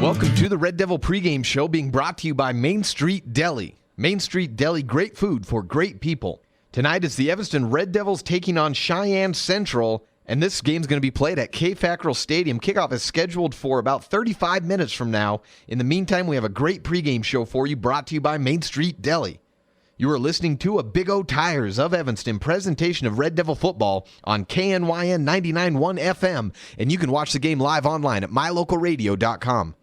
Welcome to the Red Devil pregame show being brought to you by Main Street Deli. Main Street Deli, great food for great people. Tonight is the Evanston Red Devils taking on Cheyenne Central, and this game's going to be played at K-Fackrell Stadium. Kickoff is scheduled for about 35 minutes from now. In the meantime, we have a great pregame show for you brought to you by Main Street Deli. You are listening to a Big O Tires of Evanston presentation of Red Devil football on KNYN 99.1 FM, and you can watch the game live online at mylocalradio.com.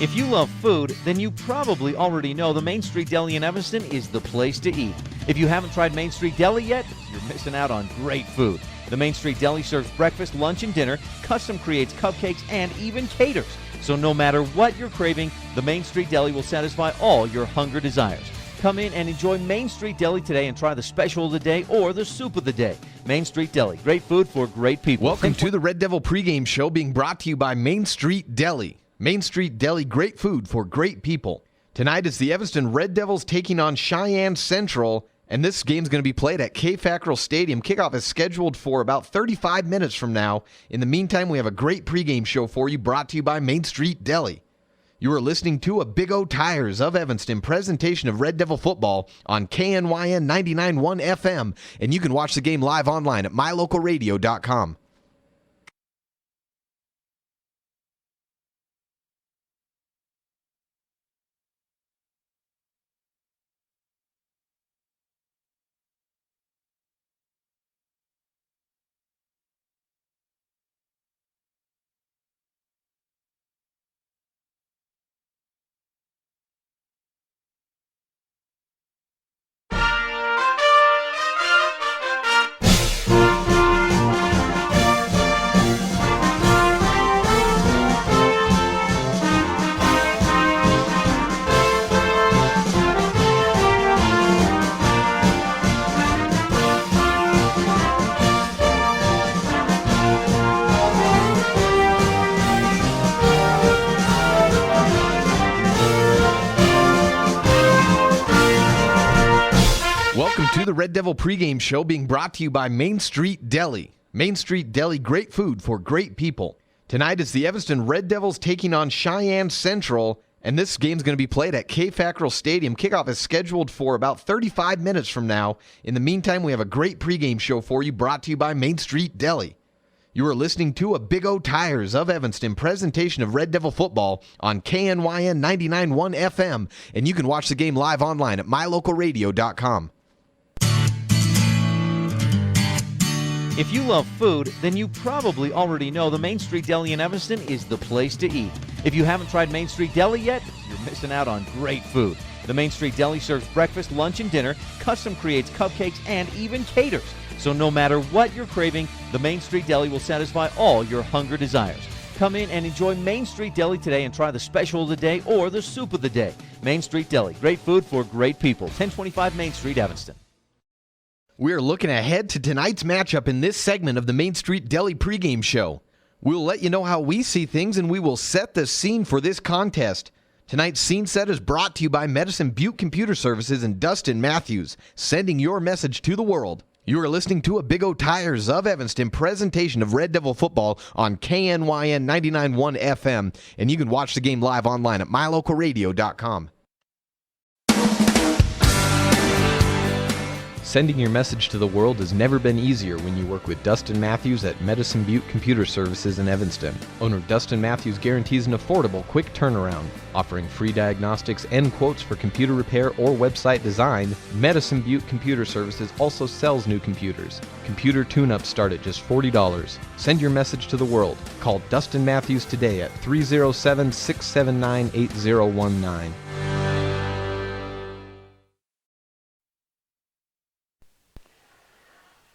If you love food, then you probably already know the Main Street Deli in Evanston is the place to eat. If you haven't tried Main Street Deli yet, you're missing out on great food. The Main Street Deli serves breakfast, lunch, and dinner, custom creates cupcakes, and even caters. So no matter what you're craving, the Main Street Deli will satisfy all your hunger desires. Come in and enjoy Main Street Deli today and try the special of the day or the soup of the day. Main Street Deli, great food for great people. Welcome to the Red Devil pregame show being brought to you by Main Street Deli. Main Street Deli, great food for great people. Tonight is the Evanston Red Devils taking on Cheyenne Central, and this game's going to be played at K-Fackrell Stadium. Kickoff is scheduled for about 35 minutes from now. In the meantime, we have a great pregame show for you brought to you by Main Street Deli. You are listening to a Big O Tires of Evanston presentation of Red Devil football on KNYN 99.1 FM, and you can watch the game live online at mylocalradio.com. Welcome to the Red Devil pregame show being brought to you by Main Street Deli. Main Street Deli, great food for great people. Tonight is the Evanston Red Devils taking on Cheyenne Central, and this game's going to be played at K-Fackrell Stadium. Kickoff is scheduled for about 35 minutes from now. In the meantime, we have a great pregame show for you brought to you by Main Street Deli. You are listening to a Big O Tires of Evanston presentation of Red Devil football on KNYN 99.1 FM, and you can watch the game live online at mylocalradio.com. If you love food, then you probably already know the Main Street Deli in Evanston is the place to eat. If you haven't tried Main Street Deli yet, you're missing out on great food. The Main Street Deli serves breakfast, lunch, and dinner, custom creates cupcakes, and even caters. So no matter what you're craving, the Main Street Deli will satisfy all your hunger desires. Come in and enjoy Main Street Deli today and try the special of the day or the soup of the day. Main Street Deli, great food for great people. 1025 Main Street, Evanston. We are looking ahead to tonight's matchup in this segment of the Main Street Deli pregame show. We'll let you know how we see things, and we will set the scene for this contest. Tonight's scene set is brought to you by Medicine Butte Computer Services and Dustin Matthews, sending your message to the world. You are listening to a Big O Tires of Evanston presentation of Red Devil football on KNYN 99.1 FM, and you can watch the game live online at mylocalradio.com. Sending your message to the world has never been easier when you work with Dustin Matthews at Medicine Butte Computer Services in Evanston. Owner Dustin Matthews guarantees an affordable, quick turnaround. Offering free diagnostics and quotes for computer repair or website design, Medicine Butte Computer Services also sells new computers. Computer tune-ups start at just $40. Send your message to the world. Call Dustin Matthews today at 307-679-8019.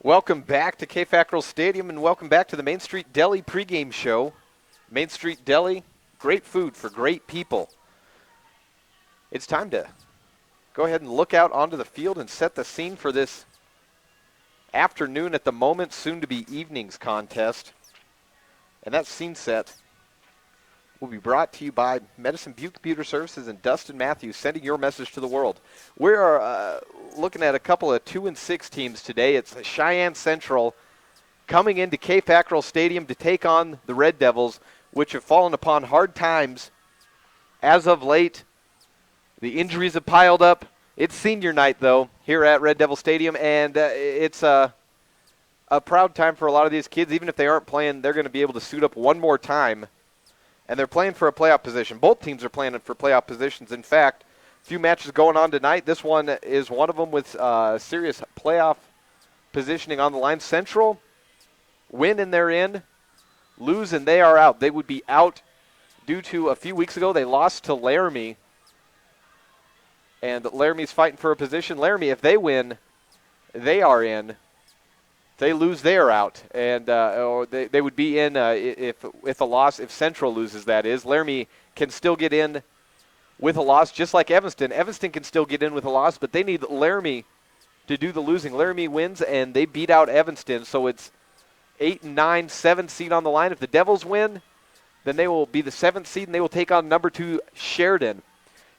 Welcome back to K-Fackrell Stadium, and welcome back to the Main Street Deli pregame show. Main Street Deli, great food for great people. It's time to go ahead and look out onto the field and set the scene for this afternoon, at the moment, soon-to-be evening's contest. And that scene set will be brought to you by Medicine Butte Computer Services and Dustin Matthews, sending your message to the world. We are looking at a couple of 2-6 teams today. It's Cheyenne Central coming into K. Fackrell Stadium to take on the Red Devils, which have fallen upon hard times as of late. The injuries have piled up. It's senior night, though, here at Red Devil Stadium, and it's a proud time for a lot of these kids. Even if they aren't playing, they're going to be able to suit up one more time, and they're playing for a playoff position. Both teams are playing for playoff positions. In fact, a few matches going on tonight. This one is one of them with serious playoff positioning on the line. Central, win and they're in, lose and they are out. They would be out due to a few weeks ago they lost to Laramie. And Laramie's fighting for a position. Laramie, if they win, they are in. If they lose, they are out. And or they would be in if a loss, if Central loses, that is. Laramie can still get in with a loss, just like Evanston. Evanston can still get in with a loss, but they need Laramie to do the losing. Laramie wins, and they beat out Evanston. So it's 8 and 9, 7 seed on the line. If the Devils win, then they will be the 7th seed, and they will take on number 2 Sheridan.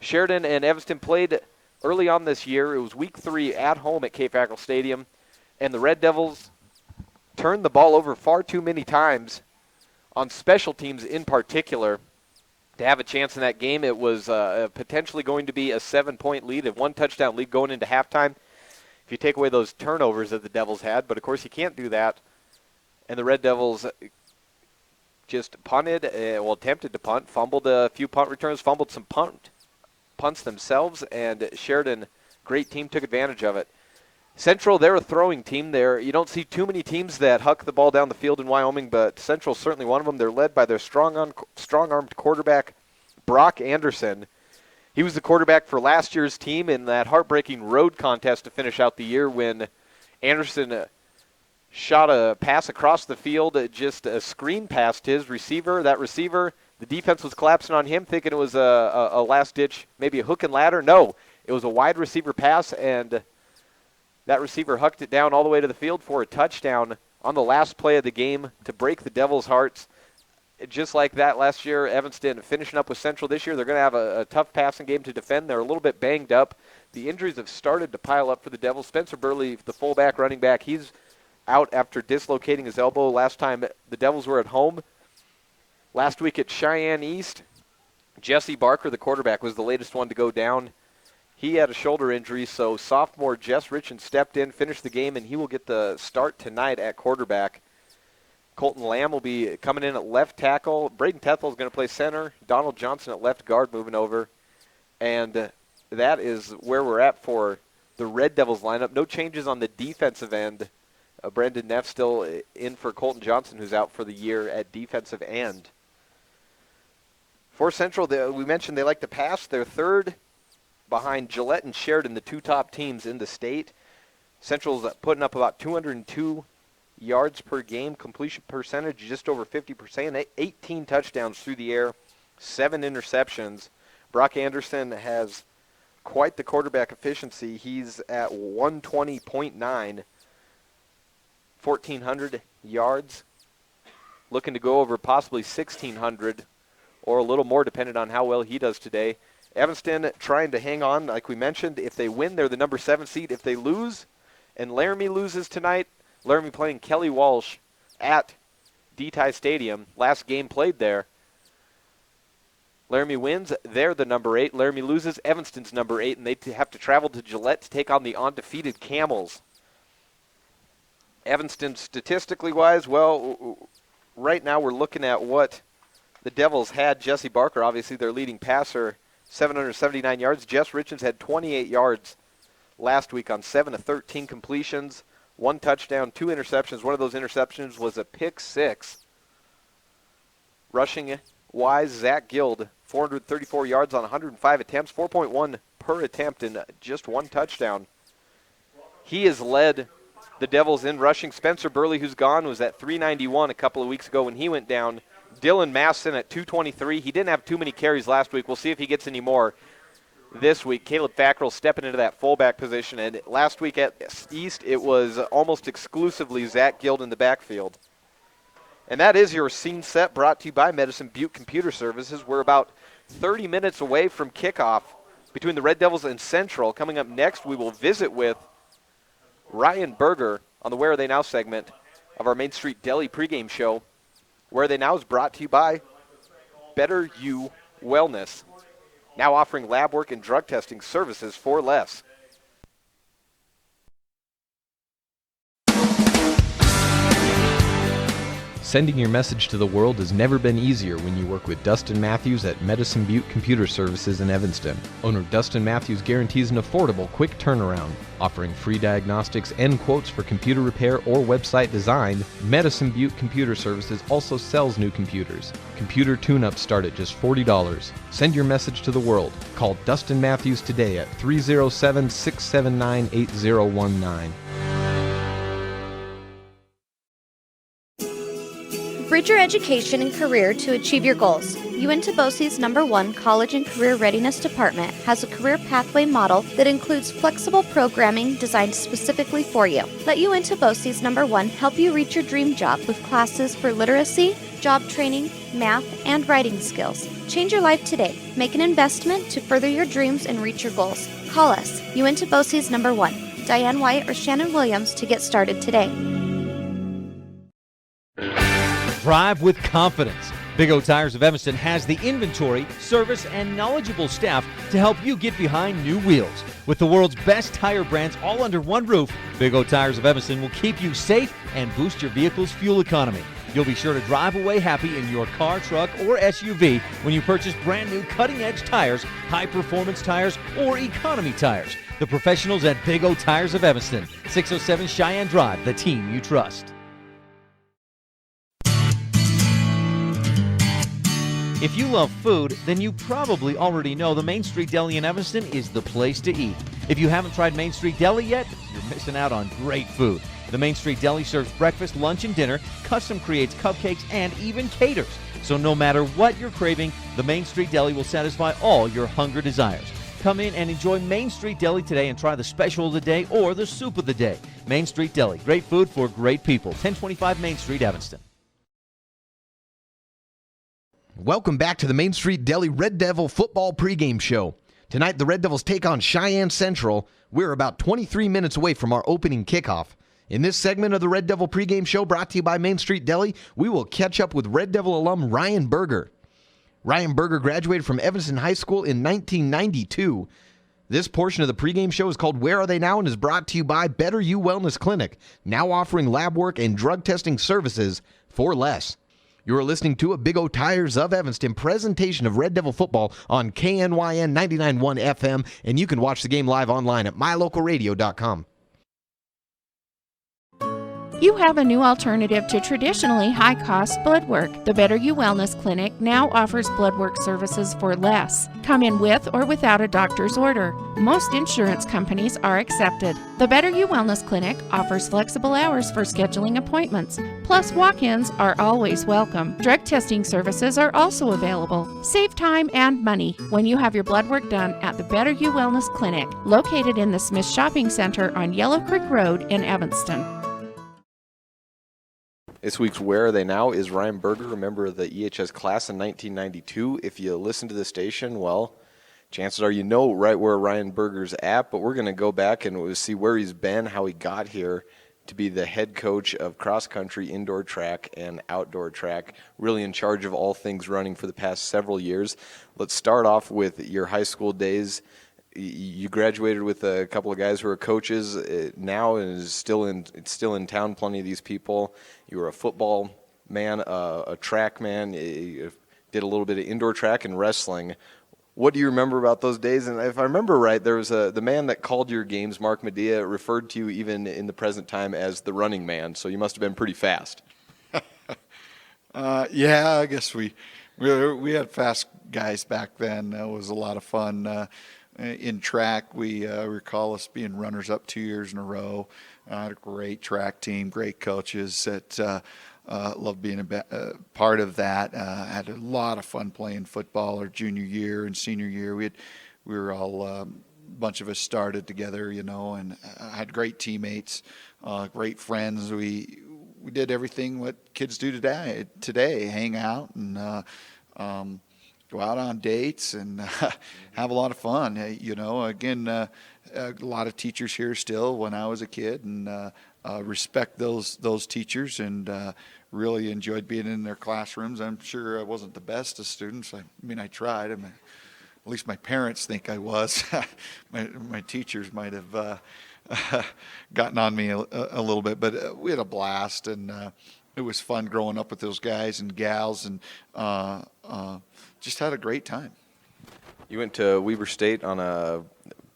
Sheridan and Evanston played early on this year. It was week 3 at home at K. Fackrell Stadium, and the Red Devils turned the ball over far too many times on special teams in particular to have a chance in that game. It was potentially going to be a 7-point lead, a 1-touchdown lead going into halftime if you take away those turnovers that the Devils had. But, of course, you can't do that. And the Red Devils just punted, attempted to punt, fumbled a few punt returns, fumbled some punts themselves, and Sheridan, great team, took advantage of it. Central, they're a throwing team. You don't see too many teams that huck the ball down the field in Wyoming, but Central's certainly one of them. They're led by their strong-armed quarterback, Brock Anderson. He was the quarterback for last year's team in that heartbreaking road contest to finish out the year when Anderson shot a pass across the field, just a screen past his receiver. That receiver, the defense was collapsing on him, thinking it was a last-ditch, maybe a hook and ladder. No, it was a wide receiver pass, and that receiver hucked it down all the way to the field for a touchdown on the last play of the game to break the Devils' hearts. Just like that last year, Evanston finishing up with Central this year. They're going to have a tough passing game to defend. They're a little bit banged up. The injuries have started to pile up for the Devils. Spencer Burley, the fullback running back, he's out after dislocating his elbow. Last time the Devils were at home, last week at Cheyenne East, Jesse Barker, the quarterback, was the latest one to go down. He had a shoulder injury, so sophomore Jess Richens stepped in, finished the game, and he will get the start tonight at quarterback. Colton Lamb will be coming in at left tackle. Braden Tethel is going to play center. Donald Johnson at left guard moving over. And that is where we're at for the Red Devils lineup. No changes on the defensive end. Brendan Neff still in for Colton Johnson, who's out for the year at defensive end. For Central, we mentioned they like to pass. They're third behind Gillette and Sheridan, the two top teams in the state. Central's putting up about 202 yards per game, completion percentage just over 50%, 18 touchdowns through the air, 7 interceptions. Brock Anderson has quite the quarterback efficiency. He's at 120.9, 1,400 yards, looking to go over possibly 1,600 or a little more depending on how well he does today. Evanston trying to hang on, like we mentioned. If they win, they're the number 7 seed. If they lose, and Laramie loses tonight, Laramie playing Kelly Walsh at D-Ty Stadium. Last game played there. Laramie wins, they're the number 8. Laramie loses, Evanston's number 8, and they have to travel to Gillette to take on the undefeated Camels. Evanston, statistically wise, well, right now we're looking at what the Devils had. Jesse Barker, obviously their leading passer, 779 yards. Jess Richens had 28 yards last week on 7 of 13 completions. 1 touchdown, 2 interceptions. One of those interceptions was a pick 6. Rushing-wise, Zach Guild, 434 yards on 105 attempts, 4.1 per attempt and just 1 touchdown. He has led the Devils in rushing. Spencer Burley, who's gone, was at 391 a couple of weeks ago when he went down. Dylan Masson at 223. He didn't have too many carries last week. We'll see if he gets any more this week. Caleb Fackrell stepping into that fullback position, and last week at East it was almost exclusively Zach Guild in the backfield. And that is your scene set, brought to you by Medicine Butte Computer Services. We're about 30 minutes away from kickoff between the Red Devils and Central. Coming up next, we will visit with Ryan Berger on the Where Are They Now segment of our Main Street Deli pregame show. Where Are They Now is brought to you by Better You Wellness, now offering lab work and drug testing services for less. Sending your message to the world has never been easier when you work with Dustin Matthews at Medicine Butte Computer Services in Evanston. Owner Dustin Matthews guarantees an affordable, quick turnaround. Offering free diagnostics and quotes for computer repair or website design, Medicine Butte Computer Services also sells new computers. Computer tune-ups start at just $40. Send your message to the world. Call Dustin Matthews today at 307-679-8019. Bridge your education and career to achieve your goals. UNT Bosie's #1 College and Career Readiness Department has a career pathway model that includes flexible programming designed specifically for you. Let UNT Bosie's #1 help you reach your dream job with classes for literacy, job training, math, and writing skills. Change your life today. Make an investment to further your dreams and reach your goals. Call us, UNT Bosie's #1, Diane White or Shannon Williams, to get started today. Drive with confidence. Big O Tires of Evanston has the inventory, service, and knowledgeable staff to help you get behind new wheels. With the world's best tire brands all under one roof, Big O Tires of Evanston will keep you safe and boost your vehicle's fuel economy. You'll be sure to drive away happy in your car, truck, or SUV when you purchase brand new cutting-edge tires, high-performance tires, or economy tires. The professionals at Big O Tires of Evanston, 607 Cheyenne Drive, the team you trust. If you love food, then you probably already know the Main Street Deli in Evanston is the place to eat. If you haven't tried Main Street Deli yet, you're missing out on great food. The Main Street Deli serves breakfast, lunch, and dinner, custom creates cupcakes, and even caters. So no matter what you're craving, the Main Street Deli will satisfy all your hunger desires. Come in and enjoy Main Street Deli today and try the special of the day or the soup of the day. Main Street Deli, great food for great people. 1025 Main Street, Evanston. Welcome back to the Main Street Deli Red Devil football pregame show. Tonight, the Red Devils take on Cheyenne Central. We're about 23 minutes away from our opening kickoff. In this segment of the Red Devil pregame show brought to you by Main Street Deli, we will catch up with Red Devil alum Ryan Berger. Ryan Berger graduated from Evanston High School in 1992. This portion of the pregame show is called Where Are They Now and is brought to you by Better You Wellness Clinic, now offering lab work and drug testing services for less. You're listening to a Big O Tires of Evanston presentation of Red Devil football on KNYN 99.1 FM, and you can watch the game live online at mylocalradio.com. You have a new alternative to traditionally high-cost blood work. The Better You Wellness Clinic now offers blood work services for less. Come in with or without a doctor's order. Most insurance companies are accepted. The Better You Wellness Clinic offers flexible hours for scheduling appointments. Plus, walk-ins are always welcome. Drug testing services are also available. Save time and money when you have your blood work done at the Better You Wellness Clinic, located in the Smith Shopping Center on Yellow Creek Road in Evanston. This week's Where Are They Now is Ryan Berger, a member of the EHS class in 1992. If you listen to the station, well, chances are you know right where Ryan Berger's at, but we're going to go back and see where he's been, how he got here to be the head coach of cross-country, indoor track, and outdoor track, really in charge of all things running for the past several years. Let's start off with your high school days. You graduated with a couple of guys who are coaches now, and it's still in town. Plenty of these people. You were a football man, a track man. You did a little bit of indoor track and wrestling. What do you remember about those days? And if I remember right, there was the man that called your games, Mark Medea, referred to you even in the present time as the running man. So you must have been pretty fast. Yeah, I guess we had fast guys back then. That was a lot of fun. In track, we recall us being runners-up 2 years in a row. Had a great track team, great coaches that loved being a part of that. Had a lot of fun playing football our junior year and senior year. We were all a bunch of us started together, and had great teammates, great friends. We did everything what kids do today, hang out and go out on dates and have a lot of fun. Again, a lot of teachers here still when I was a kid, and respect those teachers, and really enjoyed being in their classrooms. I'm sure I wasn't the best of students. I mean, I tried. At least my parents think I was. my teachers might have gotten on me a little bit, but we had a blast, and it was fun growing up with those guys and gals, and just had a great time. You went to Weber State on a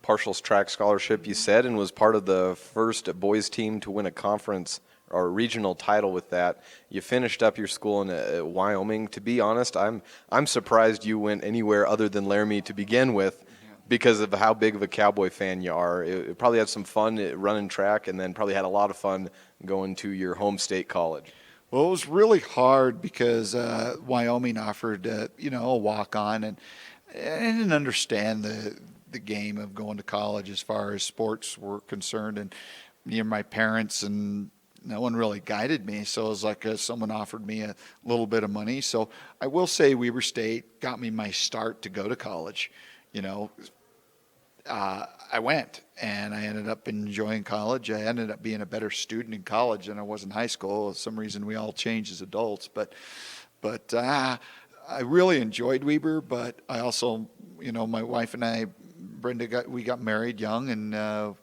partial track scholarship, you said, and was part of the first boys team to win a conference or regional title with that. You finished up your school in Wyoming. To be honest, I'm surprised you went anywhere other than Laramie to begin with, because of how big of a Cowboy fan you are. It probably had some fun running track, and then probably had a lot of fun going to your home state college. Well, it was really hard because Wyoming offered a walk-on, and I didn't understand the game of going to college as far as sports were concerned, and my parents and no one really guided me. So it was like someone offered me a little bit of money. So I will say Weber State got me my start to go to college. I went, and I ended up enjoying college. I ended up being a better student in college than I was in high school. For some reason, we all change as adults, but I really enjoyed Weber. But I also, my wife and I, Brenda, got married young, and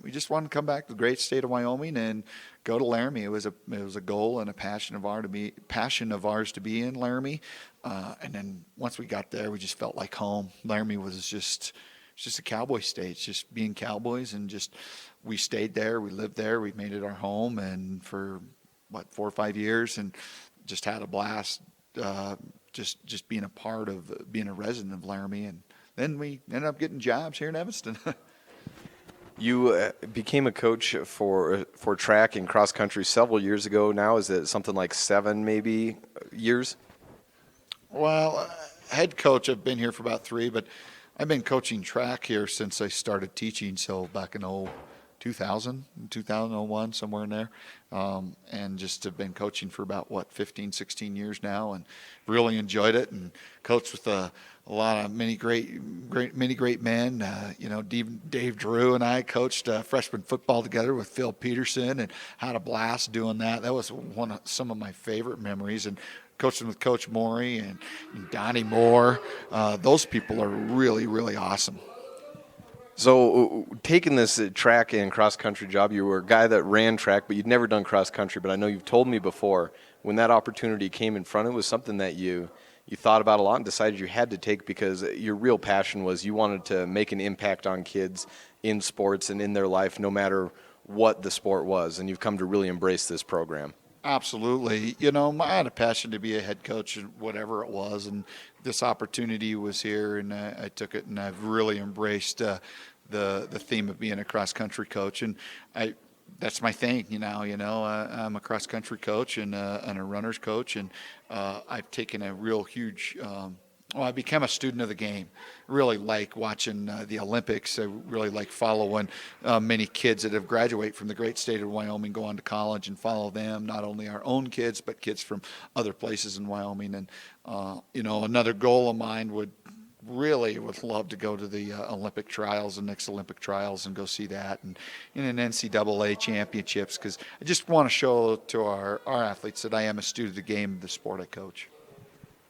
we just wanted to come back to the great state of Wyoming and go to Laramie. It was a goal and a passion of ours to be in Laramie. And then once we got there, we just felt like home. Laramie was just a cowboy state. It's just being cowboys, and we stayed there, we lived there, we made it our home, and for 4 or 5 years, and just had a blast. Just being being a resident of Laramie, and then we ended up getting jobs here in Evanston. You became a coach for track and cross country several years ago now. Is it something like 7 maybe years? Well, head coach, I've been here for about 3, but I've been coaching track here since I started teaching, so back in 2000, 2001, somewhere in there, and just have been coaching for about 15, 16 years now, and really enjoyed it, and coached with a lot of many great men. Dave Drew and I coached freshman football together with Phil Peterson, and had a blast doing that. That was some of my favorite memories, and coaching with Coach Morey and Donnie Moore. Those people are really, really awesome. So taking this track and cross-country job, you were a guy that ran track, but you'd never done cross-country. But I know you've told me before, when that opportunity came in front, it was something that you thought about a lot and decided you had to take, because your real passion was you wanted to make an impact on kids in sports and in their life, no matter what the sport was. And you've come to really embrace this program. Absolutely. I had a passion to be a head coach and whatever it was, and this opportunity was here, and I took it, and I've really embraced the theme of being a cross-country coach, and that's my thing. I'm a cross-country coach and a runner's coach, and I've taken a real huge I became a student of the game. Really like watching the Olympics. I really like following many kids that have graduated from the great state of Wyoming, go on to college, and follow them, not only our own kids, but kids from other places in Wyoming. And, another goal of mine would love to go to the Olympic trials, the next Olympic trials, and go see that, and in an NCAA championships, because I just want to show to our athletes that I am a student of the game, the sport I coach.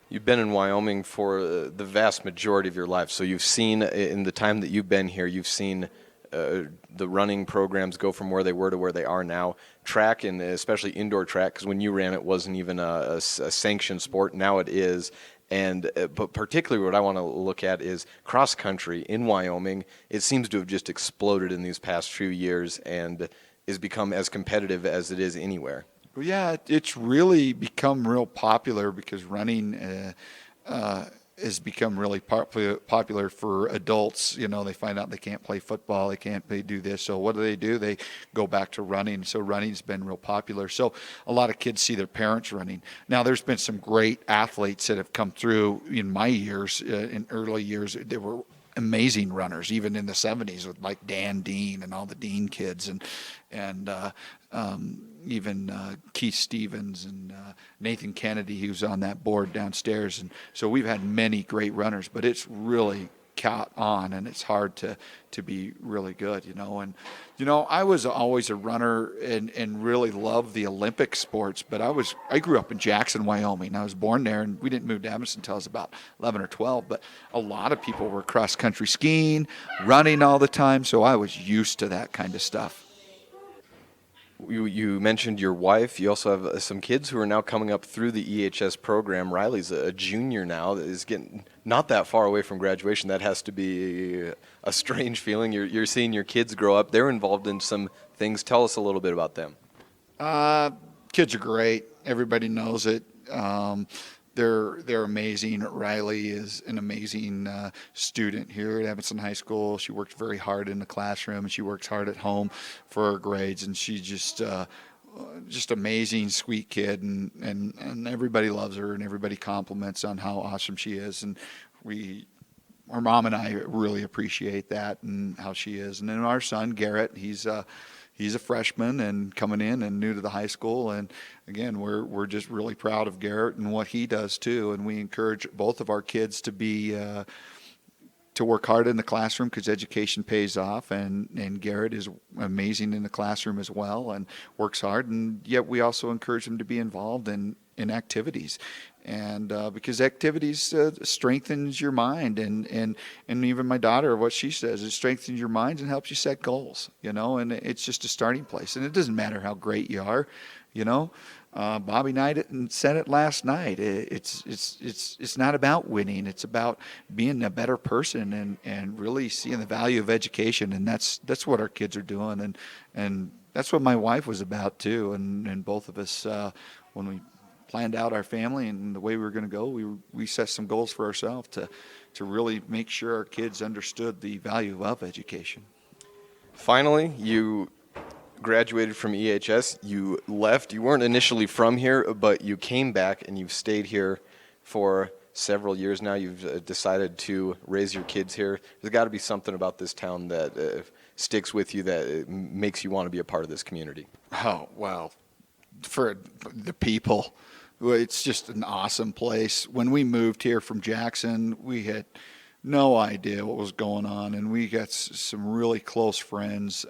You've been in Wyoming for the vast majority of your life, so you've seen, in the time that you've been here, you've seen the running programs go from where they were to where they are now. Track, and especially indoor track, because when you ran it wasn't even a sanctioned sport. Now it is. And but particularly what I want to look at is cross country in Wyoming. It seems to have just exploded in these past few years and has become as competitive as it is anywhere. Well, yeah, it's really become real popular because running has become really popular for adults. They find out they can't play football, they can't do this. So what do? They go back to running. So running's been real popular. So a lot of kids see their parents running. Now, there's been some great athletes that have come through in my years, in early years. They were amazing runners, even in the 70s, with like Dan Dean and all the Dean kids, and even Keith Stevens and Nathan Kennedy, who's on that board downstairs. And so we've had many great runners, but it's really caught on, and it's hard to be really good, And, I was always a runner and really loved the Olympic sports, but I grew up in Jackson, Wyoming. I was born there, and we didn't move to Evanston until I was about 11 or 12, but a lot of people were cross-country skiing, running all the time, so I was used to that kind of stuff. You mentioned your wife. You also have some kids who are now coming up through the EHS program. Riley's a junior now, that is getting not that far away from graduation. That has to be a strange feeling. You're seeing your kids grow up. They're involved in some things. Tell us a little bit about them. Kids are great. Everybody knows it. They're amazing. Riley is an amazing student here at Evanston High School. She works very hard in the classroom, and she works hard at home for her grades. And she's just amazing, sweet kid, and everybody loves her, and everybody compliments on how awesome she is. And our mom and I really appreciate that and how she is. And then our son Garrett, he's a freshman and coming in and new to the high school. And again, we're just really proud of Garrett and what he does too. And we encourage both of our kids to work hard in the classroom, because education pays off. And Garrett is amazing in the classroom as well and works hard. And yet we also encourage him to be involved in activities. And because activities strengthens your mind, and even my daughter, what she says, it strengthens your mind and helps you set goals, and it's just a starting place. And it doesn't matter how great you are, Bobby Knight said it last night. It's not about winning. It's about being a better person and really seeing the value of education. And that's what our kids are doing. And that's what my wife was about too. And both of us, when we planned out our family and the way we were going to go, we set some goals for ourselves to really make sure our kids understood the value of education. Finally, you graduated from EHS. You left. You weren't initially from here, but you came back and you've stayed here for several years now. You've decided to raise your kids here. There's got to be something about this town that sticks with you, that makes you want to be a part of this community. Oh, well, for the people. It's just an awesome place. When we moved here from Jackson, we had no idea what was going on, and we got some really close friends.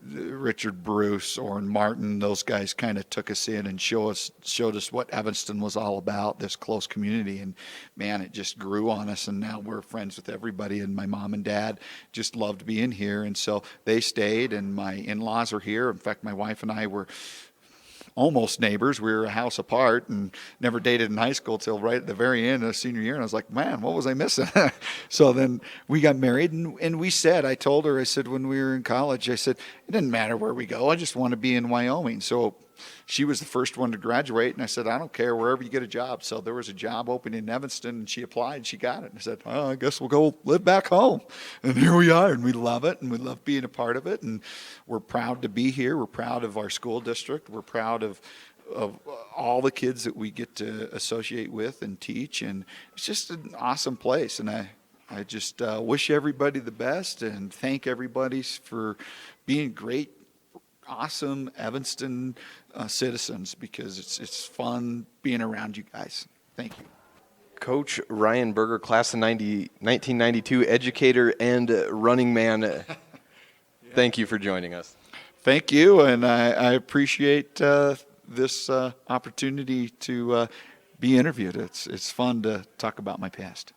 Richard Bruce, Orrin Martin, those guys kind of took us in and showed us what Evanston was all about, this close community. And man, it just grew on us, and now we're friends with everybody. And my mom and dad just loved being here, and so they stayed, and my in-laws are here. In fact, my wife and I were almost neighbors. We were a house apart and never dated in high school till right at the very end of senior year. And I was like, man, what was I missing? So then we got married, and I told her, I said, when we were in college, I said, it didn't matter where we go. I just want to be in Wyoming. So she was the first one to graduate, and I said, I don't care, wherever you get a job. So there was a job open in Evanston, and she applied, and she got it. And I said, oh, I guess we'll go live back home. And here we are, and we love it, and we love being a part of it, and we're proud to be here. We're proud of our school district. We're proud of all the kids that we get to associate with and teach, and it's just an awesome place. And I just wish everybody the best and thank everybody for being great, awesome Evanston citizens, because it's fun being around you guys. Thank you. Coach Ryan Berger, class of 1992, educator and running man. Thank you for joining us. Thank you, and I appreciate this opportunity to be interviewed. It's fun to talk about my past.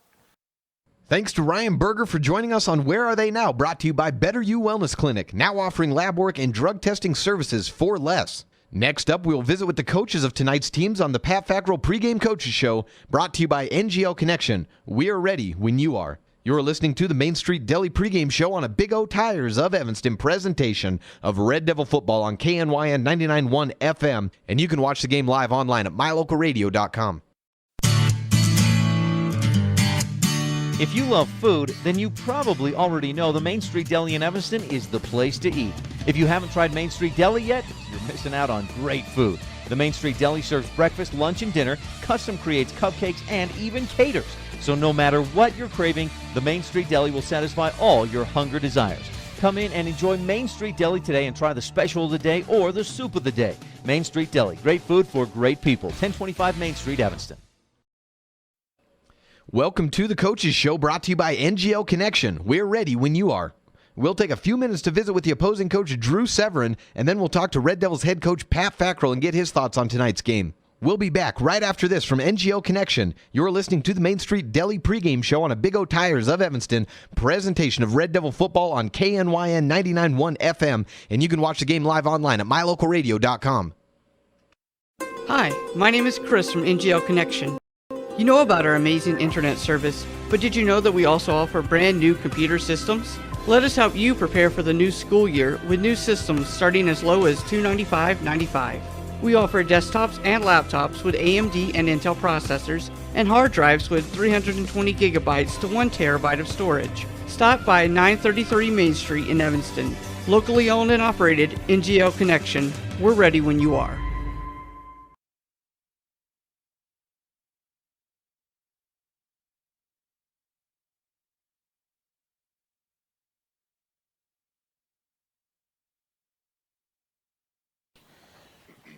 Thanks to Ryan Berger for joining us on Where Are They Now, brought to you by Better You Wellness Clinic, now offering lab work and drug testing services for less. Next up, we'll visit with the coaches of tonight's teams on the Pat Fackrell Pregame Coaches Show, brought to you by NGL Connection. We are ready when you are. You're listening to the Main Street Deli Pregame Show on a Big O Tires of Evanston presentation of Red Devil Football on KNYN 99.1 FM, and you can watch the game live online at mylocalradio.com. If you love food, then you probably already know the Main Street Deli in Evanston is the place to eat. If you haven't tried Main Street Deli yet, you're missing out on great food. The Main Street Deli serves breakfast, lunch, and dinner, custom creates cupcakes, and even caters. So no matter what you're craving, the Main Street Deli will satisfy all your hunger desires. Come in and enjoy Main Street Deli today and try the special of the day or the soup of the day. Main Street Deli, great food for great people. 1025 Main Street, Evanston. Welcome to the Coaches Show, brought to you by NGL Connection. We're ready when you are. We'll take a few minutes to visit with the opposing coach, Drew Severin, and then we'll talk to Red Devils head coach Pat Fackrell and get his thoughts on tonight's game. We'll be back right after this from NGL Connection. You're listening to the Main Street Deli pregame show on a Big O Tires of Evanston presentation of Red Devil football on KNYN 99.1 FM, and you can watch the game live online at mylocalradio.com. Hi, my name is Chris from NGL Connection. You know about our amazing internet service, but did you know that we also offer brand new computer systems? Let us help you prepare for the new school year with new systems starting as low as $295.95. We offer desktops and laptops with AMD and Intel processors and hard drives with 320 gigabytes to 1 terabyte of storage. Stop by 933 Main Street in Evanston. Locally owned and operated NGL Connection. We're ready when you are.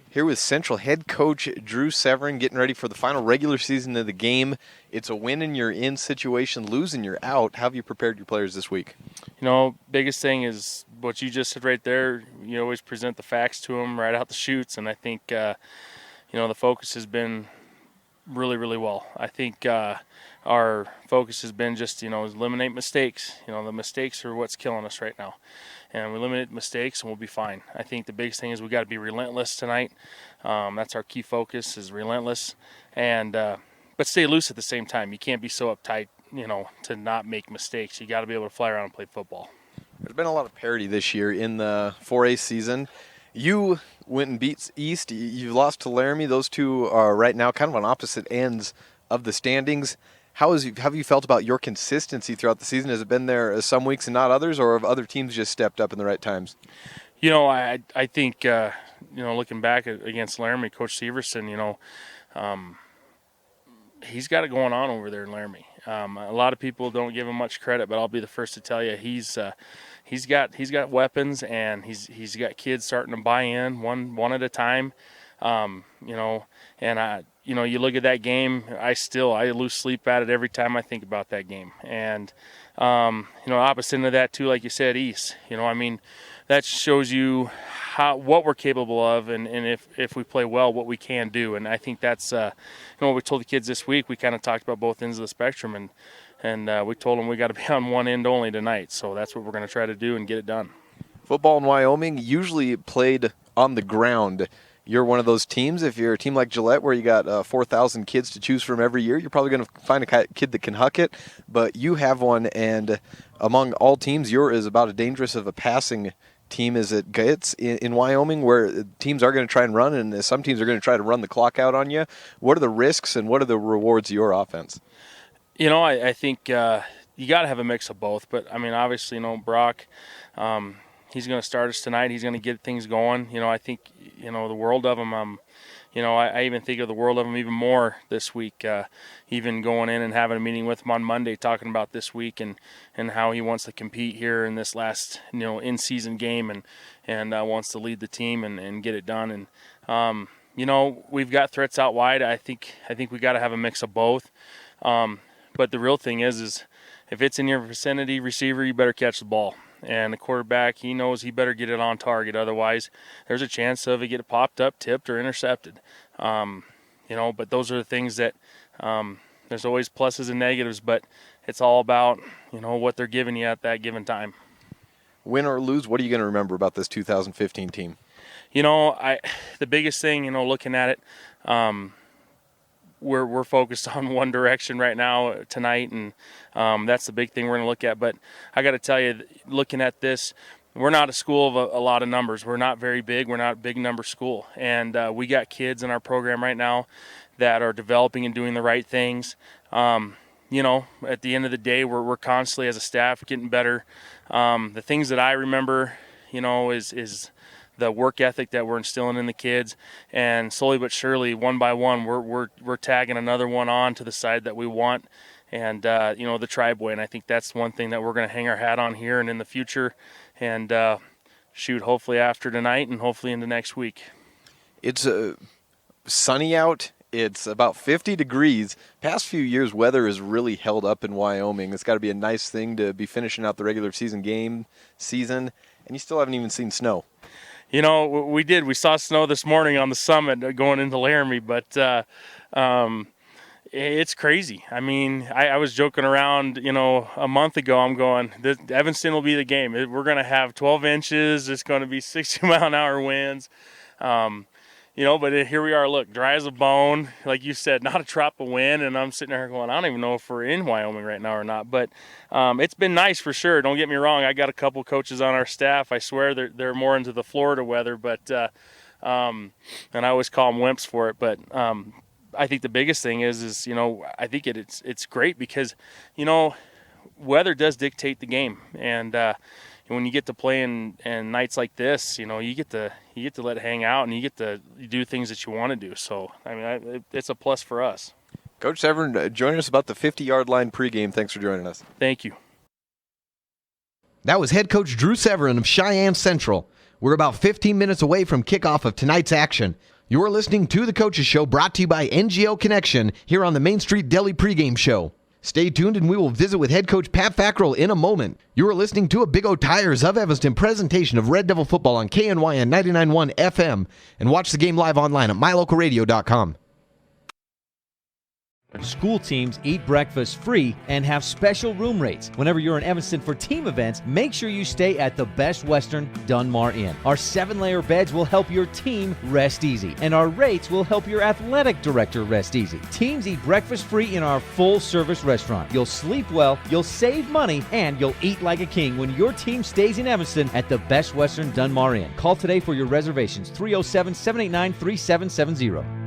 Here with Central head coach Drew Severin, getting ready for the final regular season of the game. It's a win and you're in situation, losing you're out. How have you prepared your players this week? You know, biggest thing is what you just said right there. You always present the facts to them right out the chutes, and I think, the focus has been really, really well. I think our focus has been just, eliminate mistakes. The mistakes are what's killing us right now. And we eliminate mistakes and we'll be fine. I think the biggest thing is we got to be relentless tonight. That's our key focus, is relentless, and but stay loose at the same time. You can't be so uptight, to not make mistakes. You got to be able to fly around and play football. There's been a lot of parity this year in the 4A season. You went and beat East. You lost to Laramie. Those two are right now kind of on opposite ends of the standings. How have you felt about your consistency throughout the season? Has it been there some weeks and not others, or have other teams just stepped up in the right times? I think, looking back against Laramie, Coach Severson, he's got it going on over there in Laramie. A lot of people don't give him much credit, but I'll be the first to tell you he's got weapons, and he's got kids starting to buy in one at a time. You look at that game, I lose sleep at it every time I think about that game. And, opposite of that too, like you said, East, that shows you what we're capable of, and if we play well, what we can do. And I think that's, what we told the kids this week. We kind of talked about both ends of the spectrum, and we told them we got to be on one end only tonight. So that's what we're going to try to do and get it done. Football in Wyoming usually played on the ground. You're one of those teams. If you're a team like Gillette where you got 4,000 kids to choose from every year, you're probably going to find a kid that can huck it. But you have one, and among all teams, yours is about as dangerous of a passing team as it gets in Wyoming, where teams are going to try and run, and some teams are going to try to run the clock out on you. What are the risks and what are the rewards of your offense? I think you got to have a mix of both. But, obviously, Brock, he's going to start us tonight. He's going to get things going. I think, the world of him. I even think of the world of him even more this week. Even going in and having a meeting with him on Monday, talking about this week and how he wants to compete here in this last, in-season game and wants to lead the team and get it done. And, we've got threats out wide. I think we got to have a mix of both. But the real thing is if it's in your vicinity, receiver, you better catch the ball. And the quarterback, he knows he better get it on target. Otherwise, there's a chance of it get popped up, tipped, or intercepted. But those are the things that there's always pluses and negatives, but it's all about, what they're giving you at that given time. Win or lose, what are you going to remember about this 2015 team? The biggest thing, looking at it, we're focused on one direction right now tonight, and that's the big thing we're going to look at. But I got to tell you, looking at this, we're not a school of a lot of numbers. We're not very big. We're not a big number school. And we got kids in our program right now that are developing and doing the right things. At the end of the day, we're constantly as a staff getting better. The things that I remember, is the work ethic that we're instilling in the kids, and slowly but surely, one by one, we're tagging another one on to the side that we want, and the tribe way. And I think that's one thing that we're going to hang our hat on here and in the future, and shoot, hopefully after tonight and hopefully into next week. It's sunny out It's about 50 degrees. Past few years, weather has really held up in Wyoming. It's got to be a nice thing to be finishing out the regular season, and you still haven't even seen snow. You know, we did. We saw snow this morning on the summit going into Laramie, but it's crazy. I mean, I was joking around, a month ago. I'm going, Evanston will be the game. We're going to have 12 inches. It's going to be 60-mile-an-hour winds. But here we are, look, dry as a bone. Like you said, not a drop of wind, and I'm sitting there going, I don't even know if we're in Wyoming right now or not. But it's been nice for sure. Don't get me wrong. I got a couple coaches on our staff. I swear they're more into the Florida weather, but and I always call them wimps for it. But I think the biggest thing is I think it's great because, weather does dictate the game, and when you get to play in nights like this, you get to let it hang out and you get to do things that you want to do. So, I mean, it's a plus for us. Coach Severin, joining us about the 50-yard line pregame. Thanks for joining us. Thank you. That was head coach Drew Severin of Cheyenne Central. We're about 15 minutes away from kickoff of tonight's action. You're listening to The Coaches Show, brought to you by NGL Connection, here on the Main Street Deli pregame show. Stay tuned and we will visit with head coach Pat Fackrell in a moment. You are listening to a Big O Tires of Evanston presentation of Red Devil football on KNYN 99.1 FM, and watch the game live online at mylocalradio.com. School teams eat breakfast free and have special room rates. Whenever you're in Evanston for team events, make sure you stay at the Best Western Dunmar Inn. Our 7-layer beds will help your team rest easy, and our rates will help your athletic director rest easy. Teams eat breakfast free in our full-service restaurant. You'll sleep well, you'll save money, and you'll eat like a king when your team stays in Evanston at the Best Western Dunmar Inn. Call today for your reservations, 307-789-3770.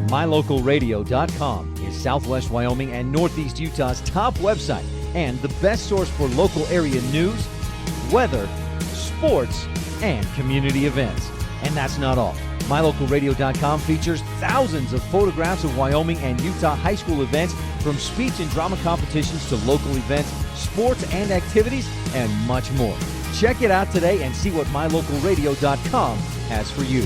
MyLocalRadio.com is Southwest Wyoming and Northeast Utah's top website and the best source for local area news, weather, sports, and community events. And that's not all. MyLocalRadio.com features thousands of photographs of Wyoming and Utah high school events, from speech and drama competitions to local events, sports and activities, and much more. Check it out today and see what MyLocalRadio.com has for you.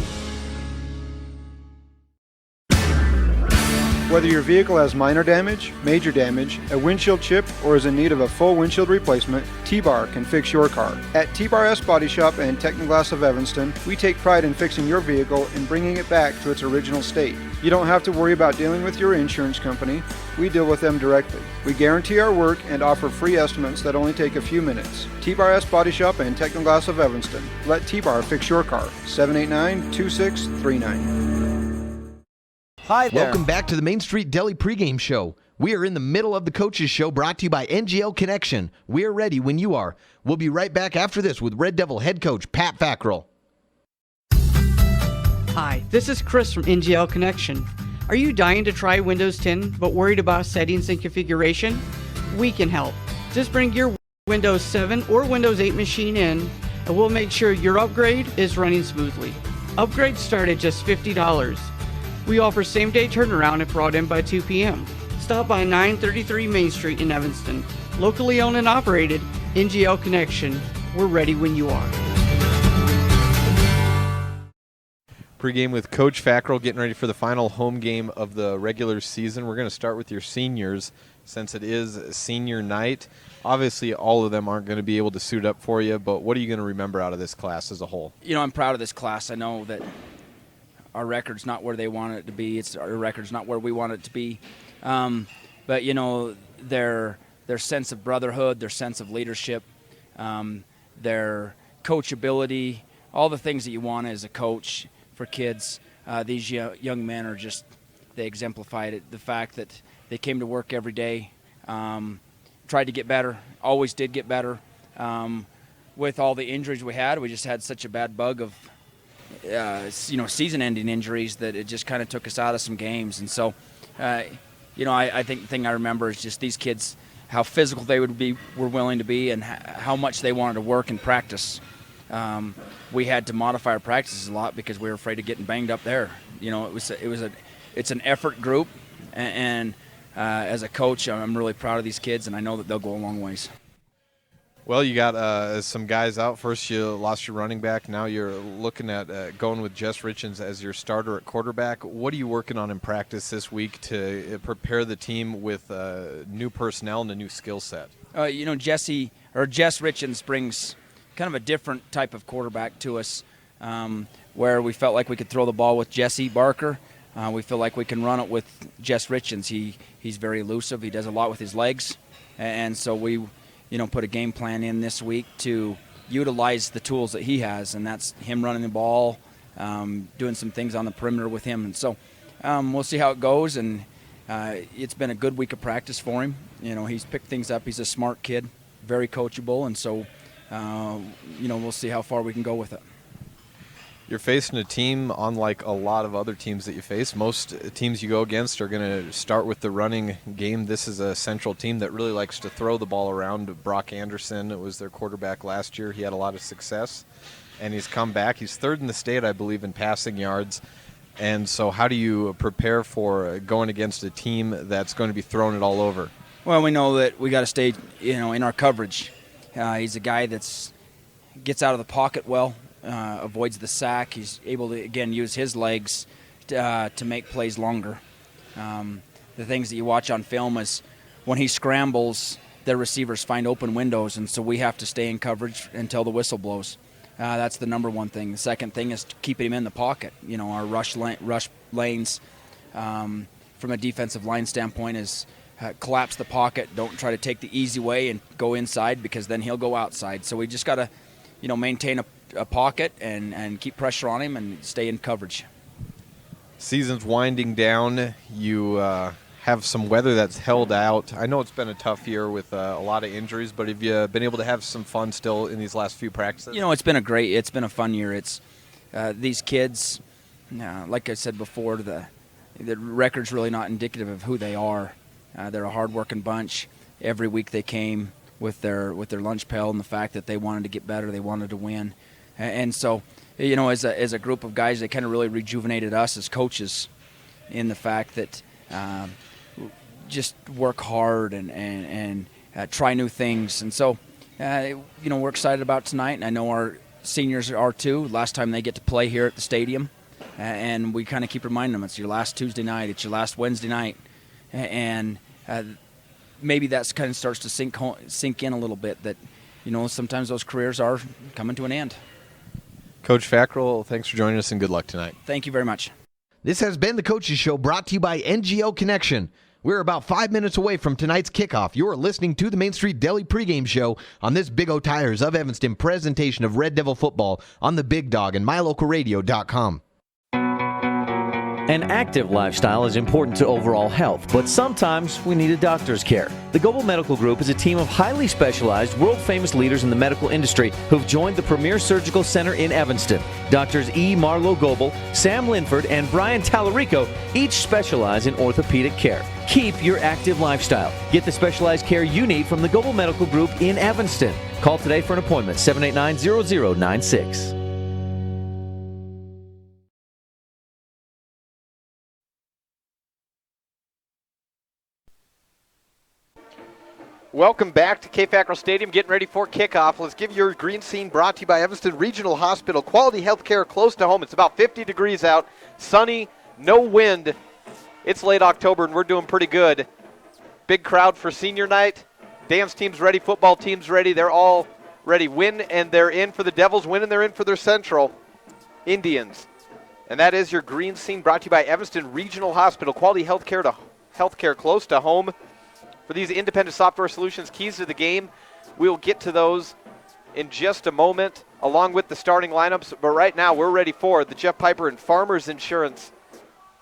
Whether your vehicle has minor damage, major damage, a windshield chip, or is in need of a full windshield replacement, T-Bar can fix your car. At T-Bar S Body Shop and Technoglass of Evanston, we take pride in fixing your vehicle and bringing it back to its original state. You don't have to worry about dealing with your insurance company. We deal with them directly. We guarantee our work and offer free estimates that only take a few minutes. T-Bar S Body Shop and Technoglass of Evanston. Let T-Bar fix your car. 789-2639. Hi there. Welcome back to the Main Street Deli pregame show. We are in the middle of the Coaches Show, brought to you by NGL Connection. We are ready when you are. We'll be right back after this with Red Devil head coach Pat Fackrell. Hi, this is Chris from NGL Connection. Are you dying to try Windows 10 but worried about settings and configuration? We can help. Just bring your Windows 7 or Windows 8 machine in, and we'll make sure your upgrade is running smoothly. Upgrades start at just $50. We offer same-day turnaround if brought in by 2 p.m. Stop by 933 Main Street in Evanston. Locally owned and operated, NGL Connection. We're ready when you are. Pre-game with Coach Fackrell, getting ready for the final home game of the regular season. We're going to start with your seniors since it is senior night. Obviously, all of them aren't going to be able to suit up for you, but what are you going to remember out of this class as a whole? I'm proud of this class. I know that our record's not where they want it to be. Our record's not where we want it to be. But, their sense of brotherhood, their sense of leadership, their coachability, all the things that you want as a coach for kids, these young men are just, they exemplified it. The fact that they came to work every day, tried to get better, always did get better. With all the injuries we just had such a bad bug of season-ending injuries that it just kind of took us out of some games. And so, I think the thing I remember is just these kids, how physical they were willing to be, and how much they wanted to work and practice. We had to modify our practices a lot because we were afraid of getting banged up there. It's an effort group, and as a coach, I'm really proud of these kids, and I know that they'll go a long ways. Well, you got some guys out. First, you lost your running back. Now you're looking at going with Jess Richens as your starter at quarterback. What are you working on in practice this week to prepare the team with new personnel and a new skill set? Jess Richens brings kind of a different type of quarterback to us, where we felt like we could throw the ball with Jesse Barker. We feel like we can run it with Jess Richens. He's very elusive. He does a lot with his legs, and so we put a game plan in this week to utilize the tools that he has, and that's him running the ball, doing some things on the perimeter with him. And so we'll see how it goes, and it's been a good week of practice for him. He's picked things up. He's a smart kid, very coachable, and so we'll see how far we can go with it. You're facing a team unlike a lot of other teams that you face. Most teams you go against are going to start with the running game. This is a Central team that really likes to throw the ball around. Brock Anderson was their quarterback last year. He had a lot of success, and he's come back. He's third in the state, I believe, in passing yards. And so how do you prepare for going against a team that's going to be throwing it all over? Well, we know that we got to stay, in our coverage. He's a guy that's gets out of the pocket well. Avoids the sack. He's able to, again, use his legs to make plays longer. The things that you watch on film is when he scrambles, their receivers find open windows, and so we have to stay in coverage until the whistle blows. That's the number one thing. The second thing is keeping him in the pocket. Our rush lanes from a defensive line standpoint is collapse the pocket. Don't try to take the easy way and go inside, because then he'll go outside. So we just got to, maintain a pocket and keep pressure on him and stay in coverage. Season's winding down. You have some weather that's held out. I know it's been a tough year with a lot of injuries, but have you been able to have some fun still in these last few practices? It's been a fun year. It's these kids, like I said before, the record's really not indicative of who they are. They're a hard-working bunch. Every week they came with their lunch pail and the fact that they wanted to get better, they wanted to win. And so, as a group of guys, they kind of really rejuvenated us as coaches in the fact that just work hard and try new things. And so, we're excited about tonight, and I know our seniors are too. Last time they get to play here at the stadium, and we kind of keep reminding them, it's your last Tuesday night, it's your last Wednesday night, and maybe that kind of starts to sink in a little bit that, sometimes those careers are coming to an end. Coach Fackrell, thanks for joining us, and good luck tonight. Thank you very much. This has been the Coaches Show, brought to you by NGO Connection. We're about 5 minutes away from tonight's kickoff. You're listening to the Main Street Deli pregame show on this Big O Tires of Evanston presentation of Red Devil football on the Big Dog and MyLocalRadio.com. An active lifestyle is important to overall health, but sometimes we need a doctor's care. The Goebel Medical Group is a team of highly specialized, world-famous leaders in the medical industry who've joined the Premier Surgical Center in Evanston. Doctors E. Marlo Goebel, Sam Linford, and Brian Tallarico each specialize in orthopedic care. Keep your active lifestyle. Get the specialized care you need from the Goebel Medical Group in Evanston. Call today for an appointment, 789-0096. Welcome back to K. Fackrell Stadium, getting ready for kickoff. Let's give your green scene brought to you by Evanston Regional Hospital. Quality health care close to home. It's about 50 degrees out, sunny, no wind. It's late October, and we're doing pretty good. Big crowd for senior night. Dance team's ready, football team's ready. They're all ready. Win, and they're in for the Devils. Win, and they're in for their Central Indians. And that is your green scene brought to you by Evanston Regional Hospital. Quality health care close to home. For these independent software solutions, keys to the game, we'll get to those in just a moment, along with the starting lineups. But right now, we're ready for the Jeff Piper and Farmers Insurance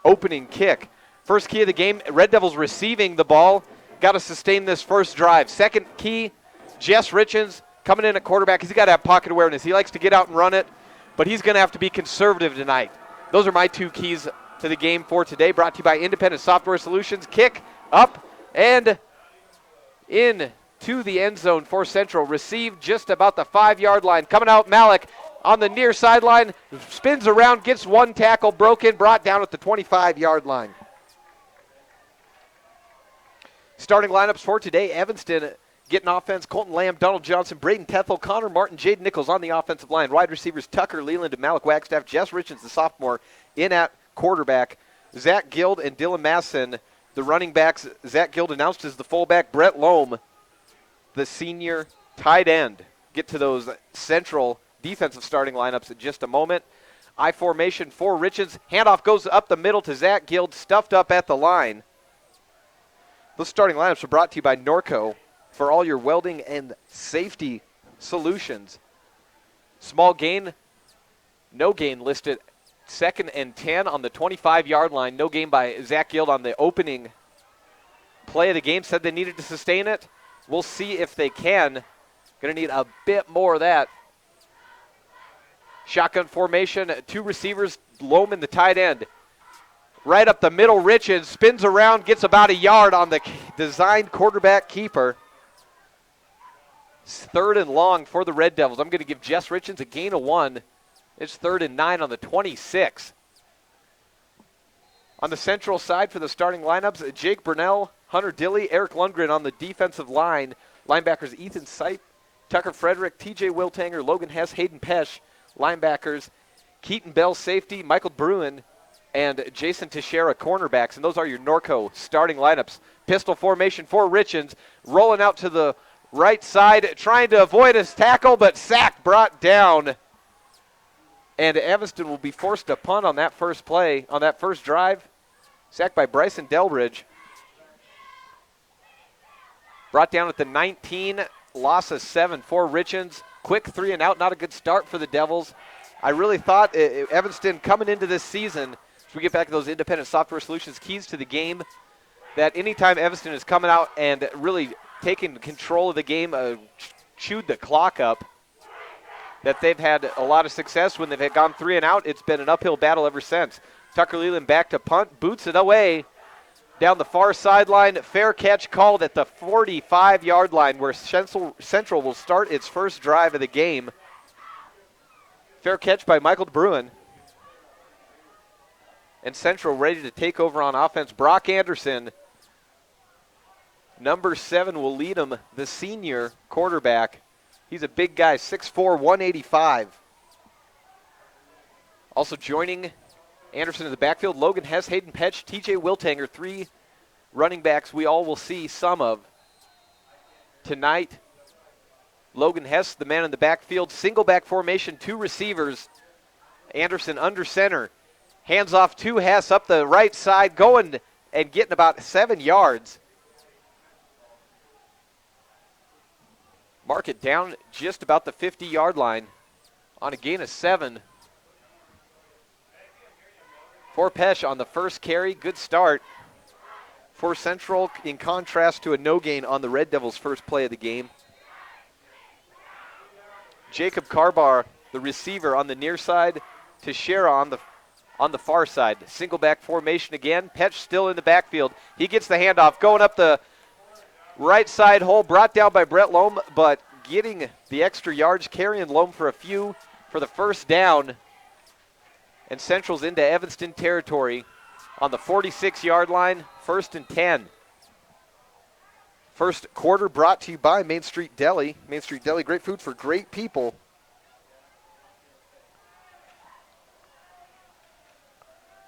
opening kick. First key of the game, Red Devils receiving the ball. Got to sustain this first drive. Second key, Jess Richens coming in at quarterback. He's got to have pocket awareness. He likes to get out and run it, but he's going to have to be conservative tonight. Those are my two keys to the game for today, brought to you by Independent Software Solutions. Kick up and in to the end zone for Central. Received just about the 5-yard line. Coming out, Malik on the near sideline. Spins around, gets one tackle, broken, brought down at the 25-yard line. Starting lineups for today, Evanston Getting offense, Colton Lamb, Donald Johnson, Braden Tethel, Connor Martin, Jaden Nichols on the offensive line. Wide receivers Tucker Leland and Malik Wagstaff. Jess Richards, the sophomore, in at quarterback. Zach Guild and Dylan Masson, the running backs. Zach Guild announced as the fullback. Brett Loam, the senior tight end. Get to those central defensive starting lineups in just a moment. I formation for Richards. Handoff goes up the middle to Zach Guild, stuffed up at the line. Those starting lineups are brought to you by Norco for all your welding and safety solutions. Small gain, no gain listed. 2nd and 10 on the 25-yard line. No gain by Zach Guild on the opening play of the game. Said they needed to sustain it. We'll see if they can. Going to need a bit more of that. Shotgun formation, 2 receivers, Loam in the tight end. Right up the middle, Richards spins around, gets about a yard on the designed quarterback keeper. 3rd and long for the Red Devils. I'm going to give Jess Richards a gain of 1. It's 3rd and 9 on the 26. On the central side for the starting lineups, Jake Burnell, Hunter Dilly, Eric Lundgren on the defensive line. Linebackers Ethan Sipe, Tucker Frederick, TJ Wiltanger, Logan Hess, Hayden Pesh. Linebackers Keaton Bell, safety, Michael Bruin, and Jason Teixeira, cornerbacks. And those are your Norco starting lineups. Pistol formation for Richards, rolling out to the right side, trying to avoid his tackle, but sack brought down. And Evanston will be forced to punt on that first play, on that first drive. Sacked by Bryson Delbridge. Brought down at the 19, loss of 7 for Richards. Quick 3 and out, not a good start for the Devils. I really thought Evanston coming into this season, as we get back to those independent software solutions keys to the game, that anytime Evanston is coming out and really taking control of the game, chewed the clock up, that they've had a lot of success. When they've gone 3 and out, it's been an uphill battle ever since. Tucker Leland back to punt, boots it away down the far sideline. Fair catch called at the 45-yard line, where Central will start its first drive of the game. Fair catch by Michael Bruin. And Central ready to take over on offense. Brock Anderson, number 7, will lead them, the senior quarterback. He's a big guy, 6'4", 185. Also joining Anderson in the backfield, Logan Hess, Hayden Petch, TJ Wiltanger, 3 running backs we all will see some of tonight. Logan Hess, the man in the backfield, single back formation, 2 receivers. Anderson under center, hands off to Hess up the right side, going and getting about 7 yards. Mark it down just about the 50-yard line on a gain of 7. For Pesh on the first carry, good start for Central, in contrast to a no gain on the Red Devils' first play of the game. Jacob Carbar, the receiver, on the near side, Teixeira on the far side. Single back formation again. Petch still in the backfield. He gets the handoff, going up the right side hole, brought down by Brett Loam, but getting the extra yards, carrying Loam for a few for the first down. And Central's into Evanston territory on the 46-yard line, 1st and 10. First quarter brought to you by Main Street Deli. Main Street Deli, great food for great people.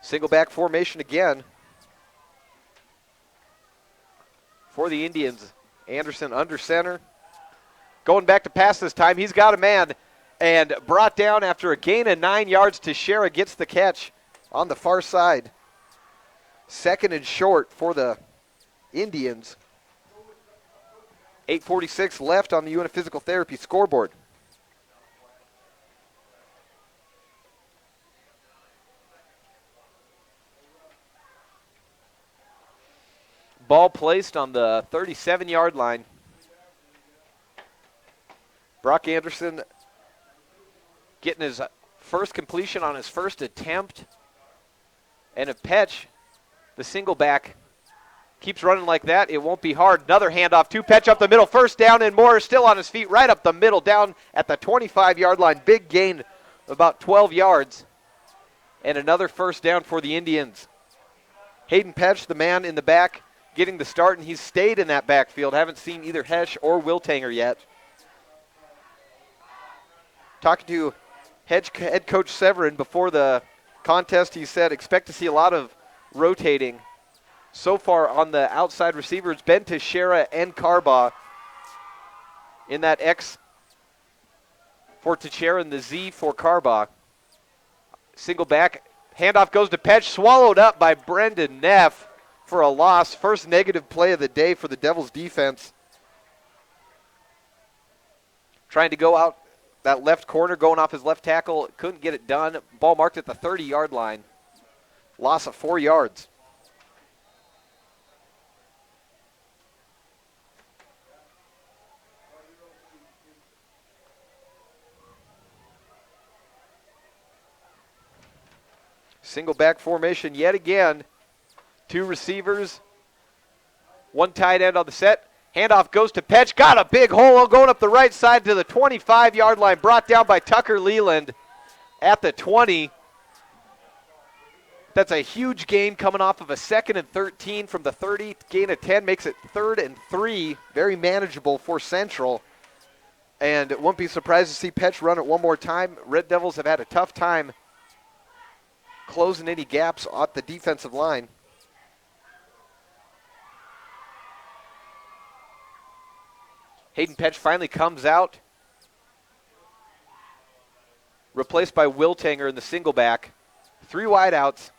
Single back formation again for the Indians. Anderson under center. Going back to pass this time. He's got a man and brought down after a gain of 9 yards. Teixeira gets the catch on the far side. 2nd and short for the Indians. 8:46 left on the UNF Physical Therapy scoreboard. Ball placed on the 37-yard line. Brock Anderson getting his first completion on his first attempt. And if Petch, the single back, keeps running like that, it won't be hard. Another handoff to Petch up the middle. First down, and Moore still on his feet right up the middle, down at the 25-yard line. Big gain of about 12 yards. And another first down for the Indians. Hayden Petch, the man in the back, getting the start, and he's stayed in that backfield. Haven't seen either Hesh or Wiltanger yet. Talking to head coach Severin before the contest, he said expect to see a lot of rotating. So far on the outside receiver, it's been Teixeira and Carbaugh. In that X for Teixeira and the Z for Carbaugh. Single back, handoff goes to Petch, swallowed up by Brendan Neff for a loss. First negative play of the day for the Devils defense. Trying to go out that left corner, going off his left tackle, couldn't get it done. Ball marked at the 30-yard line. Loss of 4 yards. Single back formation yet again. 2 receivers, 1 tight end on the set. Handoff goes to Petch. Got a big hole going up the right side to the 25-yard line. Brought down by Tucker Leland at the 20. That's a huge gain coming off of a 2nd and 13 from the 30. Gain of 10 makes it 3rd and 3. Very manageable for Central. And won't be surprised to see Petch run it one more time. Red Devils have had a tough time closing any gaps at the defensive line. Hayden Petch finally comes out, replaced by Wiltanger in the single back. 3 wideouts.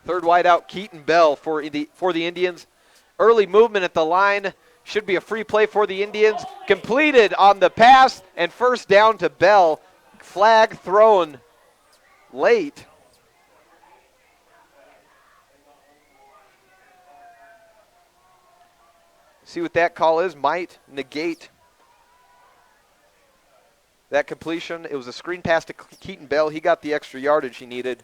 3rd wideout, Keaton Bell for the Indians. Early movement at the line. Should be a free play for the Indians. Completed on the pass and first down to Bell. Flag thrown late. See what that call is. Might negate that completion. It was a screen pass to Keaton Bell. He got the extra yardage he needed.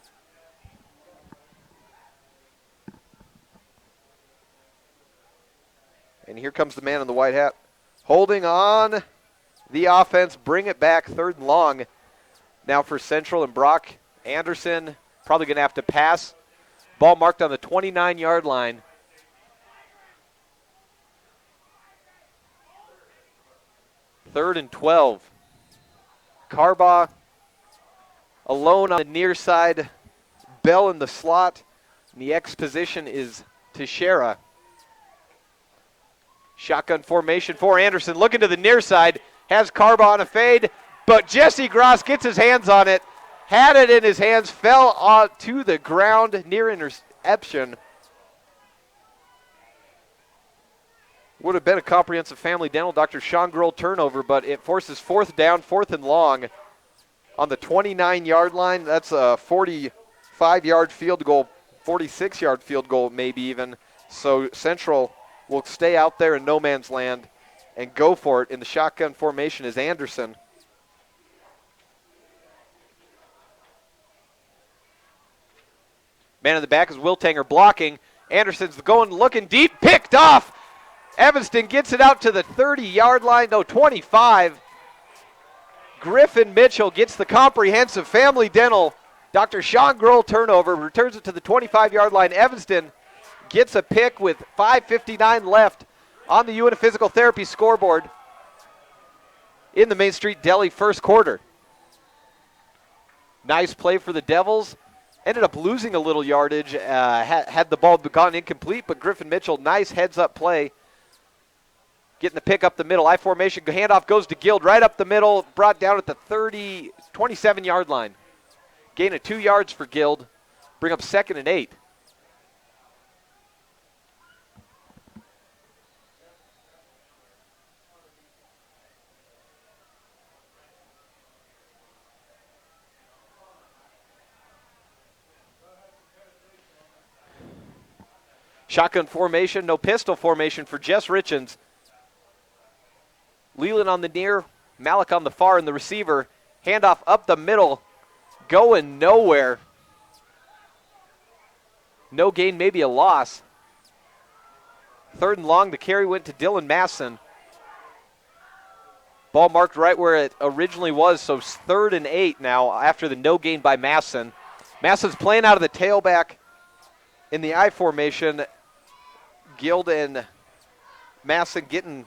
And here comes the man in the white hat. Holding on the offense. Bring it back. 3rd and long now for Central, and Brock Anderson probably going to have to pass. Ball marked on the 29-yard line. Third and 12. Carbaugh alone on the near side. Bell in the slot. And the X position is Teixeira. Shotgun formation for Anderson. Looking to the near side. Has Carbaugh on a fade. But Jesse Gross gets his hands on it. Had it in his hands. Fell to the ground near interception. Would have been a comprehensive family dental Dr. Sean Grohl turnover, but it forces 4th down, 4th and long on the 29-yard line. That's a 45-yard field goal, 46-yard field goal maybe even. So Central will stay out there in no man's land and go for it. In the shotgun formation is Anderson. Man in the back is Wiltanger blocking. Anderson's going, looking deep, picked off. Evanston gets it out to the 30-yard line, no, 25. Griffin Mitchell gets the comprehensive family dental Dr. Sean Grohl turnover, returns it to the 25-yard line. Evanston gets a pick with 5:59 left on the UNF Physical Therapy scoreboard in the Main Street Deli first quarter. Nice play for the Devils. Ended up losing a little yardage, had the ball gone incomplete, but Griffin Mitchell, nice heads-up play. Getting the pick up the middle. I formation, handoff goes to Guild right up the middle, brought down at the 27-yard line. Gain of 2 yards for Guild. Bring up 2nd and 8. Shotgun formation, no pistol formation for Jess Richens. Leland on the near, Malik on the far, and the receiver. Handoff up the middle, going nowhere. No gain, maybe a loss. 3rd and long, the carry went to Dylan Masson. Ball marked right where it originally was, so 3rd and 8 now after the no gain by Masson. Masson's playing out of the tailback in the I formation. Guild and Masson getting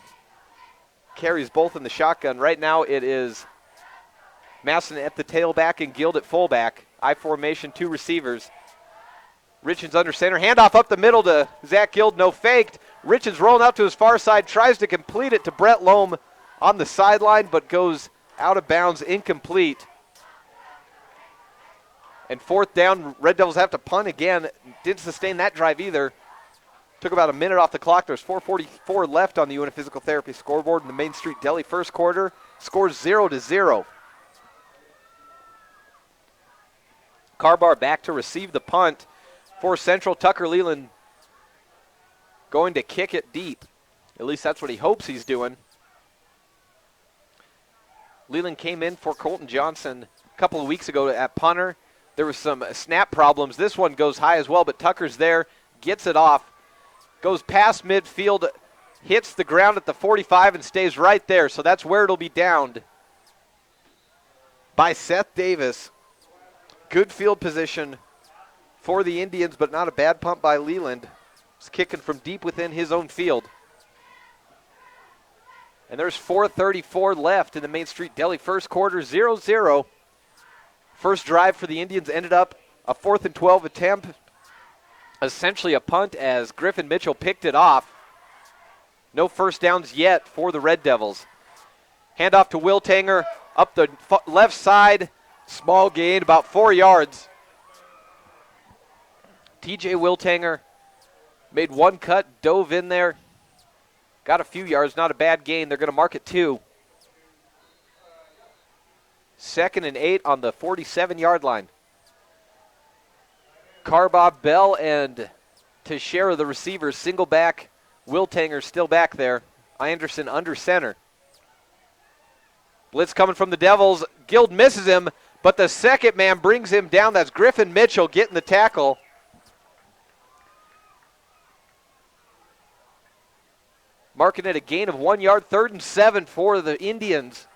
carries both in the shotgun. Right now it is Masson at the tailback and Guild at fullback. I formation, 2 receivers. Richens under center. Handoff up the middle to Zach Guild. No faked. Richens rolling out to his far side. Tries to complete it to Brett Loam on the sideline, but goes out of bounds, incomplete. And 4th down, Red Devils have to punt again. Didn't sustain that drive either. Took about a minute off the clock. There's 4:44 left on the UNF Physical Therapy scoreboard in the Main Street Deli first quarter. Scores 0-0. Carbar back to receive the punt for Central. Tucker Leland going to kick it deep. At least that's what he hopes he's doing. Leland came in for Colton Johnson a couple of weeks ago at punter. There was some snap problems. This one goes high as well, but Tucker's there, gets it off, goes past midfield, hits the ground at the 45 and stays right there. So that's where it'll be downed by Seth Davis. Good field position for the Indians, but not a bad punt by Leland. He's kicking from deep within his own field. And there's 4:34 left in the Main Street Deli first quarter, 0-0. First drive for the Indians ended up a 4th and 12 attempt. Essentially a punt as Griffin Mitchell picked it off. No first downs yet for the Red Devils. Handoff to Will Tanger up the left side. Small gain, about 4 yards. TJ Wiltanger made one cut, dove in there. Got a few yards, not a bad gain. They're going to mark it 2. 2nd and 8 on the 47-yard line. Carbob, Bell, and Teixeira, the receivers, single back. Wiltanger still back there. Anderson under center. Blitz coming from the Devils. Guild misses him, but the second man brings him down. That's Griffin Mitchell getting the tackle. Marking it a gain of 1 yard, 3rd and 7 for the Indians.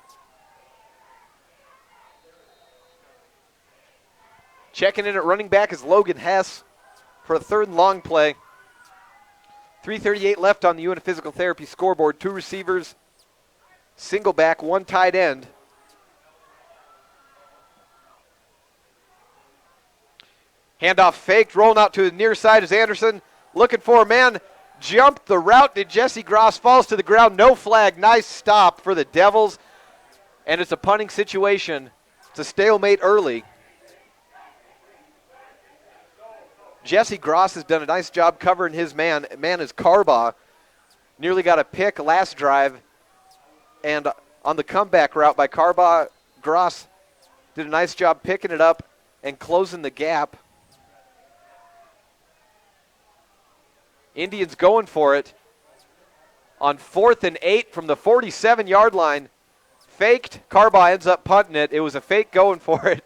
Checking in at running back is Logan Hess for a 3rd and long play. 3:38 left on the UNF Physical Therapy scoreboard. 2 receivers, single back, 1 tight end. Handoff faked, rolling out to the near side is Anderson. Looking for a man. Jumped the route. Did Jesse Gross, falls to the ground. No flag. Nice stop for the Devils. And it's a punting situation. It's a stalemate early. Jesse Gross has done a nice job covering his man. Man is Carbaugh. Nearly got a pick last drive. And on the comeback route by Carbaugh, Gross did a nice job picking it up and closing the gap. Indians going for it on 4th and 8 from the 47-yard line. Faked. Carbaugh ends up punting it. It was a fake going for it.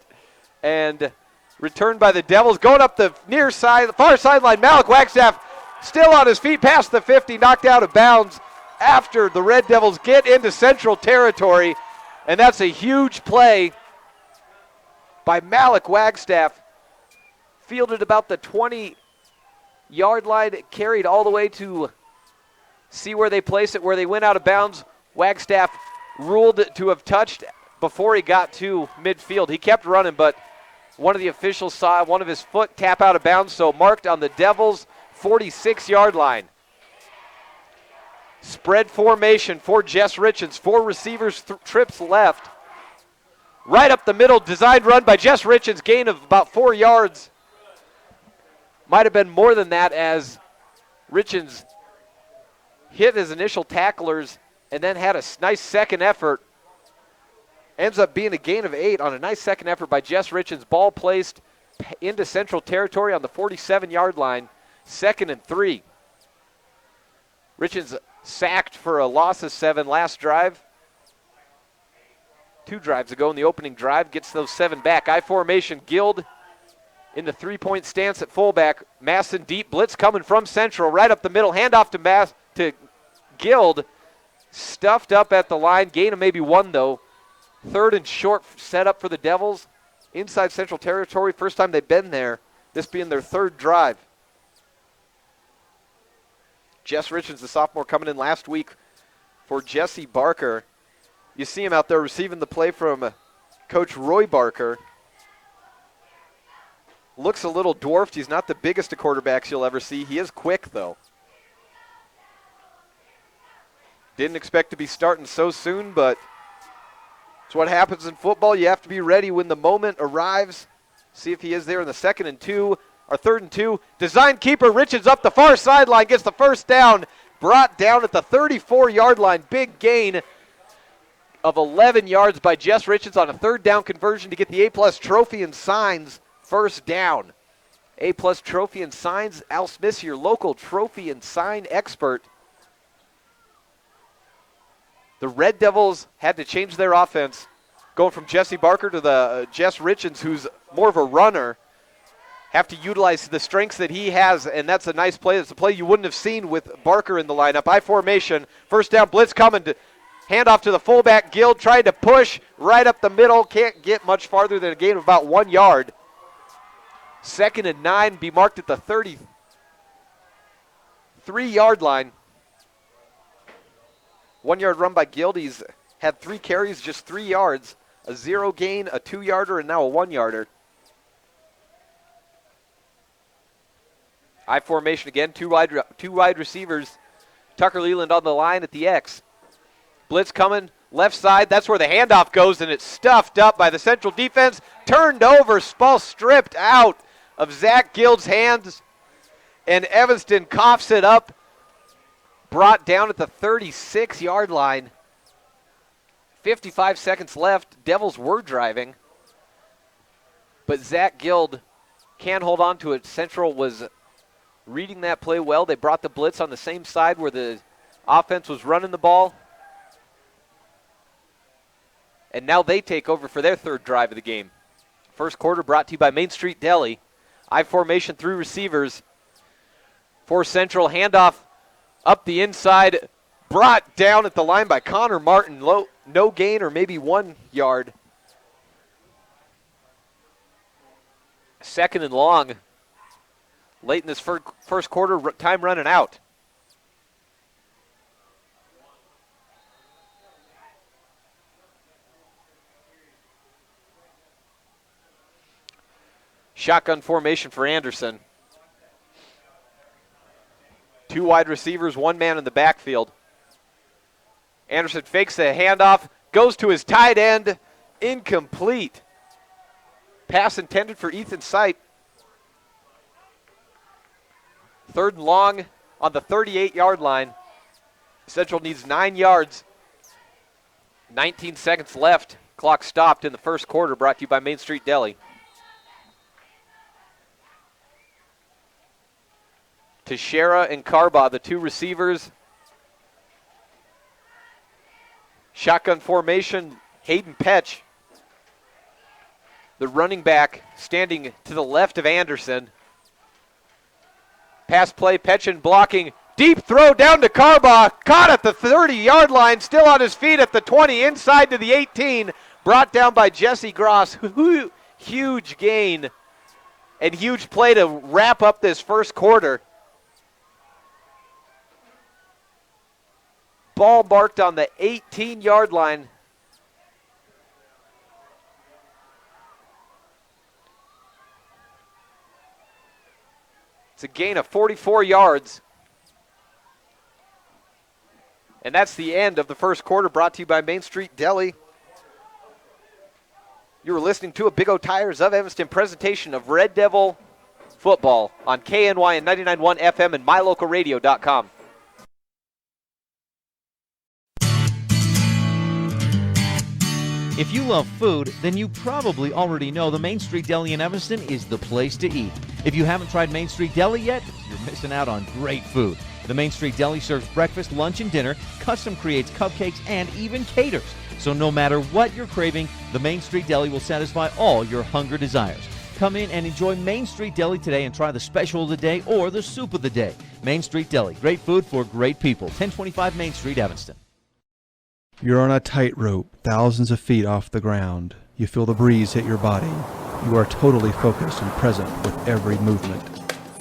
And returned by the Devils. Going up the near side, the far sideline. Malik Wagstaff still on his feet past the 50, knocked out of bounds after the Red Devils get into Central territory. And that's a huge play by Malik Wagstaff. Fielded about the 20-yard line, carried all the way to see where they place it, where they went out of bounds. Wagstaff ruled to have touched before he got to midfield. He kept running, but one of the officials saw one of his foot tap out of bounds, so marked on the Devils' 46-yard line. Spread formation for Jess Richens. 4 receivers, trips left. Right up the middle, designed run by Jess Richens, gain of about 4 yards. Might have been more than that as Richens hit his initial tacklers and then had a nice second effort. Ends up being a gain of 8 on a nice second effort by Jess Richens. Ball placed into Central territory on the 47-yard line. 2nd and 3. Richens sacked for a loss of 7 last drive. 2 drives ago in the opening drive. Gets those 7 back. I formation, Guild in the 3-point stance at fullback. Masson deep blitz coming from Central. Right up the middle. Handoff to Guild. Stuffed up at the line. Gain of maybe 1 though. 3rd and short set up for the Devils. Inside Central territory. First time they've been there. This being their 3rd drive. Jess Richards, the sophomore, coming in last week for Jesse Barker. You see him out there receiving the play from Coach Roy Barker. Looks a little dwarfed. He's not the biggest of quarterbacks you'll ever see. He is quick, though. Didn't expect to be starting so soon, but it's what happens in football. You have to be ready when the moment arrives. See if he is there in the 2nd and 2, or 3rd and 2. Design keeper Richards up the far sideline, gets the first down. Brought down at the 34-yard line. Big gain of 11 yards by Jess Richards on a 3rd down conversion to get the A-plus trophy and signs first down. A-plus trophy and signs. Al Smith, your local trophy and sign expert. The Red Devils had to change their offense, going from Jesse Barker to the Jess Richards, who's more of a runner. Have to utilize the strengths that he has, and that's a nice play. It's a play you wouldn't have seen with Barker in the lineup. I formation, first down blitz coming, to hand off to the fullback. Guild tried to push right up the middle. Can't get much farther than a gain of about 1 yard. 2nd and 9, be marked at the 33-yard line. 1 yard run by Guild. He's had 3 carries, just 3 yards. A 0 gain, a 2-yarder, and now a 1-yarder. I formation again, two wide receivers. Tucker Leland on the line at the X. Blitz coming, left side. That's where the handoff goes, and it's stuffed up by the Central defense. Turned over, ball stripped out of Zach Guild's hands, and Evanston coughs it up. Brought down at the 36-yard line. 55 seconds left. Devils were driving, but Zach Guild can't hold on to it. Central was reading that play well. They brought the blitz on the same side where the offense was running the ball. And now they take over for their 3rd drive of the game. First quarter brought to you by Main Street Deli. I formation, 3 receivers for Central. Handoff up the inside. Brought down at the line by Connor Martin. No gain, or maybe 1 yard. 2nd and long. Late in this first quarter, time running out. Shotgun formation for Anderson. 2 wide receivers, 1 man in the backfield. Anderson fakes the handoff, goes to his tight end, incomplete. Pass intended for Ethan Sipe. 3rd and long on the 38-yard line. Central needs 9 yards. 19 seconds left. Clock stopped in the first quarter, brought to you by Main Street Deli. Teixeira and Carbaugh, the 2 receivers. Shotgun formation, Hayden Petch. The running back standing to the left of Anderson. Pass play, Petchin blocking. Deep throw down to Carbaugh. Caught at the 30-yard line, still on his feet at the 20, inside to the 18. Brought down by Jesse Gross. Huge gain and huge play to wrap up this first quarter. Ball marked on the 18-yard line. It's a gain of 44 yards. And that's the end of the first quarter, brought to you by Main Street Deli. You were listening to a Big O Tires of Evanston presentation of Red Devil football on KNY and 99.1 FM and mylocalradio.com. If you love food, then you probably already know the Main Street Deli in Evanston is the place to eat. If you haven't tried Main Street Deli yet, you're missing out on great food. The Main Street Deli serves breakfast, lunch, and dinner, custom creates cupcakes, and even caters. So no matter what you're craving, the Main Street Deli will satisfy all your hunger desires. Come in and enjoy Main Street Deli today and try the special of the day or the soup of the day. Main Street Deli, great food for great people. 1025 Main Street, Evanston. You're on a tightrope, thousands of feet off the ground. You feel the breeze hit your body. You are totally focused and present with every movement.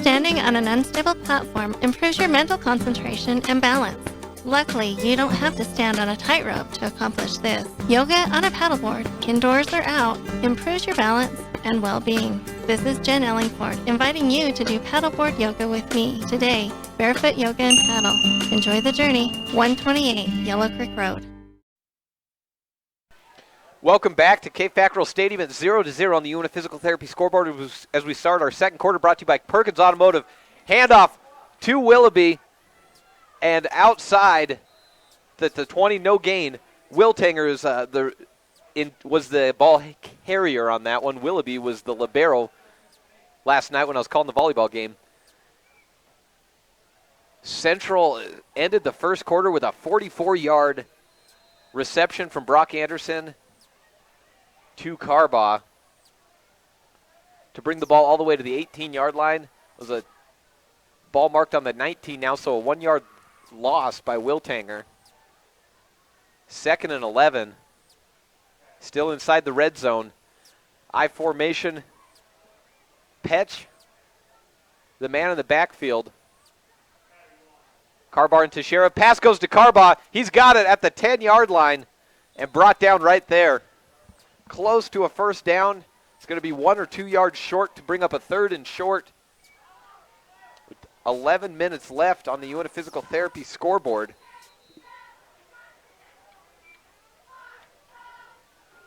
Standing on an unstable platform improves your mental concentration and balance. Luckily, you don't have to stand on a tightrope to accomplish this. Yoga on a paddleboard, indoors or out, improves your balance and well-being. This is Jen Ellingford inviting you to do paddleboard yoga with me today. Barefoot yoga and paddle. Enjoy the journey. 128 Yellow Creek Road. Welcome back to Cape Fackrell Stadium at 0-0 on the UNA Physical Therapy scoreboard as we start our second quarter, brought to you by Perkins Automotive. Handoff to Willoughby, and outside the 20, no gain. Wiltanger was the ball carrier on that one. Willoughby was the libero last night when I was calling the volleyball game. Central ended the first quarter with a 44-yard reception from Brock Anderson to Carbaugh to bring the ball all the way to the 18-yard line. It was a ball marked on the 19 now, so a 1-yard loss by Wiltanger. 2nd and 11. Still inside the red zone. I formation. Petch, the man in the backfield. Carbaugh and Teixeira. Pass goes to Carbaugh. He's got it at the 10-yard line and brought down right there. Close to a first down. It's going to be 1 or 2 yards short to bring up a 3rd and short. With 11 minutes left on the UNA Physical Therapy scoreboard.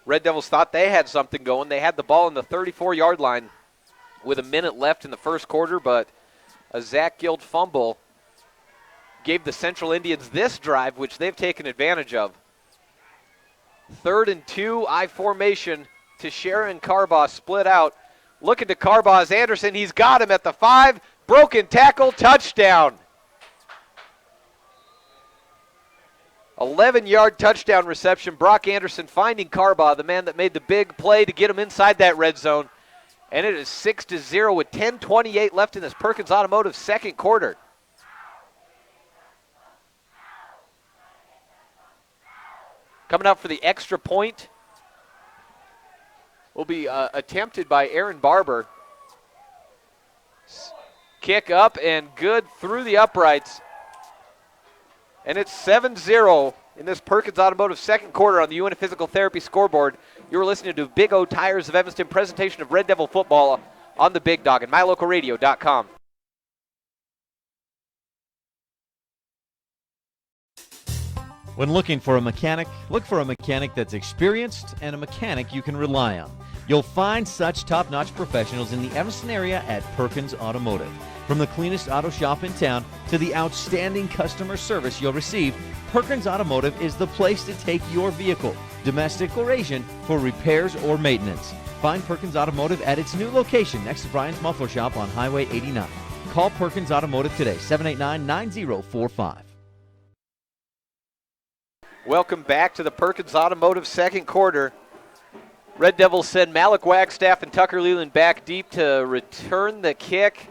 Red Devils thought they had something going. They had the ball in the 34-yard line with a minute left in the first quarter, but a Zach Guild fumble gave the Central Indians this drive, which they've taken advantage of. 3rd and 2, I formation. Teixeira and Carbaugh split out. Looking to Carbaugh's Anderson. He's got him at the 5. Broken tackle, touchdown. 11-yard touchdown reception. Brock Anderson finding Carbaugh, the man that made the big play to get him inside that red zone. And it is 6-0 with 10:28 left in this Perkins Automotive second quarter. Coming out for the extra point will be attempted by Aaron Barber. Kick up and good through the uprights. And it's 7-0 in this Perkins Automotive second quarter on the UNA Physical Therapy scoreboard. You're listening to Big O Tires of Evanston, presentation of Red Devil football on the Big Dog and mylocalradio.com. When looking for a mechanic, look for a mechanic that's experienced and a mechanic you can rely on. You'll find such top-notch professionals in the Evanston area at Perkins Automotive. From the cleanest auto shop in town to the outstanding customer service you'll receive, Perkins Automotive is the place to take your vehicle, domestic or Asian, for repairs or maintenance. Find Perkins Automotive at its new location next to Brian's Muffler Shop on Highway 89. Call Perkins Automotive today, 789-9045. Welcome back to the Perkins Automotive second quarter. Red Devils send Malik Wagstaff and Tucker Leland back deep to return the kick.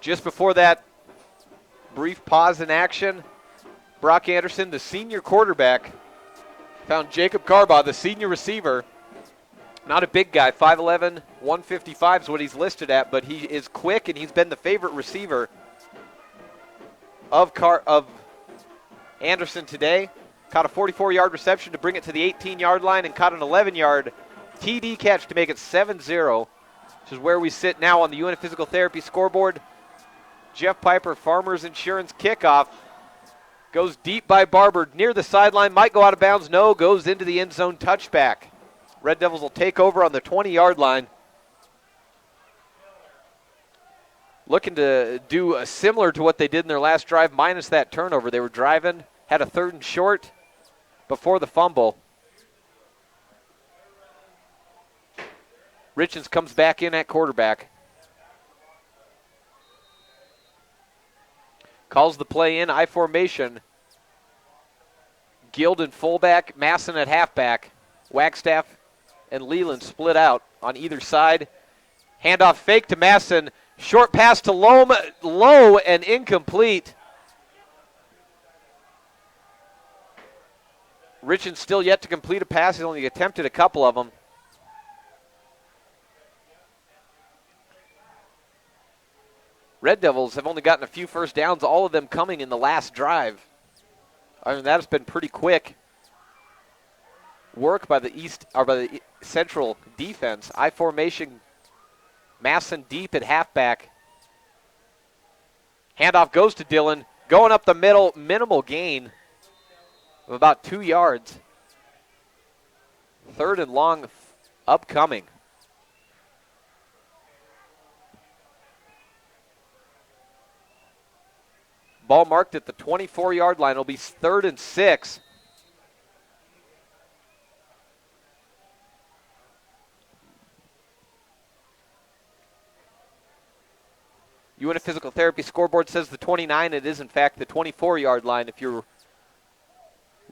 Just before that brief pause in action, Brock Anderson, the senior quarterback, found Jacob Carbaugh, the senior receiver. Not a big guy, 5'11", 155 is what he's listed at, but he is quick and he's been the favorite receiver of Anderson today. Caught a 44-yard reception to bring it to the 18-yard line and caught an 11-yard TD catch to make it 7-0, which is where we sit now on the UNA Physical Therapy scoreboard. Jeff Piper, Farmers Insurance kickoff. Goes deep by Barber near the sideline. Might go out of bounds. No, goes into the end zone touchback. Red Devils will take over on the 20-yard line. Looking to do similar to what they did in their last drive, minus that turnover. They were driving, had a 3rd and short before the fumble. Richens comes back in at quarterback. Calls the play in, I formation. Guild and fullback, Masson at halfback. Wagstaff and Leland split out on either side. Handoff fake to Masson. Short pass to low and incomplete. Richens still yet to complete a pass. He's only attempted a couple of them. Red Devils have only gotten a few first downs, all of them coming in the last drive. I mean, that has been pretty quick work by the Central defense. I formation, Masson deep at halfback. Handoff goes to Dillon, going up the middle, minimal gain of about 2 yards. 3rd and long upcoming. Ball marked at the 24-yard line. It'll be 3rd and 6. UNF Physical Therapy scoreboard says the 29. It is, in fact, the 24-yard line if you're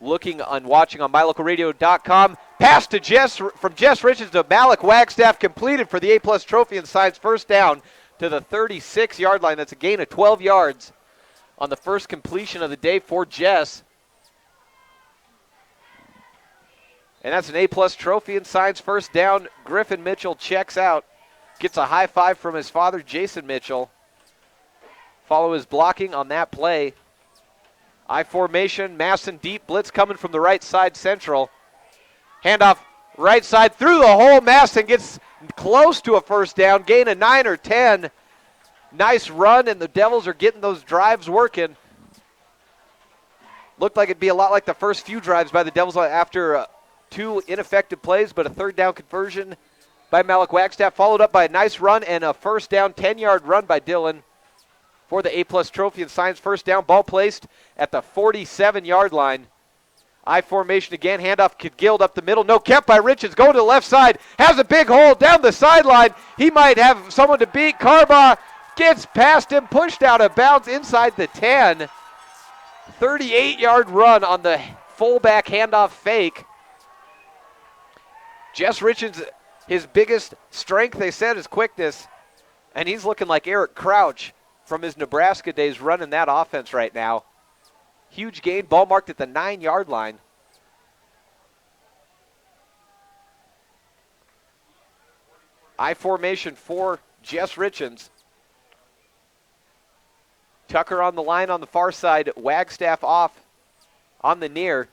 looking and watching on mylocalradio.com. Pass to from Jess Richards to Malik Wagstaff, completed for the A-plus trophy and Science first down to the 36-yard line. That's a gain of 12 yards on the first completion of the day for Jess. And that's an A-plus trophy and Science first down. Griffin Mitchell checks out, gets a high five from his father, Jason Mitchell. Follow his blocking on that play. I formation, Masson deep, blitz coming from the right side, Central. Handoff right side through the hole. Masson gets close to a first down, gain of 9 or 10. Nice run, and the Devils are getting those drives working. Looked like it'd be a lot like the first few drives by the Devils after 2 ineffective plays, but a 3rd down conversion by Malik Wagstaff, followed up by a nice run and a first down 10-yard run by Dillon for the A-plus trophy and Science first down. Ball placed at the 47-yard line. I formation again. Handoff to Guild up the middle. No, kept by Richards. Going to the left side. Has a big hole down the sideline. He might have someone to beat. Carbaugh gets past him, pushed out of bounds inside the 10. 38-yard run on the fullback handoff fake. Jess Richards, his biggest strength, they said, is quickness. And he's looking like Eric Crouch from his Nebraska days running that offense right now. Huge gain, ball marked at the 9-yard line. I formation for Jess Richards. Tucker on the line on the far side, Wagstaff off on the near.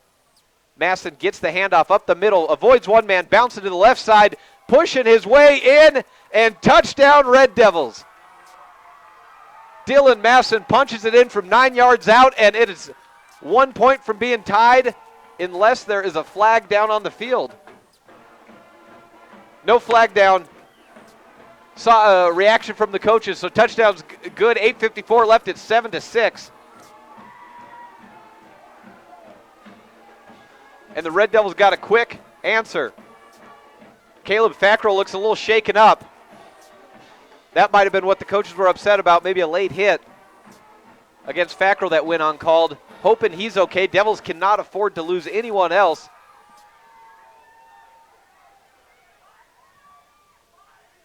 Masson gets the handoff up the middle, avoids one man, bouncing to the left side, pushing his way in, and touchdown Red Devils. Dylan Masson punches it in from 9 yards out, and it is 1 point from being tied unless there is a flag down on the field. No flag down. Saw a reaction from the coaches, so touchdown's good. 8:54 left, it's 7-6. And the Red Devils got a quick answer. Caleb Fackrell looks a little shaken up. That might have been what the coaches were upset about, maybe a late hit against Fackrell that went uncalled. Hoping he's okay. Devils cannot afford to lose anyone else.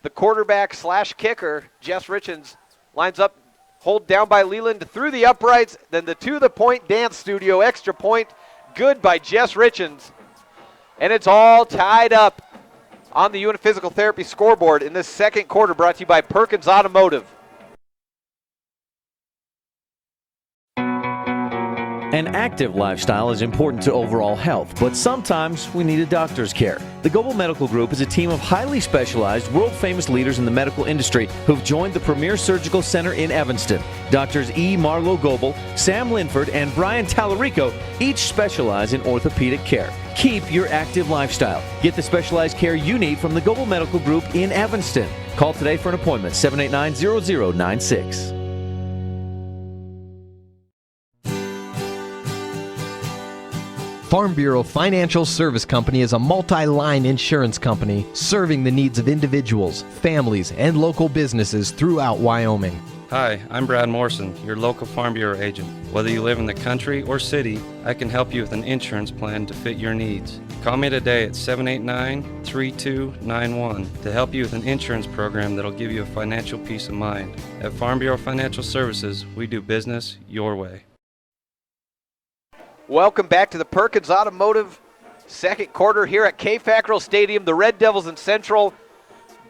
The quarterback slash kicker, Jess Richards, lines up, hold down by Leland through the uprights, then the to-the-point dance studio, extra point, good by Jess Richards. And it's all tied up on the UNF Physical Therapy scoreboard in this second quarter, brought to you by Perkins Automotive. An active lifestyle is important to overall health, but sometimes we need a doctor's care. The Goebel Medical Group is a team of highly specialized, world-famous leaders in the medical industry who've joined the Premier Surgical Center in Evanston. Doctors E. Marlo Goebel, Sam Linford, and Brian Tallarico each specialize in orthopedic care. Keep your active lifestyle. Get the specialized care you need from the Goebel Medical Group in Evanston. Call today for an appointment, 789-0096. Farm Bureau Financial Service Company is a multi-line insurance company serving the needs of individuals, families, and local businesses throughout Wyoming. Hi, I'm Brad Morrison, your local Farm Bureau agent. Whether you live in the country or city, I can help you with an insurance plan to fit your needs. Call me today at 789-3291 to help you with an insurance program that'll give you a financial peace of mind. At Farm Bureau Financial Services, we do business your way. Welcome back to the Perkins Automotive second quarter here at K. Fackrell Stadium. The Red Devils and Central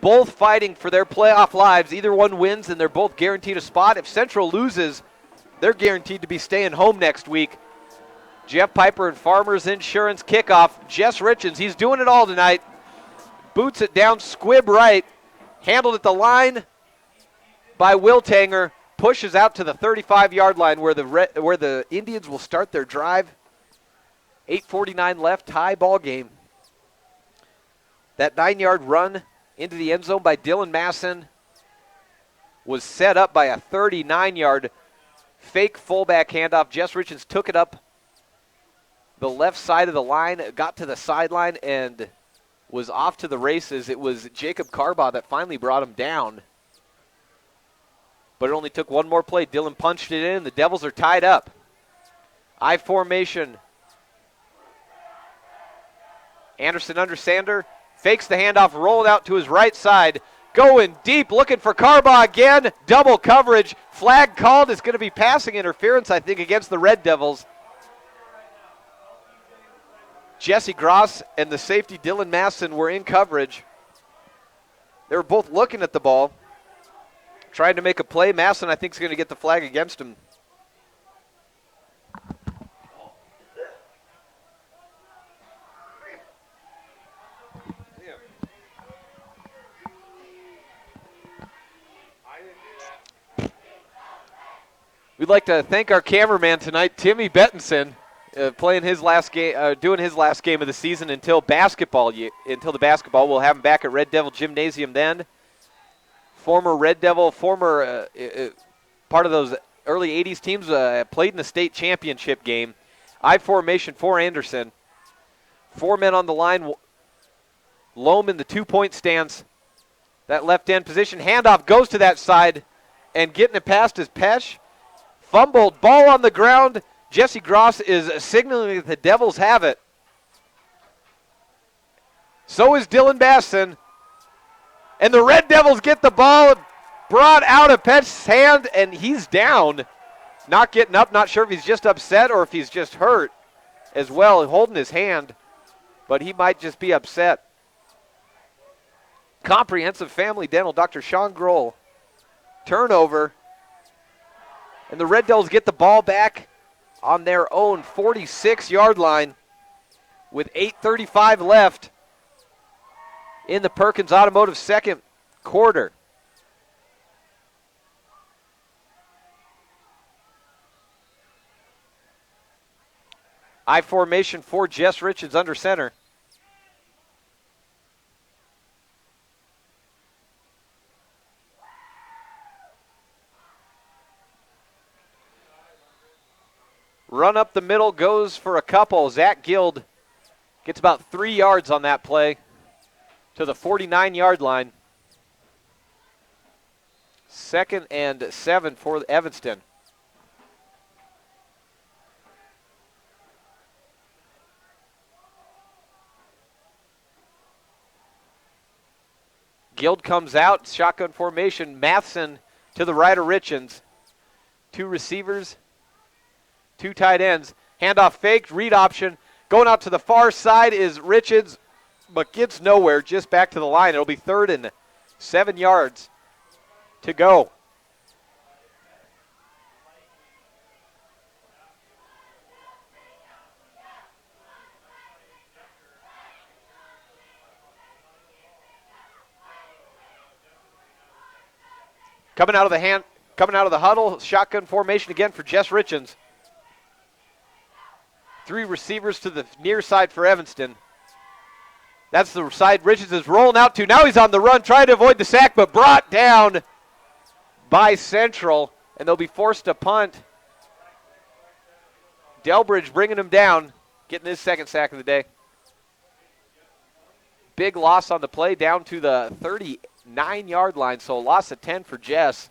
both fighting for their playoff lives. Either one wins, and they're both guaranteed a spot. If Central loses, they're guaranteed to be staying home next week. Jeff Piper and Farmers Insurance kickoff. Jess Richards, he's doing it all tonight. Boots it down, squib right. Handled at the line by Wiltanger. Pushes out to the 35-yard line where the Indians will start their drive. 8:49 left, tie ball game. That 9-yard run into the end zone by Dylan Masson was set up by a 39-yard fake fullback handoff. Jess Richards took it up the left side of the line, got to the sideline, and was off to the races. It was Jacob Carbaugh that finally brought him down. But it only took one more play. Dylan punched it in. The Devils are tied up. I formation. Anderson under Sander. Fakes the handoff, rolled out to his right side. Going deep, looking for Carbaugh again. Double coverage. Flag called. It's going to be passing interference, I think, against the Red Devils. Jesse Gross and the safety Dylan Masson were in coverage. They were both looking at the ball, trying to make a play. Masson, I think, is going to get the flag against him. We'd like to thank our cameraman tonight, Timmy Bettinson, playing his last game, doing his last game of the season until basketball. Until the basketball, we'll have him back at Red Devil Gymnasium then. Former Red Devil, former part of those early 80s teams, played in the state championship game. I formation for Anderson. 4 men on the line. Loam in the 2-point stance. That left end position. Handoff goes to that side, and getting it past is Pesh. Fumbled, ball on the ground. Jesse Gross is signaling that the Devils have it. So is Dylan Basson. And the Red Devils get the ball brought out of Pesh's hand, and he's down. Not getting up, not sure if he's just upset or if he's just hurt as well, holding his hand. But he might just be upset. Comprehensive Family Dental, Dr. Sean Grohl. Turnover. And the Red Devils get the ball back on their own 46-yard line with 8:35 left in the Perkins Automotive second quarter. I formation for Jess Richards under center. Run up the middle, goes for a couple. Zach Guild gets about 3 yards on that play to the 49-yard line. 2nd and 7 for Evanston. Guild comes out, shotgun formation. Matheson to the right of Richens. 2 receivers. 2 tight ends. Handoff faked, read option. Going out to the far side is Richards, but gets nowhere, just back to the line. It'll be 3rd and 7 yards to go. Coming out of the huddle, shotgun formation again for Jess Richens. 3 receivers to the near side for Evanston. That's the side Richards is rolling out to. Now he's on the run, trying to avoid the sack, but brought down by Central, and they'll be forced to punt. Delbridge bringing him down, getting his 2nd sack of the day. Big loss on the play, down to the 39-yard line, so a loss of 10 for Jess.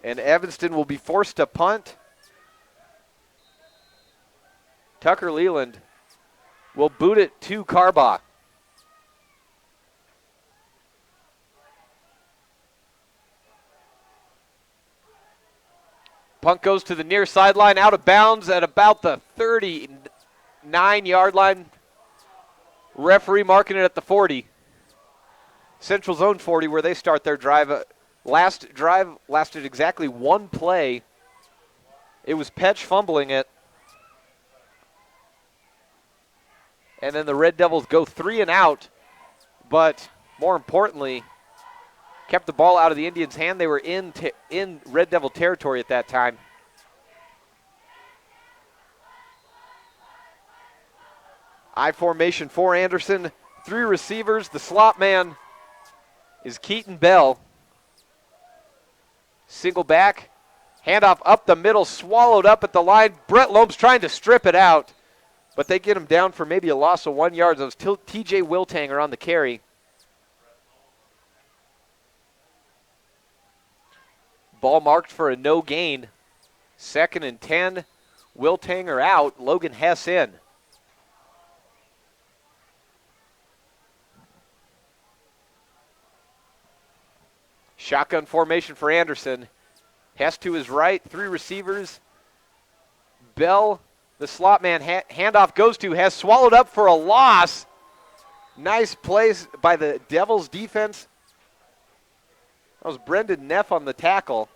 And Evanston will be forced to punt. Tucker Leland will boot it to Carbaugh. Punt goes to the near sideline, out of bounds at about the 39-yard line. Referee marking it at the 40. Central's own 40 where they start their drive. Last drive lasted exactly one play. It was Petch fumbling it. And then the Red Devils go 3 and out, but more importantly, kept the ball out of the Indians' hand. They were in Red Devil territory at that time. I formation for Anderson. 3 receivers. The slot man is Keaton Bell. Single back. Handoff up the middle. Swallowed up at the line. Brett Loeb's trying to strip it out, but they get him down for maybe a loss of 1 yard. That was TJ Wiltanger on the carry. Ball marked for a no gain. 2nd and 10. Wiltanger out. Logan Hess in. Shotgun formation for Anderson. Hess to his right. 3 receivers. Bell, the slot man, handoff goes to Hess. Swallowed up for a loss. Nice plays by the Devils defense. That was Brendan Neff on the tackle.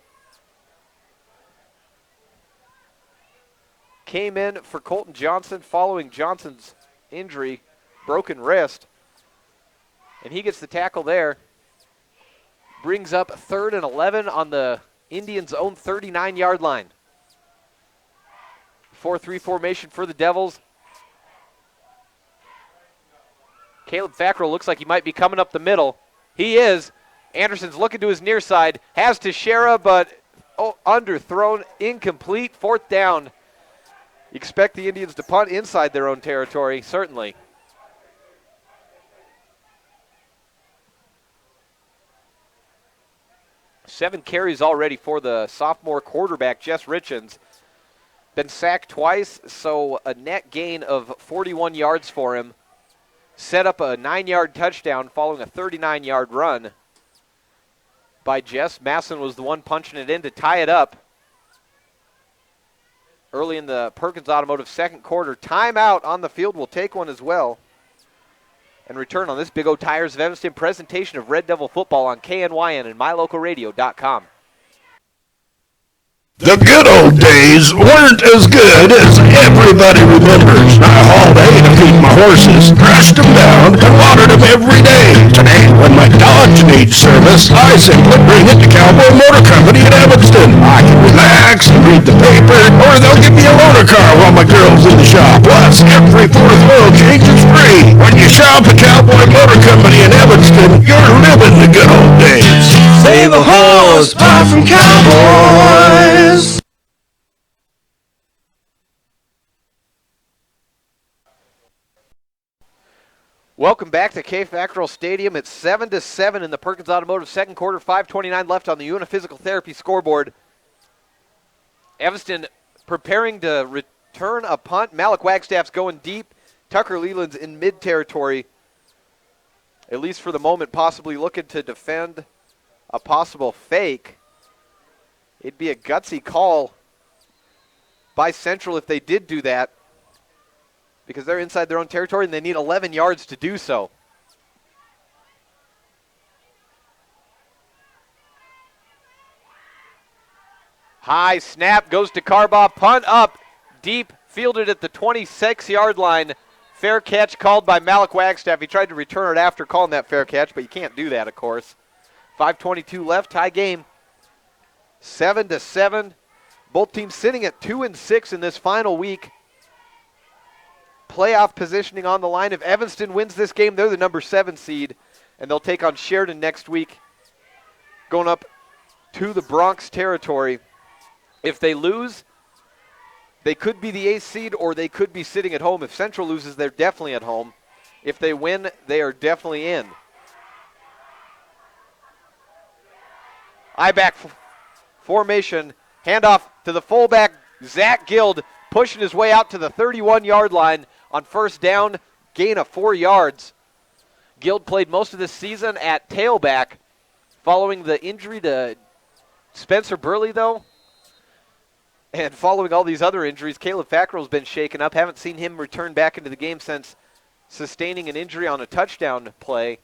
Came in for Colton Johnson following Johnson's injury, broken wrist. And he gets the tackle there. Brings up 3rd and 11 on the Indians' own 39-yard line. 4-3 formation for the Devils. Caleb Fackrell looks like he might be coming up the middle. He is. Anderson's looking to his near side. Has Teixeira, but underthrown, incomplete. 4th down. You expect the Indians to punt inside their own territory, certainly. Seven carries already for the sophomore quarterback, Jess Richens. Been sacked twice, so a net gain of 41 yards for him. Set up a 9-yard touchdown following a 39-yard run by Jess. Masson was the one punching it in to tie it up early in the Perkins Automotive 2nd quarter. Timeout on the field. We'll take one as well. And return on this Big O Tires of Evanston presentation of Red Devil football on KNYN and MyLocalRadio.com. The good old days weren't as good as everybody remembers. I hauled hay to feed my horses, thrashed them down, and watered them every day. Today, when my Dodge needs service, I simply bring it to Cowboy Motor Company in Evanston. I can relax and read the paper, or they'll give me a loaner car while my girl's in the shop. Plus, every 4th oil change is free. When you shop at Cowboy Motor Company in Evanston, you're living the good old days. Save a horse, buy from Cowboys. Welcome back to K. Fackrell Stadium. It's 7-7 in the Perkins Automotive 2nd quarter. 5:29 left on the Uniphysical Therapy scoreboard. Evanston preparing to return a punt. Malik Wagstaff's going deep. Tucker Leland's in mid-territory, at least for the moment, possibly looking to defend a possible fake. It'd be a gutsy call by Central if they did do that, because they're inside their own territory and they need 11 yards to do so. High snap goes to Carbaugh. Punt up deep, fielded at the 26-yard line. Fair catch called by Malik Wagstaff. He tried to return it after calling that fair catch, but you can't do that, of course. 5:22 left, tie game. 7-7. Both teams sitting at 2-6 in this final week. Playoff positioning on the line. If Evanston wins this game, they're the number 7 seed, and they'll take on Sheridan next week, going up to the Bronx territory. If they lose, they could be the 8th seed, or they could be sitting at home. If Central loses, they're definitely at home. If they win, they are definitely in. I-back formation. Handoff to the fullback, Zach Guild, pushing his way out to the 31-yard line on first down, gain of 4 yards. Guild played most of this season at tailback following the injury to Spencer Burley, though. And following all these other injuries, Caleb Fackrell's been shaken up. Haven't seen him return back into the game since sustaining an injury on a touchdown play.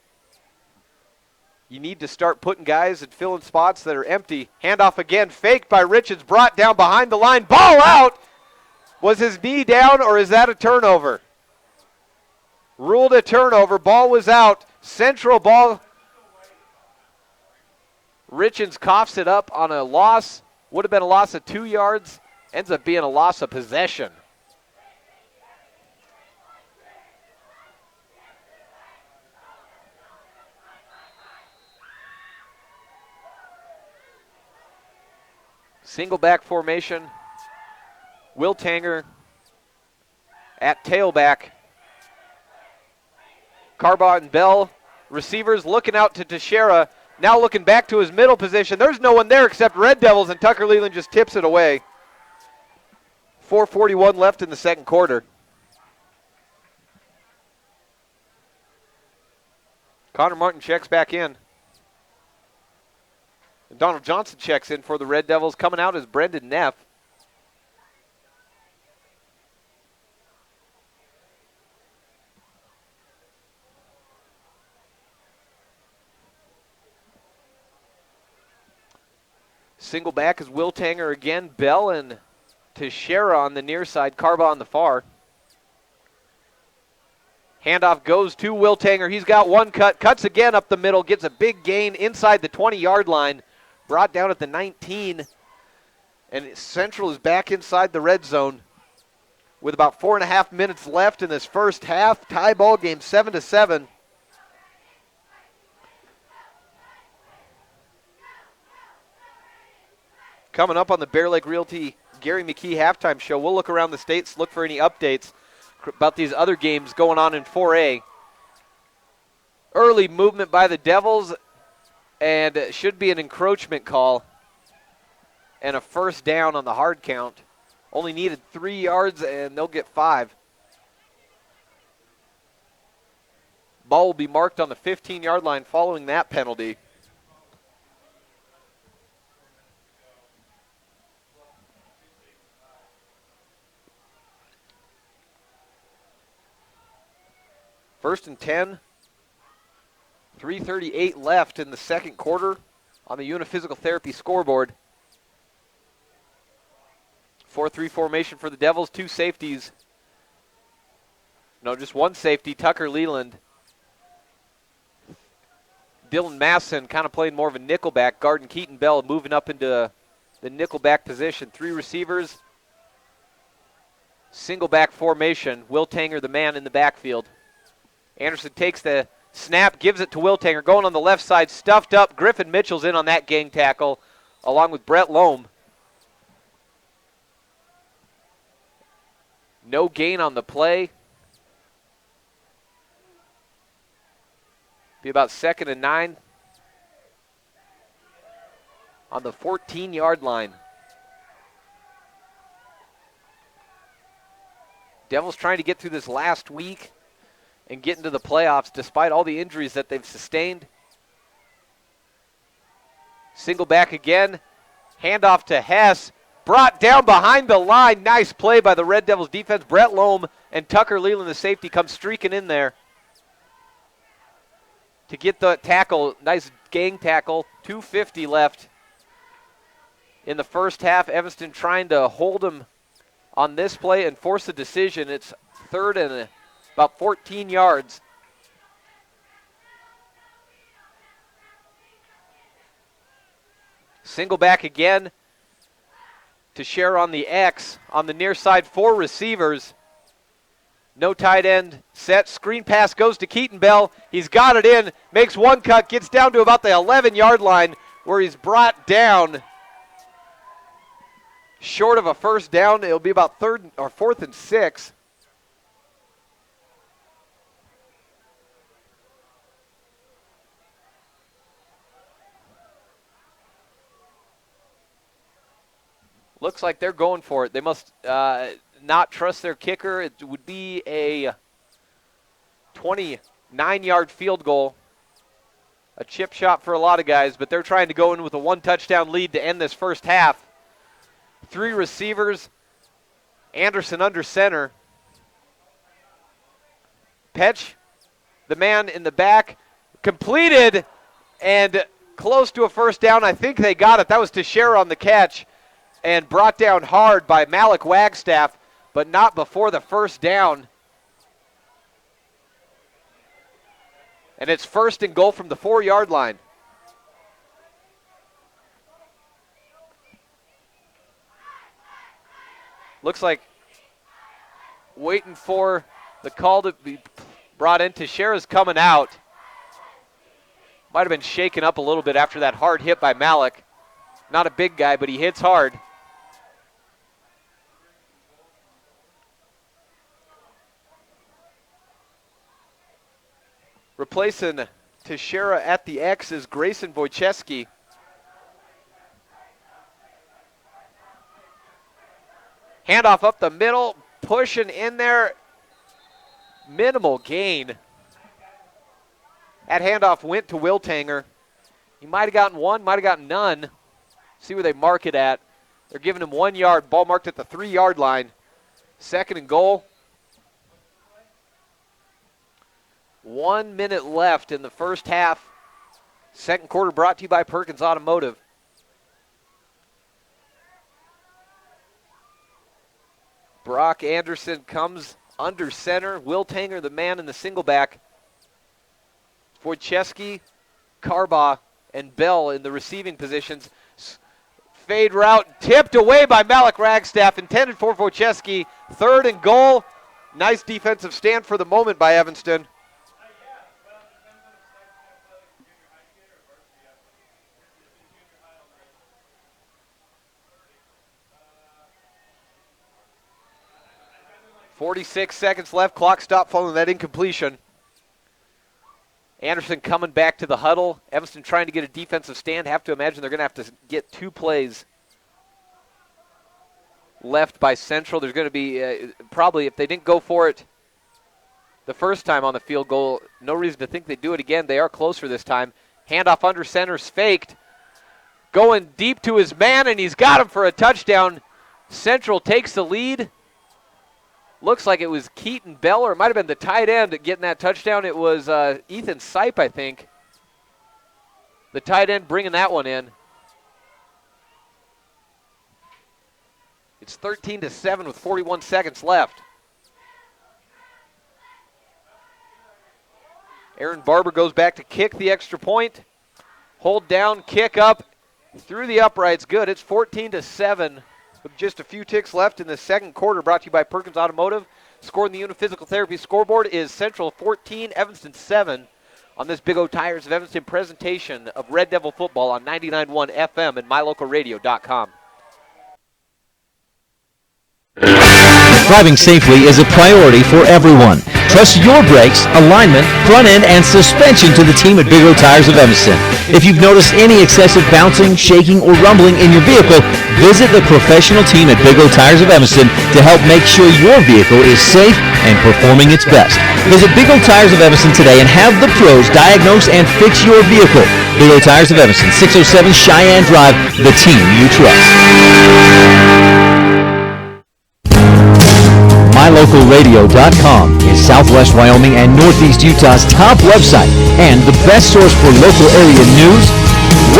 You need to start putting guys and filling spots that are empty. Handoff again, faked by Richards, brought down behind the line. Ball out! Was his knee down, or is that a turnover? Ruled a turnover. Ball was out. Central ball. Richards coughs it up on a loss. Would have been a loss of 2 yards. Ends up being a loss of possession. Single back formation. Will Tanger at tailback. Carbaugh and Bell, receivers looking out to Teixeira. Now looking back to his middle position. There's no one there except Red Devils, and Tucker Leland just tips it away. 4:41 left in the second quarter. Connor Martin checks back in. And Donald Johnson checks in for the Red Devils. Coming out is Brendan Neff. Single back is Will Tanger again. Bell and Teixeira on the near side. Carbaugh on the far. Handoff goes to Will Tanger. He's got one cut. Cuts again up the middle. Gets a big gain inside the 20-yard line. Brought down at the 19. And Central is back inside the red zone with about 4.5 minutes left in this first half. Tie ball game 7-7. Coming up on the Bear Lake Realty Gary McKee halftime show, we'll look around the states, look for any updates about these other games going on in 4A. Early movement by the Devils, and it should be an encroachment call and a first down on the hard count. Only needed 3 yards, and they'll get 5. Ball will be marked on the 15-yard line following that penalty. First and 10, 3:38 left in the second quarter on the Uniphysical Therapy scoreboard. 4-3 formation for the Devils, 2 safeties. No, just 1 safety, Tucker Leland. Dylan Masson kind of playing more of a nickelback. Garden Keaton Bell moving up into the nickelback position. 3 receivers, single back formation. Will Tanger, the man in the backfield. Anderson takes the snap, gives it to Will Tanger, going on the left side, stuffed up. Griffin Mitchell's in on that gang tackle, along with Brett Loam. No gain on the play. Be about 2nd and 9 on the 14-yard line. Devils trying to get through this last week and get into the playoffs despite all the injuries that they've sustained. Single back again. Handoff to Hess. Brought down behind the line. Nice play by the Red Devils defense. Brett Loam and Tucker Leland, the safety, come streaking in there to get the tackle. Nice gang tackle. 2:50 left in the first half. Evanston trying to hold him on this play and force a decision. It's 3rd and about 14 yards. Single back again to share on the X. On the near side, 4 receivers. No tight end set. Screen pass goes to Keaton Bell. He's got it in, makes 1 cut, gets down to about the 11-yard line where he's brought down short of a first down. It'll be about 3rd or 4th and 6. Looks like they're going for it. They must not trust their kicker. It would be a 29-yard field goal. A chip shot for a lot of guys, but they're trying to go in with a 1-touchdown lead to end this first half. 3 receivers. Anderson under center. Petch, the man in the back, completed and close to a first down. I think they got it. That was Teixeira on the catch and brought down hard by Malik Wagstaff, but not before the first down. And it's 1st and goal from the 4-yard line. Looks like waiting for the call to be brought in. Teixeira's coming out. Might have been shaken up a little bit after that hard hit by Malik. Not a big guy, but he hits hard. Replacing Teixeira at the X is Grayson Wojcicki. Handoff up the middle, pushing in there. Minimal gain. That handoff went to Wiltanger. He might have gotten one, might have gotten none. See where they mark it at. They're giving him 1 yard. Ball marked at the 3-yard line. 2nd and goal. 1 minute left in the first half. Second quarter brought to you by Perkins Automotive. Brock Anderson comes under center. Wiltanger, the man in the single back. Wojcicki, Carbaugh, and Bell in the receiving positions. Fade route tipped away by Malik Wagstaff, intended for Wojcicki. 3rd and goal. Nice defensive stand for the moment by Evanston. .46 seconds left. Clock stopped following that incompletion. Anderson coming back to the huddle. Evanston trying to get a defensive stand. Have to imagine they're going to have to get 2 plays left by Central. There's going to be probably, if they didn't go for it the first time on the field goal, no reason to think they'd do it again. They are closer this time. Handoff under center's faked. Going deep to his man, and he's got him for a touchdown. Central takes the lead. Looks like it was Keaton Bell, or it might have been the tight end getting that touchdown. It was Ethan Sipe, I think. The tight end bringing that one in. It's 13-7 with 41 seconds left. Aaron Barber goes back to kick the extra point. Hold down, kick up, through the uprights. Good. It's 14-7. With just a few ticks left in the second quarter, brought to you by Perkins Automotive. Score in the Uniphysical Therapy scoreboard is Central 14, Evanston 7 on this Big O Tires of Evanston presentation of Red Devil football on 99.1 FM and mylocalradio.com. Driving safely is a priority for everyone. Trust your brakes, alignment, front end, and suspension to the team at Big O Tires of Evanston. If you've noticed any excessive bouncing, shaking, or rumbling in your vehicle, visit the professional team at Big O Tires of Evanston to help make sure your vehicle is safe and performing its best. Visit Big O Tires of Evanston today and have the pros diagnose and fix your vehicle. Big O Tires of Evanston, 607 Cheyenne Drive, the team you trust. MyLocalRadio.com is Southwest Wyoming and Northeast Utah's top website and the best source for local area news,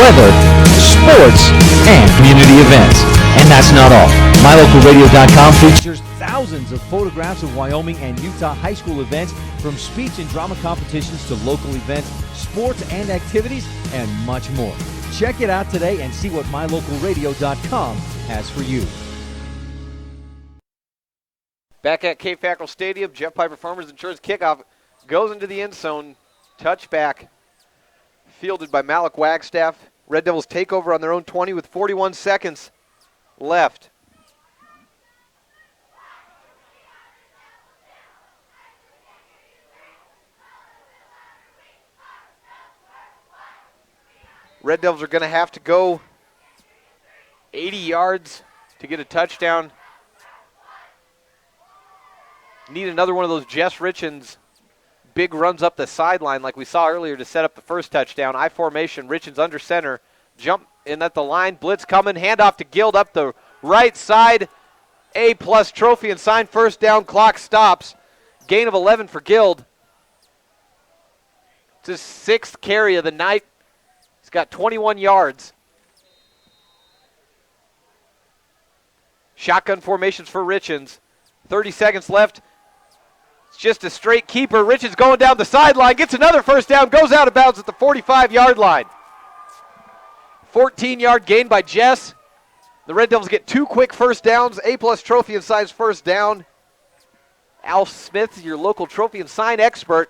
weather, sports, and community events. And that's not all. MyLocalRadio.com features thousands of photographs of Wyoming and Utah high school events, from speech and drama competitions to local events, sports and activities, and much more. Check it out today and see what MyLocalRadio.com has for you. Back at K. Fackrell Stadium, Jeff Piper Farmers Insurance kickoff goes into the end zone. Touchback fielded by Malik Wagstaff. Red Devils take over on their own 20 with 41 seconds left. Red Devils are going to have to go 80 yards to get a touchdown. Need another one of those Jess Richens big runs up the sideline like we saw earlier to set up the first touchdown. I formation, Richens under center. Jump in at the line, blitz coming, handoff to Guild up the right side. A-plus trophy and sign, first down, clock stops. Gain of 11 for Guild. It's his 6th carry of the night He's got 21 yards. Shotgun formations for Richens. 30 seconds left. It's just a straight keeper. Richens going down the sideline, gets another first down, goes out of bounds at the 45-yard line. 14-yard gain by Jess. The Red Devils get 2 quick first downs, A-plus trophy and signs first down. Al Smith, your local trophy and sign expert.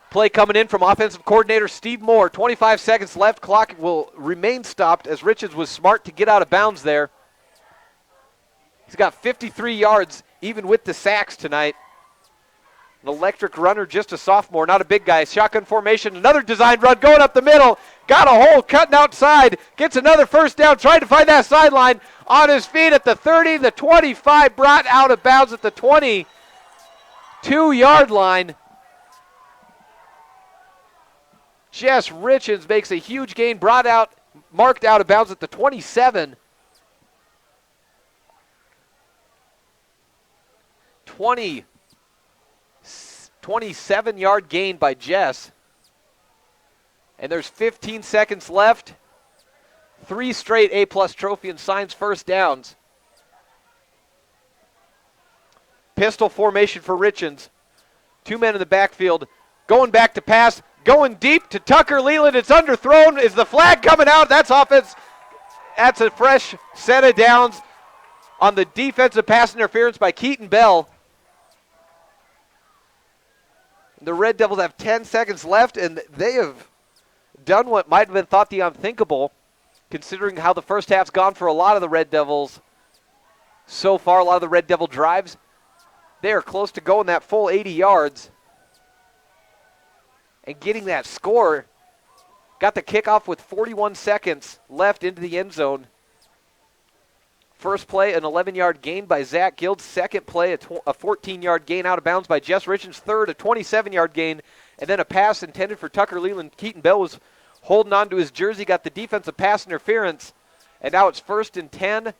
Play coming in from offensive coordinator Steve Moore. 25 seconds left. Clock will remain stopped as Richens was smart to get out of bounds there. He's got 53 yards, even with the sacks tonight. An electric runner, just a sophomore, not a big guy. Shotgun formation, another design run going up the middle. Got a hole, cutting outside. Gets another first down, trying to find that sideline. On his feet at the 30, the 25, brought out of bounds at the 22-yard line. Jess Richens makes a huge gain, marked out of bounds at the 27. 27-yard gain by Jess. And there's 15 seconds left. 3 straight A-plus trophy and signs first downs. Pistol formation for Richens. 2 men in the backfield. Going back to pass. Going deep to Tucker Leland. It's underthrown. Is the flag coming out? That's offense. That's a fresh set of downs on the defensive pass interference by Keaton Bell. The Red Devils have 10 seconds left, and they have done what might have been thought the unthinkable, considering how the first half's gone for a lot of the Red Devils so far, a lot of the Red Devil drives. They are close to going that full 80 yards and getting that score. Got the kickoff with 41 seconds left into the end zone. First play, an 11-yard gain by Zach Guild. Second play, a 14-yard gain out of bounds by Jess Richens. Third, a 27-yard gain. And then a pass intended for Tucker Leland. Keaton Bell was holding on to his jersey, got the defensive pass interference. And now it's 1st and 10.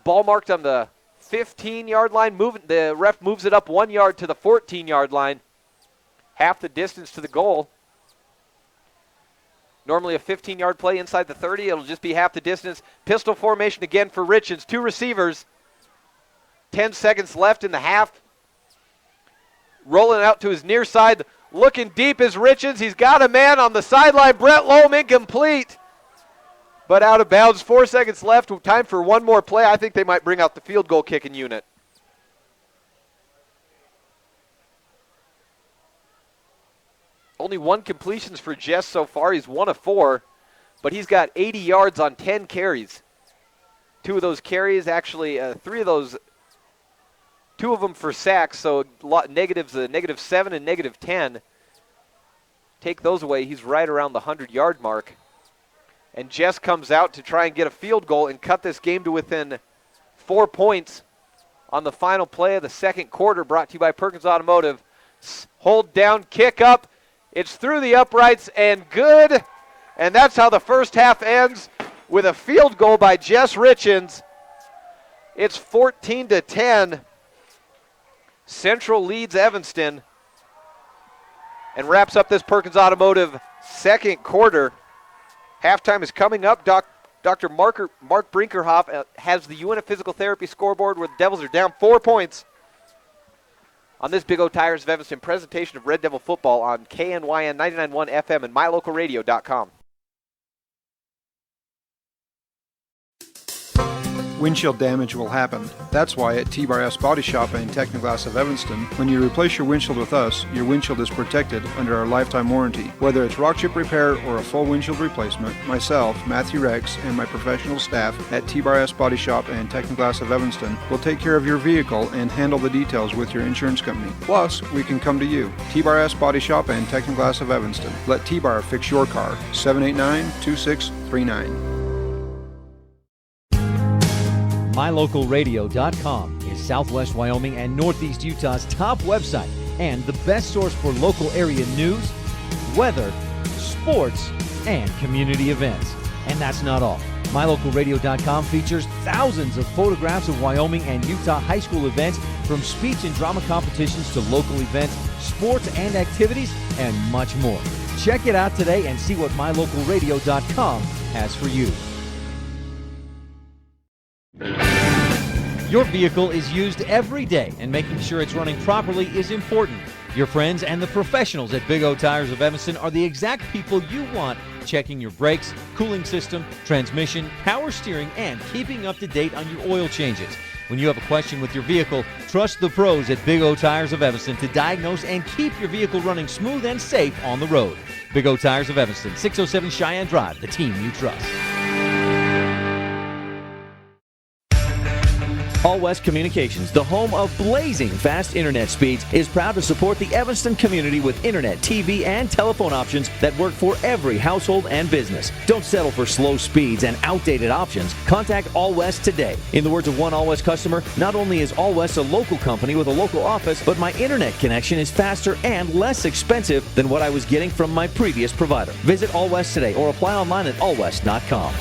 Ball marked on the 15-yard line. The ref moves it up 1 yard to the 14-yard line. Half the distance to the goal. Normally a 15-yard play inside the 30. It'll just be half the distance. Pistol formation again for Richens. 2 receivers. 10 seconds left in the half. Rolling out to his near side. Looking deep is Richens. He's got a man on the sideline. Brett Lohm incomplete. But out of bounds. 4 seconds left. Time for one more play. I think they might bring out the field goal kicking unit. Only 1 completions for Jess so far. He's 1 of 4, but he's got 80 yards on 10 carries. 2 of those carries, actually, 3 of those, 2 of them for sacks, so negatives, -7 and -10. Take those away, he's right around the 100-yard mark. And Jess comes out to try and get a field goal and cut this game to within 4 points on the final play of the second quarter, brought to you by Perkins Automotive. Hold down, kick up. It's through the uprights and good. And that's how the first half ends, with a field goal by Jess Richens. It's 14-10. Central leads Evanston and wraps up this Perkins Automotive second quarter. Halftime is coming up. Dr. Mark Brinkerhoff has the UNF Physical Therapy scoreboard where the Devils are down 4 points. On this Big O Tires of Evanston presentation of Red Devil football on KNYN 99.1 FM and mylocalradio.com. Windshield damage will happen. That's why at T-Bar S Body Shop and Technoglass of Evanston, when you replace your windshield with us, your windshield is protected under our lifetime warranty. Whether it's rock chip repair or a full windshield replacement, myself, Matthew Rex, and my professional staff at T-Bar S Body Shop and Technoglass of Evanston will take care of your vehicle and handle the details with your insurance company. Plus, we can come to you. T-Bar S Body Shop and Technoglass of Evanston. Let T-Bar fix your car. 789-2639. MyLocalRadio.com is Southwest Wyoming and Northeast Utah's top website and the best source for local area news, weather, sports, and community events. And that's not all. MyLocalRadio.com features thousands of photographs of Wyoming and Utah high school events, from speech and drama competitions to local events, sports and activities, and much more. Check it out today and see what mylocalradio.com has for you. Your vehicle is used every day, and making sure it's running properly is important. Your friends and the professionals at Big O Tires of Evanston are the exact people you want checking your brakes, cooling system, transmission, power steering, and keeping up to date on your oil changes. When you have a question with your vehicle, trust the pros at Big O Tires of Evanston to diagnose and keep your vehicle running smooth and safe on the road. Big O Tires of Evanston, 607 Cheyenne Drive, the team you trust. All West Communications, the home of blazing fast internet speeds, is proud to support the Evanston community with internet, TV, and telephone options that work for every household and business. Don't settle for slow speeds and outdated options. Contact All West today. In the words of one All West customer, not only is All West a local company with a local office, but my internet connection is faster and less expensive than what I was getting from my previous provider. Visit All West today or apply online at allwest.com.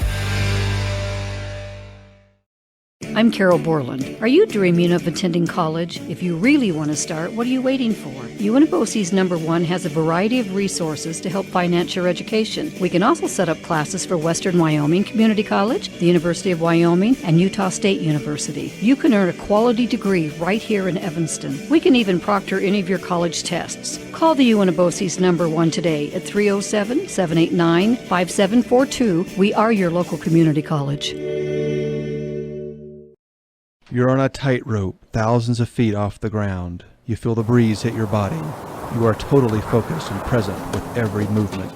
I'm Carol Borland. Are you dreaming of attending college? If you really want to start, what are you waiting for? UNBOCE's #1 has a variety of resources to help finance your education. We can also set up classes for Western Wyoming Community College, the University of Wyoming, and Utah State University. You can earn a quality degree right here in Evanston. We can even proctor any of your college tests. Call the UNBOCE's #1 today at 307-789-5742. We are your local community college. You're on a tightrope, thousands of feet off the ground. You feel the breeze hit your body. You are totally focused and present with every movement.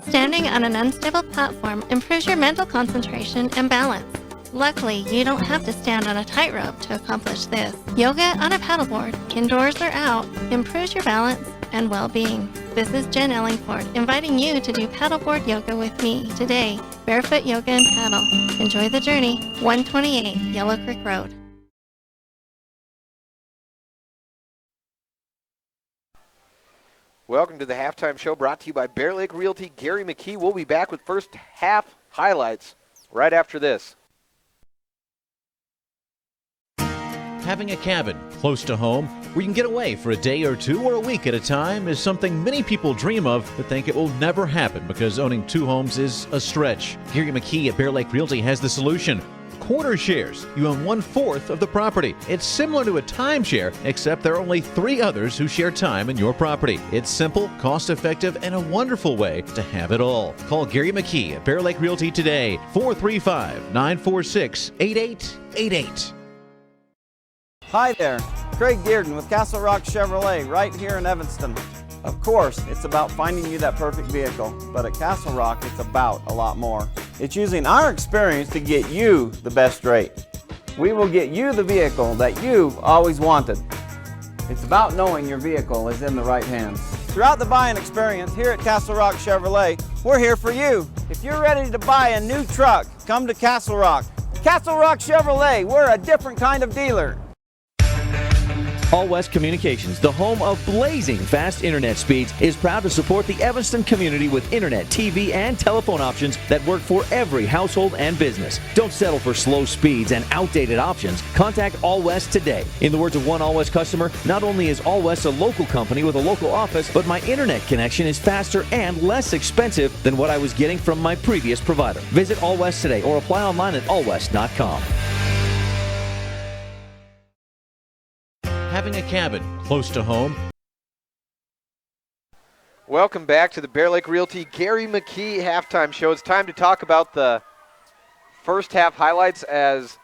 Standing on an unstable platform improves your mental concentration and balance. Luckily, you don't have to stand on a tightrope to accomplish this. Yoga on a paddleboard, indoors or out, improves your balance and well-being. This is Jen Ellingford inviting you to do paddleboard yoga with me today. Barefoot yoga and paddle. Enjoy the journey. 128 Yellow Creek Road. Welcome to the halftime show brought to you by Bear Lake Realty. Gary McKee. We'll be back with first half highlights right after this. Having a cabin close to home where you can get away for a day or two or a week at a time is something many people dream of but think it will never happen because owning two homes is a stretch. Gary McKee at Bear Lake Realty has the solution. Quarter shares. You own 1/4 of the property. It's similar to a timeshare, except there are only 3 others who share time in your property. It's simple, cost-effective, and a wonderful way to have it all. Call Gary McKee at Bear Lake Realty today, 435-946-8888. Hi there, Craig Dearden with Castle Rock Chevrolet right here in Evanston. Of course, it's about finding you that perfect vehicle, but at Castle Rock, it's about a lot more. It's using our experience to get you the best rate. We will get you the vehicle that you've always wanted. It's about knowing your vehicle is in the right hands. Throughout the buying experience here at Castle Rock Chevrolet, we're here for you. If you're ready to buy a new truck, come to Castle Rock. Castle Rock Chevrolet, we're a different kind of dealer. All West Communications, the home of blazing fast internet speeds, is proud to support the Evanston community with internet, TV, and telephone options that work for every household and business. Don't settle for slow speeds and outdated options. Contact All West today. In the words of one All West customer, not only is All West a local company with a local office, but my internet connection is faster and less expensive than what I was getting from my previous provider. Visit All West today or apply online at allwest.com. Having a cabin close to home. Welcome back to the Bear Lake Realty Gary McKee halftime show. It's time to talk about the first half highlights as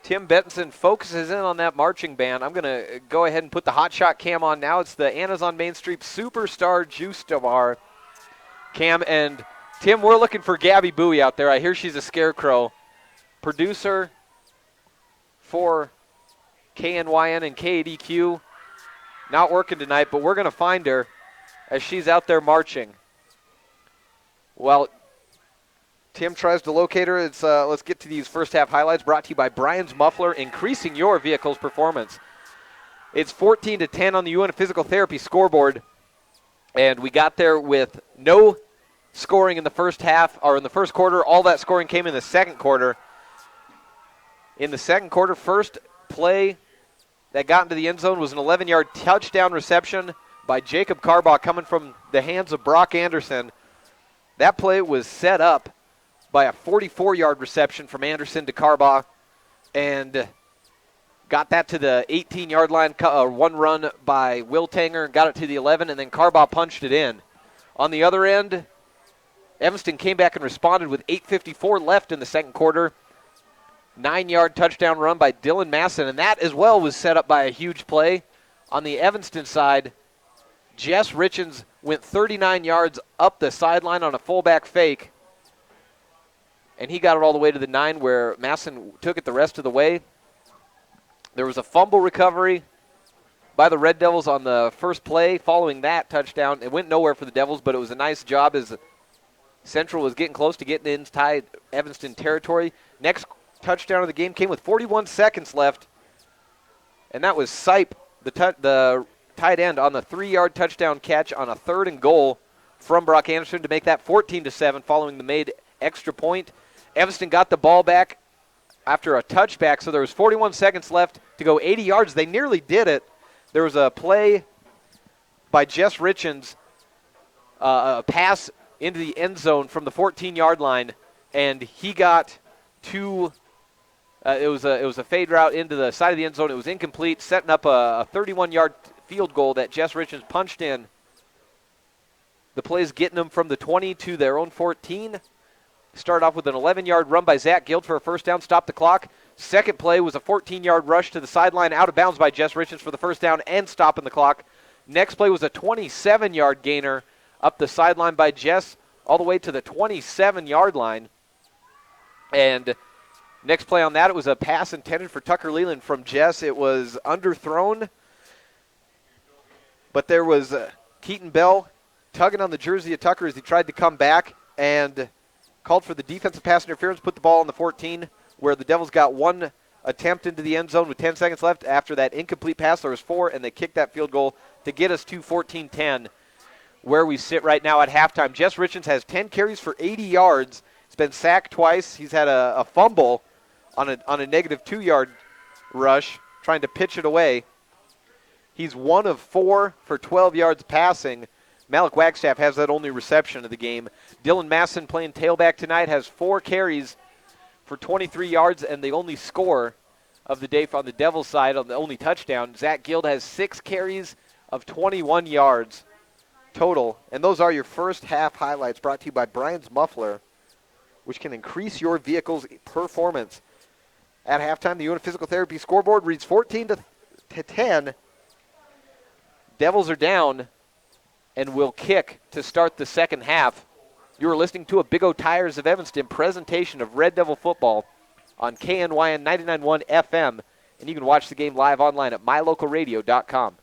Tim Benson focuses in on that marching band. I'm going to go ahead and put the hot shot cam on now. It's the Anna's on Main Street Superstar Juice Bar cam. And Tim, we're looking for Gabby Bowie out there. I hear she's a scarecrow. Producer for KNYN and KADQ, not working tonight, but we're going to find her as she's out there marching. Well, Tim tries to locate her. Let's get to these first half highlights brought to you by Brian's Muffler, increasing your vehicle's performance. It's 14-10 on the UN Physical Therapy scoreboard, and we got there with no scoring in the first half, or in the first quarter. All that scoring came in the second quarter. In the second quarter, first play that got into the end zone was an 11-yard touchdown reception by Jacob Carbaugh coming from the hands of Brock Anderson. That play was set up by a 44-yard reception from Anderson to Carbaugh and got that to the 18-yard line. One run by Will Tanger, got it to the 11, and then Carbaugh punched it in. On the other end, Evanston came back and responded with 8:54 left in the second quarter. 9-yard touchdown run by Dylan Masson, and that as well was set up by a huge play. On the Evanston side, Jess Richens went 39 yards up the sideline on a fullback fake, and he got it all the way to the 9 where Masson took it the rest of the way. There was a fumble recovery by the Red Devils on the first play following that touchdown. It went nowhere for the Devils, but it was a nice job as Central was getting close to getting inside Evanston territory. Next touchdown of the game came with 41 seconds left, and that was Sipe, the tight end, on the 3-yard touchdown catch on a 3rd and goal from Brock Anderson to make that 14-7 following the made extra point. Evanston got the ball back after a touchback, so there was 41 seconds left to go 80 yards. They nearly did it. There was a play by Jess Richens, a pass into the end zone from the 14-yard line, and he got to it was a fade route into the side of the end zone. It was incomplete, setting up a 31-yard field goal that Jess Richens punched in. The play's getting them from the 20 to their own 14. Start off with an 11-yard run by Zach Guild for a first down, stop the clock. Second play was a 14-yard rush to the sideline, out of bounds by Jess Richens for the first down and stopping the clock. Next play was a 27-yard gainer up the sideline by Jess all the way to the 27-yard line. And next play on that, it was a pass intended for Tucker Leland from Jess. It was underthrown, but there was Keaton Bell tugging on the jersey of Tucker as he tried to come back and called for the defensive pass interference, put the ball on the 14, where the Devils got one attempt into the end zone with 10 seconds left. After that incomplete pass, there was 4, and they kicked that field goal to get us to 14-10, where we sit right now at halftime. Jess Richens has 10 carries for 80 yards. He's been sacked twice. He's had a fumble on a negative 2-yard rush, trying to pitch it away. He's 1 of 4 for 12 yards passing. Malik Wagstaff has that only reception of the game. Dylan Masson, playing tailback tonight, has 4 carries for 23 yards and the only score of the day on the Devils side, on the only touchdown. Zach Guild has 6 carries of 21 yards total. And those are your first half highlights, brought to you by Brian's Muffler, which can increase your vehicle's performance. At halftime, the Unit Physical Therapy scoreboard reads 14-10. Devils are down and will kick to start the second half. You are listening to a Big O Tires of Evanston presentation of Red Devil football on KNYN 99.1 FM, and you can watch the game live online at mylocalradio.com.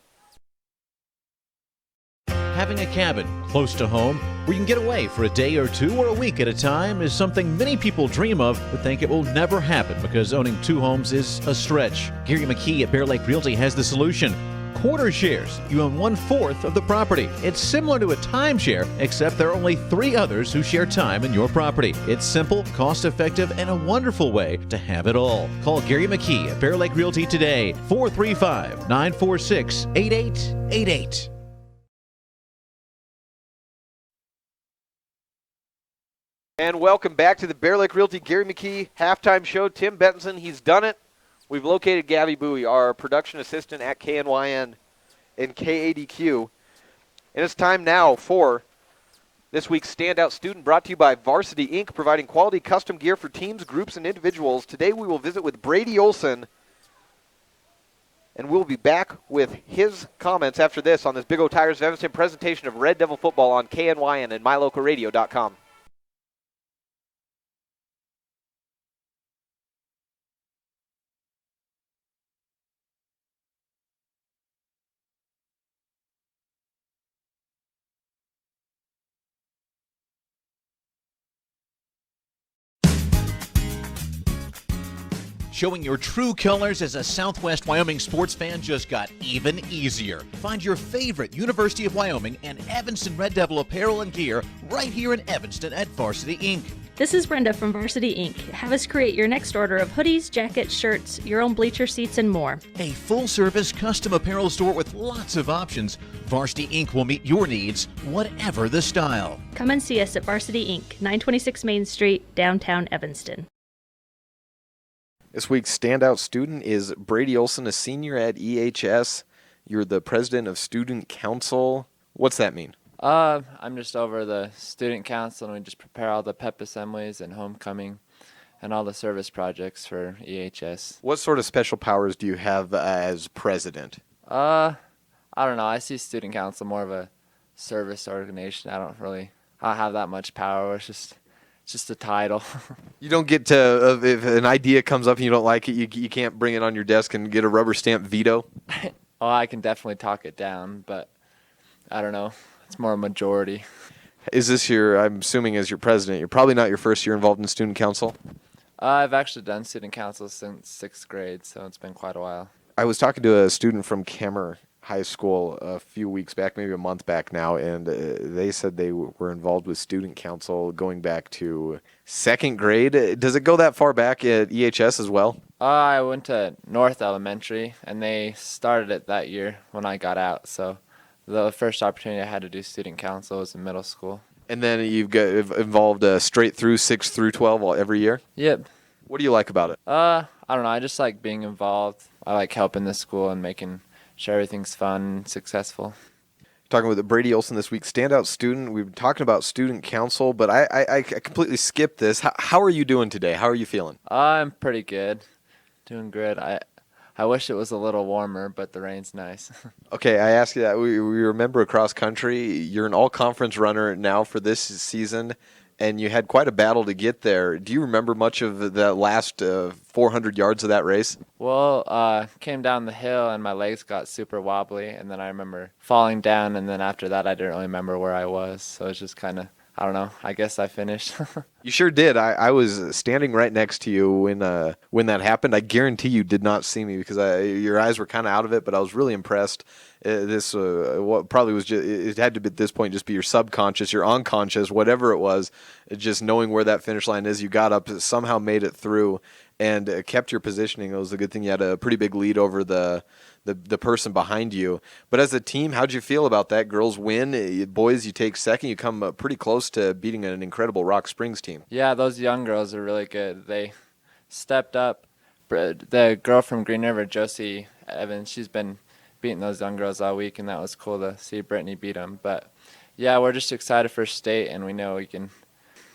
Having a cabin close to home where you can get away for a day or two or a week at a time is something many people dream of but think it will never happen because owning 2 homes is a stretch. Gary McKee at Bear Lake Realty has the solution. Quarter shares. You own 1/4 of the property. It's similar to a timeshare, except there are only 3 others who share time in your property. It's simple, cost-effective, and a wonderful way to have it all. Call Gary McKee at Bear Lake Realty today, 435-946-8888. And welcome back to the Bear Lake Realty Gary McKee halftime show. Tim Benson, he's done it. We've located Gabby Bowie, our production assistant at KNYN and KADQ. And it's time now for this week's Standout Student, brought to you by Varsity Inc., providing quality custom gear for teams, groups, and individuals. Today we will visit with Brady Olson, and we'll be back with his comments after this on this Big O Tires of Evanston presentation of Red Devil football on KNYN and mylocalradio.com. Showing your true colors as a Southwest Wyoming sports fan just got even easier. Find your favorite University of Wyoming and Evanston Red Devil apparel and gear right here in Evanston at Varsity Inc. This is Brenda from Varsity Inc. Have us create your next order of hoodies, jackets, shirts, your own bleacher seats, and more. A full-service custom apparel store with lots of options. Varsity Inc. will meet your needs, whatever the style. Come and see us at Varsity Inc., 926 Main Street, downtown Evanston. This week's standout student is Brady Olson, a senior at EHS. You're the president of student council. What's that mean? I'm just over the student council, and we just prepare all the pep assemblies and homecoming and all the service projects for EHS. What sort of special powers do you have as president? I don't know. I see student council more of a service organization. I don't have that much power. It's just a title. You don't get to, if an idea comes up and you don't like it, you can't bring it on your desk and get a rubber stamp veto? Oh, I can definitely talk it down, but I don't know. It's more a majority. Is this I'm assuming as your president, you're probably not your first year involved in student council? I've actually done student council since 6th grade, so it's been quite a while. I was talking to a student from Kemmer High School a few weeks back, maybe a month back now, and they said they were involved with student council going back to 2nd grade. Does it go that far back at EHS as well? I went to North Elementary, and they started it that year when I got out, so the first opportunity I had to do student council was in middle school. And then you've got involved straight through 6 through 12 every year? Yep. What do you like about it? I don't know. I just like being involved. I like helping the school and making sure everything's fun and successful. Talking with Brady Olson this week, standout student. We've been talking about student council, but I completely skipped this. How are you doing today? How are you feeling? I'm pretty good. Doing good. I wish it was a little warmer, but the rain's nice. Okay, I asked you that. We remember across country, you're an all-conference runner now for this season, and you had quite a battle to get there. Do you remember much of the last 400 yards of that race? Well, came down the hill, and my legs got super wobbly, and then I remember falling down, and then after that, I didn't really remember where I was, so it's just kind of, I don't know, I guess I finished. You sure did. I was standing right next to you when that happened. I guarantee you did not see me because your eyes were kind of out of it, but I was really impressed. What probably was it had to be at this point just be your subconscious, your unconscious, whatever it was, just knowing where that finish line is. You got up, somehow made it through, and kept your positioning. It was a good thing you had a pretty big lead over the person behind you. But as a team, how'd you feel about that? Girls win, boys you take second. You come pretty close to beating an incredible Rock Springs team. Yeah, those young girls are really good. They stepped up. The girl from Green River, Josie Evans, she's been beating those young girls all week, and that was cool to see Brittany beat them. But yeah, we're just excited for state, and we know we can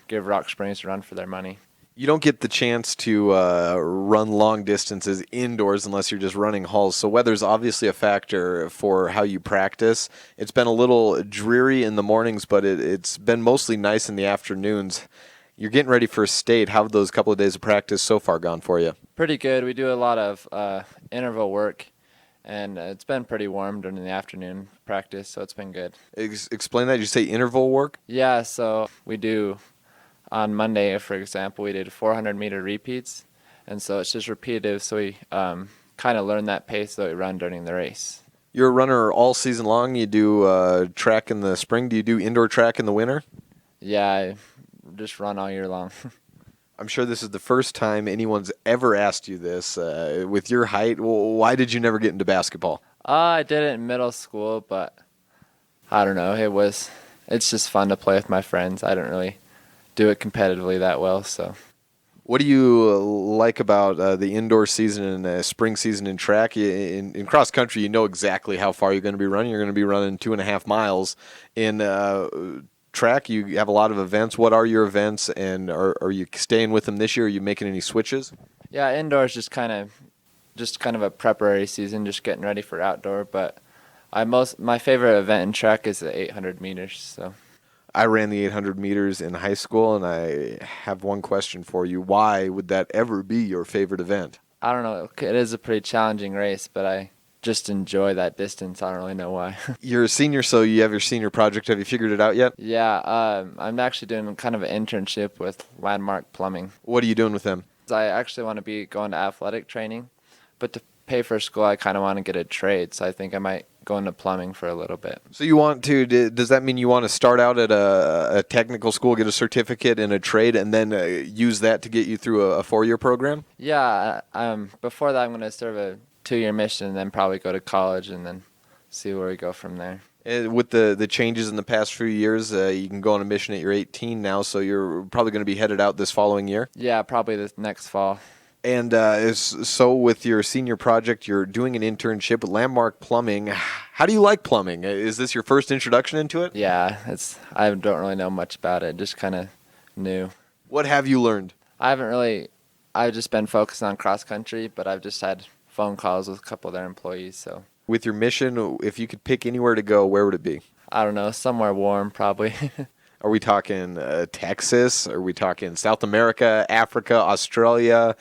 give Rock Springs a run for their money. You don't get the chance to run long distances indoors unless you're just running halls. So weather's obviously a factor for how you practice. It's been a little dreary in the mornings, but it's been mostly nice in the afternoons. You're getting ready for state. How have those couple of days of practice so far gone for you? Pretty good. We do a lot of interval work, and it's been pretty warm during the afternoon practice, so it's been good. Explain that. Did you say interval work? Yeah, so we do. On Monday, for example, we did 400-meter repeats, and so it's just repetitive, so we kind of learn that pace that we run during the race. You're a runner all season long. You do track in the spring. Do you do indoor track in the winter? Yeah, I just run all year long. I'm sure this is the first time anyone's ever asked you this. With your height, why did you never get into basketball? I did it in middle school, but I don't know. It's just fun to play with my friends. I don't really do it competitively that well. So, what do you like about the indoor season and spring season in track? In cross country, you know exactly how far you're going to be running. You're going to be running 2.5 miles. In track, you have a lot of events. What are your events, and are you staying with them this year? Are you making any switches? Yeah, indoor is just kind of a preparatory season, just getting ready for outdoor. But my favorite event in track is the 800 meters. So. I ran the 800 meters in high school, and I have one question for you. Why would that ever be your favorite event? I don't know. It is a pretty challenging race, but I just enjoy that distance. I don't really know why. You're a senior, so you have your senior project. Have you figured it out yet? Yeah, I'm actually doing kind of an internship with Landmark Plumbing. What are you doing with them? I actually want to be going to athletic training, but to pay for school, I kind of want to get a trade. So I think I might go into plumbing for a little bit. So you want to, does that mean you want to start out at a technical school, get a certificate in a trade, and then use that to get you through a 4-year program? Yeah, before that I'm going to serve a 2-year mission and then probably go to college and then see where we go from there. With the changes in the past few years, you can go on a mission at you're 18 now, so you're probably going to be headed out this following year? Yeah, probably this next fall. And so with your senior project, you're doing an internship with Landmark Plumbing. How do you like plumbing? Is this your first introduction into it? Yeah, I don't really know much about it, just kind of new. What have you learned? I've just been focused on cross country, but I've just had phone calls with a couple of their employees, so. With your mission, if you could pick anywhere to go, where would it be? I don't know, somewhere warm probably. Are we talking Texas? Are we talking South America, Africa, Australia?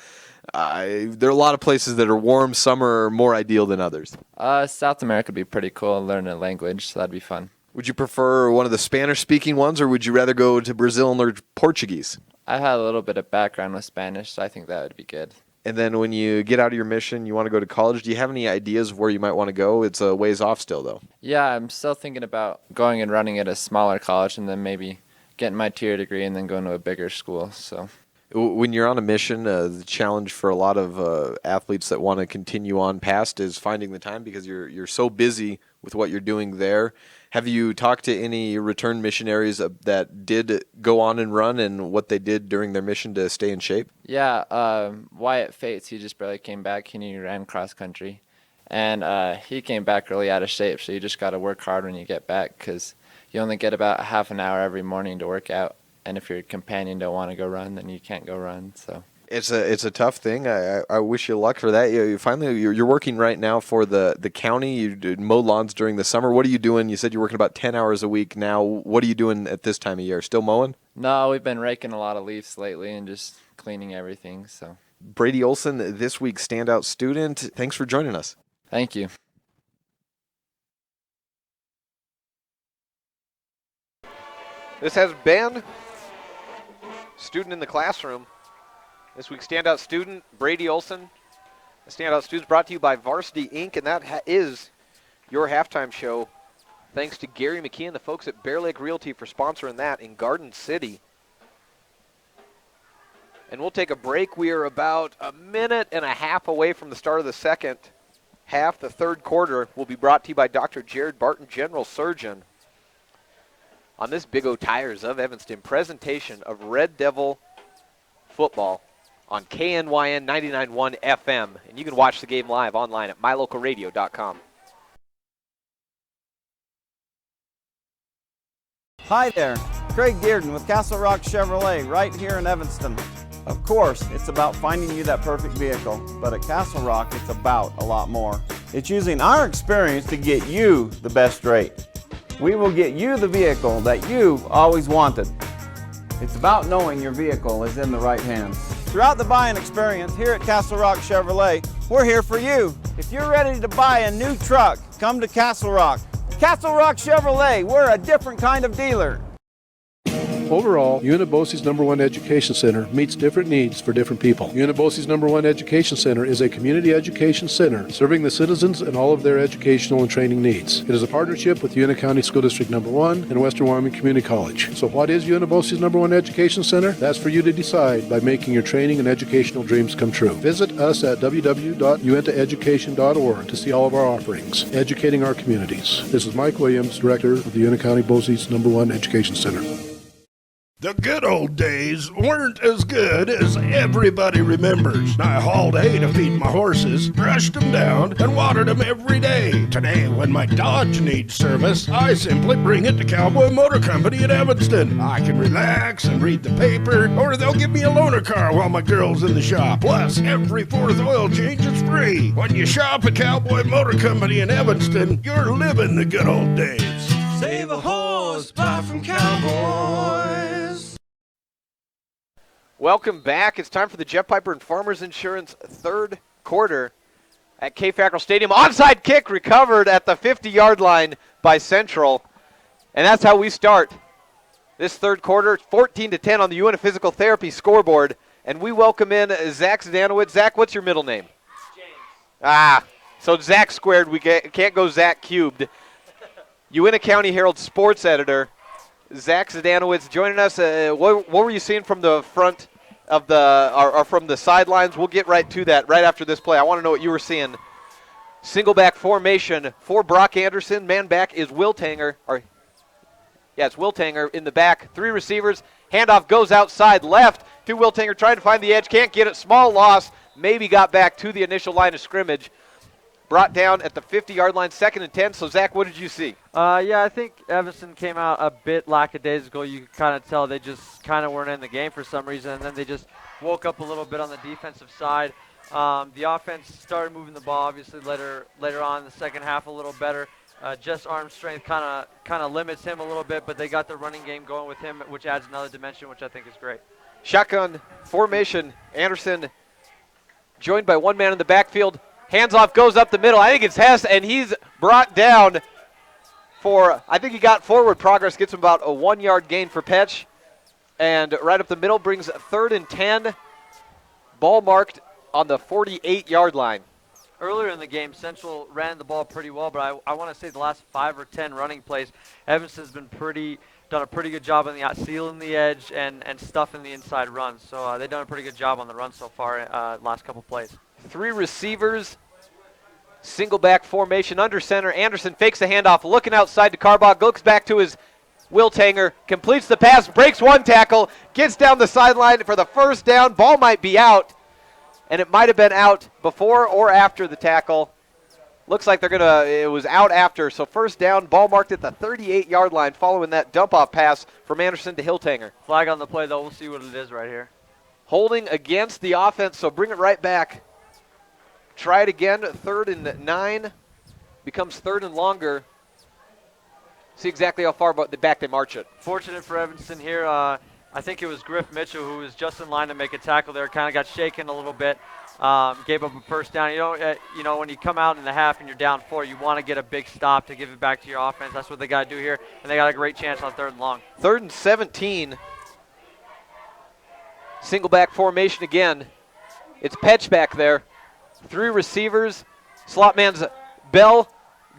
There are a lot of places that are warm. Some are more ideal than others. South America would be pretty cool, learn a language, so that'd be fun. Would you prefer one of the Spanish-speaking ones, or would you rather go to Brazil and learn Portuguese? I had a little bit of background with Spanish, so I think that would be good. And then when you get out of your mission, you want to go to college. Do you have any ideas of where you might want to go? It's a ways off still, though. Yeah, I'm still thinking about going and running at a smaller college and then maybe getting my tier degree and then going to a bigger school. So, when you're on a mission, the challenge for a lot of athletes that want to continue on past is finding the time because you're so busy with what you're doing there. Have you talked to any return missionaries that did go on and run and what they did during their mission to stay in shape? Yeah, Wyatt Fates, he just barely came back. He ran cross country. And he came back really out of shape, so you just got to work hard when you get back because you only get about half an hour every morning to work out. And if your companion don't want to go run, then you can't go run. So it's a tough thing. I wish you luck for that. You're working right now for the county. You did mow lawns during the summer. What are you doing? You said you're working about 10 hours a week now. What are you doing at this time of year? Still mowing? No, we've been raking a lot of leaves lately and just cleaning everything. So Brady Olson, this week's standout student. Thanks for joining us. Thank you. This has been Student in the Classroom. This week's standout student, Brady Olson. The standout student brought to you by Varsity Inc., and that is your halftime show. Thanks to Gary McKee and the folks at Bear Lake Realty for sponsoring that in Garden City. And we'll take a break. We are about a minute and a half away from the start of the second half. The third quarter will be brought to you by Dr. Jared Barton, General Surgeon. On this Big O Tires of Evanston presentation of Red Devil football on KNYN 99.1 FM. And you can watch the game live online at mylocalradio.com. Hi there, Craig Dearden with Castle Rock Chevrolet right here in Evanston. Of course, it's about finding you that perfect vehicle, but at Castle Rock, it's about a lot more. It's using our experience to get you the best rate. We will get you the vehicle that you've always wanted. It's about knowing your vehicle is in the right hands. Throughout the buying experience here at Castle Rock Chevrolet, we're here for you. If you're ready to buy a new truck, come to Castle Rock. Castle Rock Chevrolet, we're a different kind of dealer. Overall, Unibosie's #1 Education Center meets different needs for different people. Unibosie's #1 Education Center is a community education center serving the citizens and all of their educational and training needs. It is a partnership with Una County School District #1 and Western Wyoming Community College. So what is Unibosie's #1 Education Center? That's for you to decide by making your training and educational dreams come true. Visit us at www.uentaeducation.org to see all of our offerings, educating our communities. This is Mike Williams, Director of the Una County Bosie's #1 Education Center. The good old days weren't as good as everybody remembers. I hauled hay to feed my horses, brushed them down, and watered them every day. Today, when my Dodge needs service, I simply bring it to Cowboy Motor Company in Evanston. I can relax and read the paper, or they'll give me a loaner car while my girl's in the shop. Plus, every fourth oil change is free. When you shop at Cowboy Motor Company in Evanston, you're living the good old days. Save a horse, buy from Cowboys. Welcome back. It's time for the Jeff Piper and Farmers Insurance third quarter at K. Fackrell Stadium. Onside kick recovered at the 50-yard line by Central. And that's how we start this third quarter. 14-10 on the UNA Physical Therapy scoreboard And we welcome in Zach Zdanowicz. Zach, what's your middle name? James. So Zach squared. We can't go Zach cubed. Uintah County Herald sports editor, Zach Zdanowicz, joining us. What were you seeing from the front of or from the sidelines? We'll get right to that right after this play. I want to know what you were seeing. Single back formation for Brock Anderson. Man back is Wiltanger. It's Wiltanger in the back. 3 receivers. Handoff goes outside left to Wiltanger, trying to find the edge. Can't get it. Small loss. Maybe got back to the initial line of scrimmage. Brought down at the 50-yard line, 2nd and 10. So, Zach, what did you see? Yeah, I think Evanston came out a bit lackadaisical. You could kind of tell they just kind of weren't in the game for some reason, and then they just woke up a little bit on the defensive side. The offense started moving the ball, obviously, later on in the second half a little better. Just arm strength kind of limits him a little bit, but they got the running game going with him, which adds another dimension, which I think is great. Shotgun formation. Anderson joined by one man in the backfield. Hands off, goes up the middle. I think it's Hess, and he's brought down for, I think he got forward progress, gets him about a 1-yard gain for Petch. And right up the middle brings 3rd and 10. Ball marked on the 48-yard line. Earlier in the game, Central ran the ball pretty well, but I want to say the last 5 or 10 running plays, Evanston's been done a pretty good job on sealing the edge and stuffing the inside runs. So they've done a pretty good job on the run so far last couple plays. 3 receivers, single back formation under center. Anderson fakes the handoff, looking outside to Carbach, looks back to his Wiltanger, completes the pass, breaks 1 tackle, gets down the sideline for the first down. Ball might be out, and it might have been out before or after the tackle. Looks like it was out after, so first down, ball marked at the 38-yard line following that dump-off pass from Anderson to Hiltanger. Flag on the play, though. We'll see what it is right here. Holding against the offense, so bring it right back. Try it again, 3rd and 9. Becomes 3rd and longer. See exactly how far back they march it. Fortunate for Evanston here. I think it was Griff Mitchell who was just in line to make a tackle there. Kind of got shaken a little bit. Gave up a first down. You know, when you come out in the half and you're down 4, you want to get a big stop to give it back to your offense. That's what they got to do here, and they got a great chance on 3rd and long. 3rd and 17. Single back formation again. It's Petch back there. 3 receivers. Slot man's Bell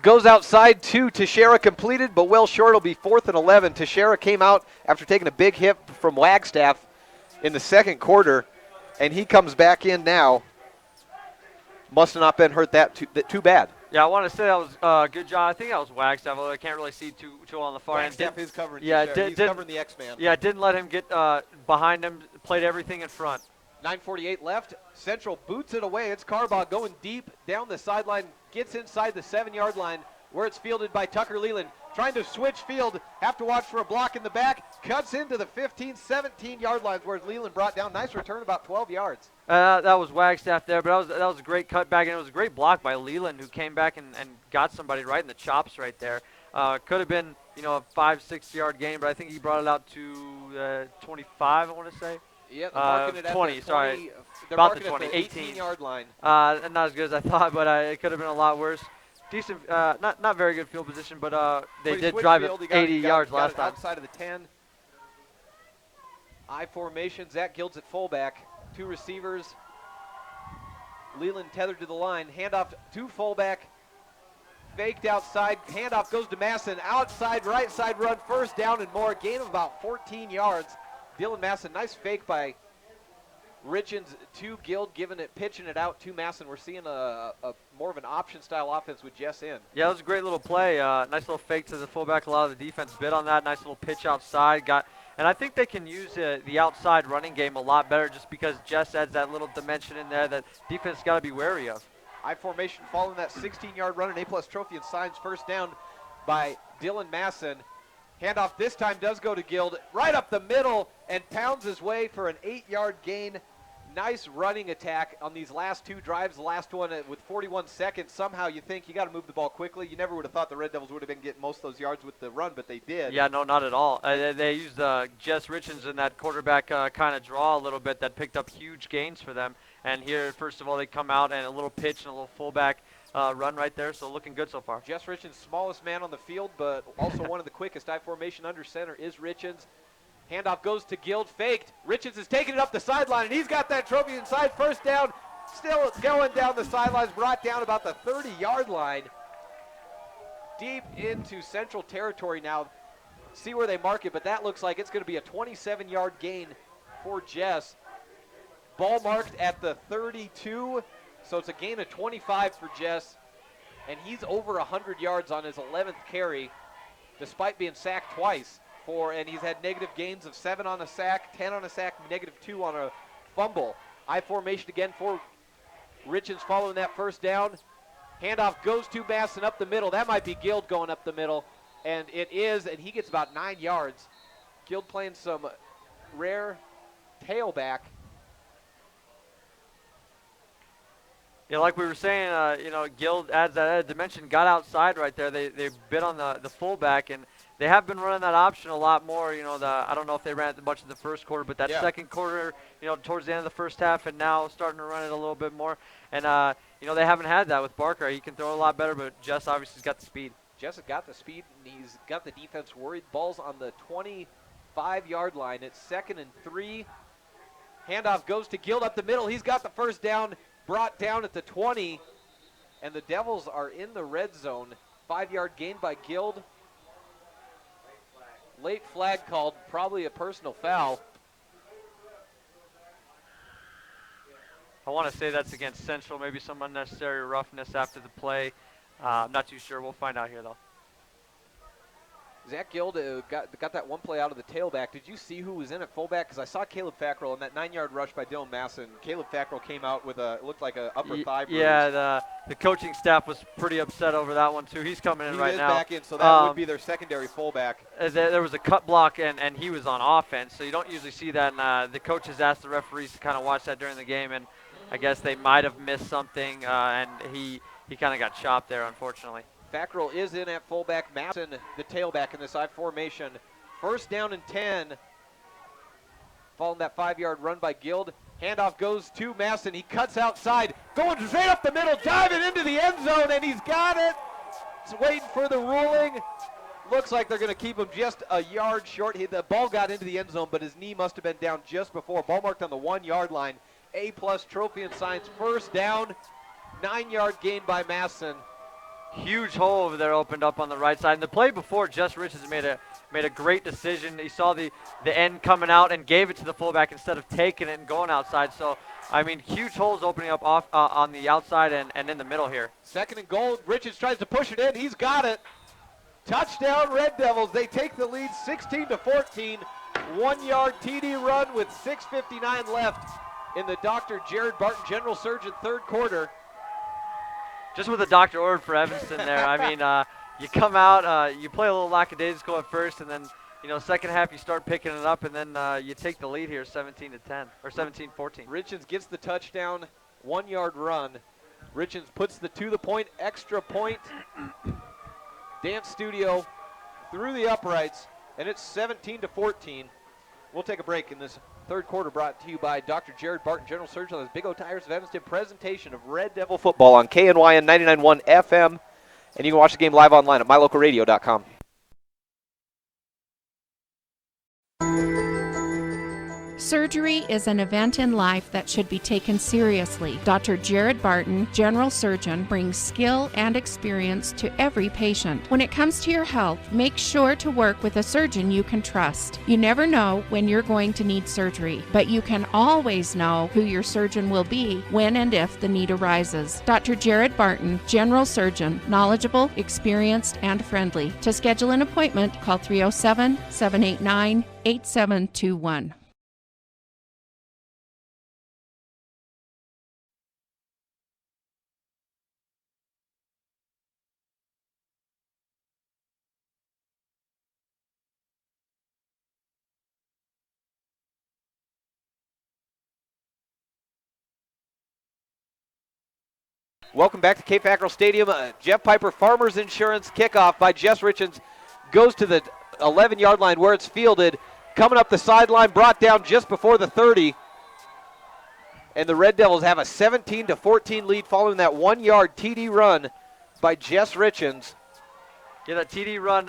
goes outside to Teixeira, completed, but well short. It'll be 4th and 11. Teixeira came out after taking a big hit from Wagstaff in the 2nd quarter, and he comes back in now. Must have not been hurt that too bad. Yeah, I want to say that was a good job. I think that was Wagstaff, although I can't really see too well on the far end. Wagstaff is covering Teixeira. He's covering the X-Man. Yeah, didn't let him get behind him, played everything in front. 9:48 left. Central boots it away. It's Carbach going deep down the sideline, gets inside the 7-yard line where it's fielded by Tucker Leland. Trying to switch field, have to watch for a block in the back, cuts into the 15, 17-yard lines where Leland brought down. Nice return, about 12 yards. That was Wagstaff there, but that was a great cutback, and it was a great block by Leland, who came back and got somebody right in the chops right there. Could have been, a 5-6 yard gain, but I think he brought it out to 25, I want to say. Yeah, they're marking it at 20, the 20, sorry. they're About marking the 20, at the 18. 18-yard line. Not as good as I thought, but it could have been a lot worse. Decent, not very good field position, but they did drive it 80 yards last time. Outside of the 10. I formation, Zach Gilds at fullback. 2 receivers. Leland tethered to the line. Handoff to fullback. Faked outside. Handoff goes to Masson. Outside, right side run. First down and more. Gain of about 14 yards. Dylan Masson, nice fake by Richens to Guild, pitching it out to Masson. We're seeing a more of an option style offense with Jess in. Yeah, that was a great little play. Nice little fake to the fullback. A lot of the defense bid on that. Nice little pitch outside. And I think they can use the outside running game a lot better, just because Jess adds that little dimension in there that defense got to be wary of. I formation following that 16-yard run, an A-plus trophy, and signs first down by Dylan Masson. Handoff this time does go to Guild, right up the middle, and pounds his way for an 8-yard gain. Nice running attack on these last 2 drives. The last one with 41 seconds. Somehow you think you got to move the ball quickly. You never would have thought the Red Devils would have been getting most of those yards with the run, but they did. Yeah, no, not at all. They used Jess Richens in that quarterback kind of draw a little bit that picked up huge gains for them. And here, first of all, they come out and a little pitch and a little fullback run right there, so looking good so far. Jess Richens, smallest man on the field, but also one of the quickest. I formation under center is Richens. Handoff goes to Guild, faked. Richards is taking it up the sideline, and he's got that trophy inside. First down, still going down the sidelines, brought down about the 30-yard line. Deep into Central territory now. See where they mark it, but that looks like it's going to be a 27-yard gain for Jess. Ball marked at the 32, so it's a gain of 25 for Jess. And he's over 100 yards on his 11th carry, despite being sacked twice. And he's had negative gains of 7 on a sack, 10 on a sack, -2 on a fumble. I formation again for Richens following that first down. Handoff goes to Masson up the middle. That might be Guild going up the middle. And it is, and he gets about 9 yards. Guild playing some rare tailback. Yeah, like we were saying, Guild adds that added dimension, got outside right there. They bit on the fullback, and they have been running that option a lot more. I don't know if they ran it much in the first quarter, but that second quarter, towards the end of the first half, and now starting to run it a little bit more. And, they haven't had that with Barker. He can throw a lot better, but Jess obviously has got the speed. Jess has got the speed, and he's got the defense worried. Ball's on the 25-yard line. It's 2nd and 3. Handoff goes to Guild up the middle. He's got the first down, brought down at the 20, and the Devils are in the red zone. 5-yard gain by Guild. Late flag called, probably a personal foul. I want to say that's against Central, maybe some unnecessary roughness after the play. I'm not too sure. We'll find out here, though. Zach Guild got that one play out of the tailback. Did you see who was in at fullback? Because I saw Caleb Fackrell in that 9-yard rush by Dylan Masson. Caleb Fackrell came out with looked like a upper thigh bruise. Yeah, the coaching staff was pretty upset over that one, too. He's coming in right now. He is back in, so that would be their secondary fullback. There was a cut block, and he was on offense, so you don't usually see that. And the coaches asked the referees to kind of watch that during the game, and I guess they might have missed something, and he kind of got chopped there, unfortunately. Fackrell is in at fullback. Masson, the tailback in this I formation. First down and 10. Following that 5-yard run by Guild. Handoff goes to Masson. He cuts outside, going straight up the middle, diving into the end zone, and he's got it. It's waiting for the ruling. Looks like they're going to keep him just a yard short. The ball got into the end zone, but his knee must have been down just before. Ball marked on the 1-yard line. A-plus trophy and signs. First down, 9-yard gain by Masson. Huge hole over there opened up on the right side. And the play before, Jess Richards made a great decision. He saw the end coming out and gave it to the fullback instead of taking it and going outside. So, I mean, huge holes opening up off on the outside and in the middle here. 2nd and goal. Richards tries to push it in. He's got it. Touchdown, Red Devils. They take the lead 16-14. 1-yard TD run with 6:59 left in the Dr. Jared Barton General Surgeon third quarter. Just with a doctor ordered for Evanston there. I mean, you come out, you play a little lackadaisical at first, and then, second half you start picking it up, and then you take the lead here 17-10, or 17-14. Richens gets the touchdown, 1-yard run. Richens puts the to-the-point, extra point. Dance Studio through the uprights, and it's 17-14. We'll take a break in this third quarter, brought to you by Dr. Jared Barton, General Surgeon on his Big O Tires of Evanston presentation of Red Devil football on KNYN 99.1 FM. And you can watch the game live online at mylocalradio.com. Surgery is an event in life that should be taken seriously. Dr. Jared Barton, General Surgeon, brings skill and experience to every patient. When it comes to your health, make sure to work with a surgeon you can trust. You never know when you're going to need surgery, but you can always know who your surgeon will be when and if the need arises. Dr. Jared Barton, General Surgeon, knowledgeable, experienced, and friendly. To schedule an appointment, call 307-789-8721. Welcome back to Cape Fackrell Stadium. Jeff Piper Farmers Insurance kickoff by Jess Richens goes to the 11-yard line where it's fielded. Coming up the sideline, brought down just before the 30. And the Red Devils have a 17-14 lead following that 1-yard TD run by Jess Richens. Yeah, that TD run,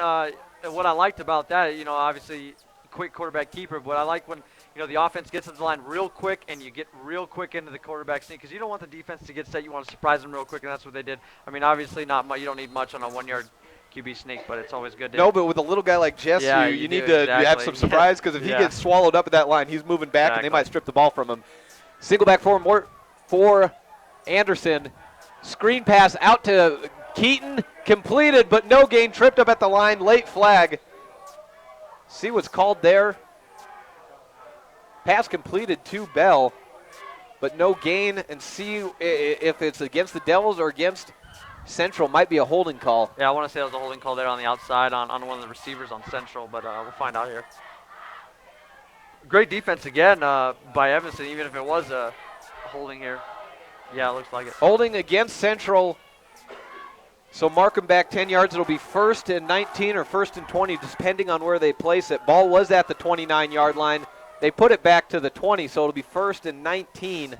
what I liked about that, obviously quick quarterback keeper. But I like when the offense gets into the line real quick and you get real quick into the quarterback sneak because you don't want the defense to get set. You want to surprise them real quick, and that's what they did. I mean, obviously not much. You don't need much on a 1-yard QB sneak, but it's always good. No, but with a little guy like Jess, you need to have some surprise because if he gets swallowed up at that line, he's moving back and they might strip the ball from him. Single back for Anderson. Screen pass out to Keaton, completed, but no gain, tripped up at the line, late flag. See what's called there. Pass completed to Bell, but no gain, and see if it's against the Devils or against Central. Might be a holding call. Yeah, I want to say it was a holding call there on the outside on one of the receivers on Central, but we'll find out here. Great defense again by Evanston, even if it was a holding here. Yeah, it looks like it. Holding against Central. So mark them back 10 yards. It'll be 1st and 19 or 1st and 20, depending on where they place it. Ball was at the 29-yard line. They put it back to the 20, so it'll be 1st and 19.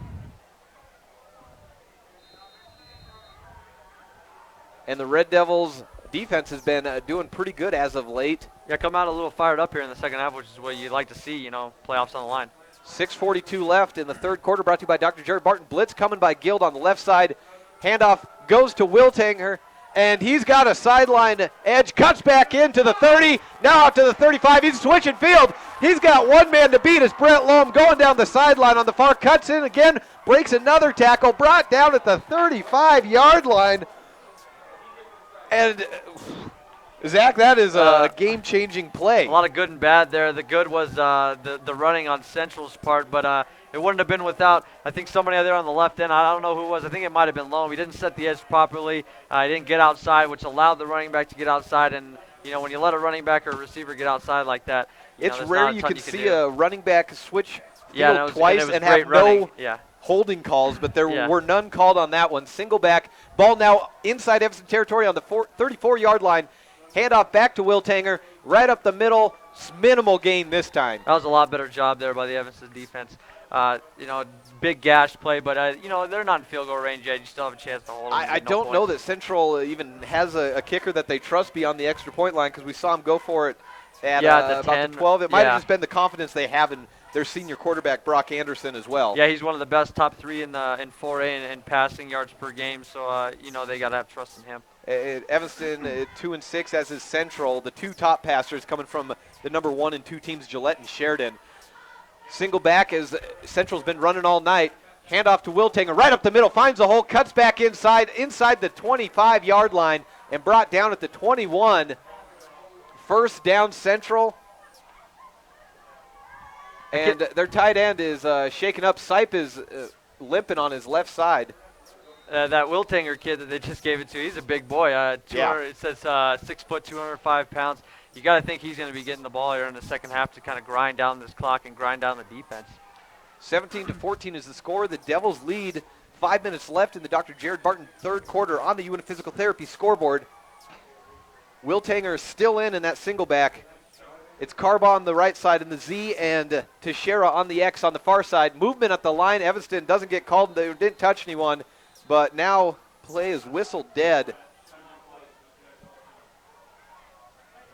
And the Red Devils' defense has been doing pretty good as of late. Yeah, come out a little fired up here in the second half, which is what you like to see, playoffs on the line. 6:42 left in the third quarter, brought to you by Dr. Jared Barton. Blitz coming by Guild on the left side. Handoff goes to Wiltanger, and he's got a sideline edge, cuts back into the 30, now out to the 35. He's switching field. He's got one man to beat. It's Brett Loam going down the sideline on the far, cuts in again, breaks another tackle, brought down at the 35-yard line. And Zach, that is a game-changing play. A lot of good and bad there. The good was the running on Central's part, but it wouldn't have been without, I think, somebody there on the left end. I don't know who it was. I think it might have been Loam. He didn't set the edge properly. He didn't get outside, which allowed the running back to get outside. And, when you let a running back or a receiver get outside like that, it's rare you can see a running back switch field twice and have no holding calls, but there were none called on that one. Single back, ball now inside Evanston territory on the 34-yard line. Handoff back to Wiltanger, right up the middle, minimal gain this time. That was a lot better job there by the Evanston defense. Big gash play, but they're not in field goal range yet. You still have a chance to hold them. I don't know that Central even has a kicker that they trust beyond the extra point line because we saw him go for it at the about 10. the 12. It might have just been the confidence they have in their senior quarterback, Brock Anderson, as well. Yeah, he's one of the best, top 3 in 4A in passing yards per game, so they got to have trust in him. Evanston 2-6, as is Central. The two top passers coming from the number 1 and 2 teams, Gillette and Sheridan. Single back as Central's been running all night. Handoff to Wiltanger, right up the middle, finds a hole, cuts back inside the 25-yard line, and brought down at the 21. First down, Central. And their tight end is shaken up. Sipe is limping on his left side. That Wiltanger kid that they just gave it to, he's a big boy. It says 6 foot, 205 pounds. You got to think he's going to be getting the ball here in the second half to kind of grind down this clock and grind down the defense. 17-14 is the score. The Devils lead. 5 minutes left in the Dr. Jared Barton third quarter on the UNF Physical Therapy scoreboard. Wiltanger is still in that single back. It's Carbaugh on the right side in the Z and Teixeira on the X on the far side. Movement at the line. Evanston doesn't get called. They didn't touch anyone, but now play is whistled dead.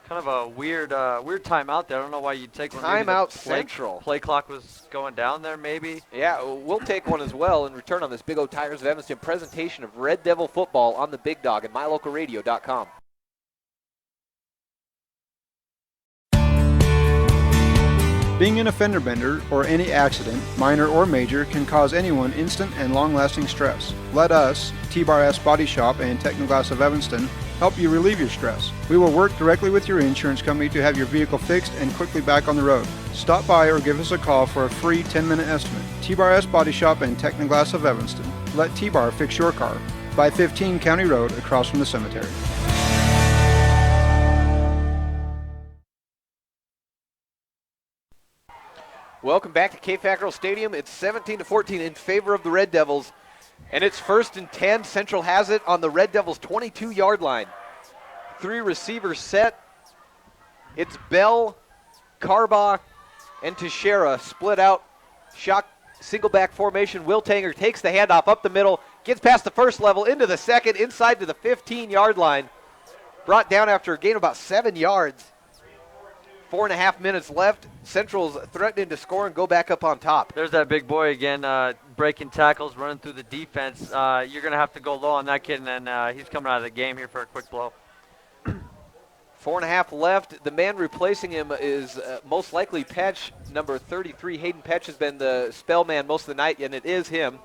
Kind of a weird timeout there. I don't know why you'd take one. Timeout Central. Play clock was going down there, maybe. Yeah, we'll take one as well and return on this Big O Tires of Evanston presentation of Red Devil football on the Big Dog and mylocalradio.com. Being in a fender bender or any accident, minor or major, can cause anyone instant and long-lasting stress. Let us, T-Bar S Body Shop and Technoglass of Evanston, help you relieve your stress. We will work directly with your insurance company to have your vehicle fixed and quickly back on the road. Stop by or give us a call for a free 10-minute estimate. T-Bar S Body Shop and Technoglass of Evanston. Let T-Bar fix your car. By 15 County Road across from the cemetery. Welcome back to K-Fackrell Stadium. It's 17-14 in favor of the Red Devils. And it's 1st and 10. Central has it on the Red Devils' 22-yard line. 3 receivers set. It's Bell, Carbaugh, and Teixeira split out. Shock single back formation. Wiltanger takes the handoff up the middle, gets past the first level into the second, inside to the 15-yard line. Brought down after a gain of about 7 yards. 4.5 minutes left. Central's threatening to score and go back up on top. There's that big boy again, breaking tackles, running through the defense. You're going to have to go low on that kid, and then he's coming out of the game here for a quick blow. 4.5 left. The man replacing him is most likely Petch, number 33. Hayden Petch has been the spell man most of the night, and it is him.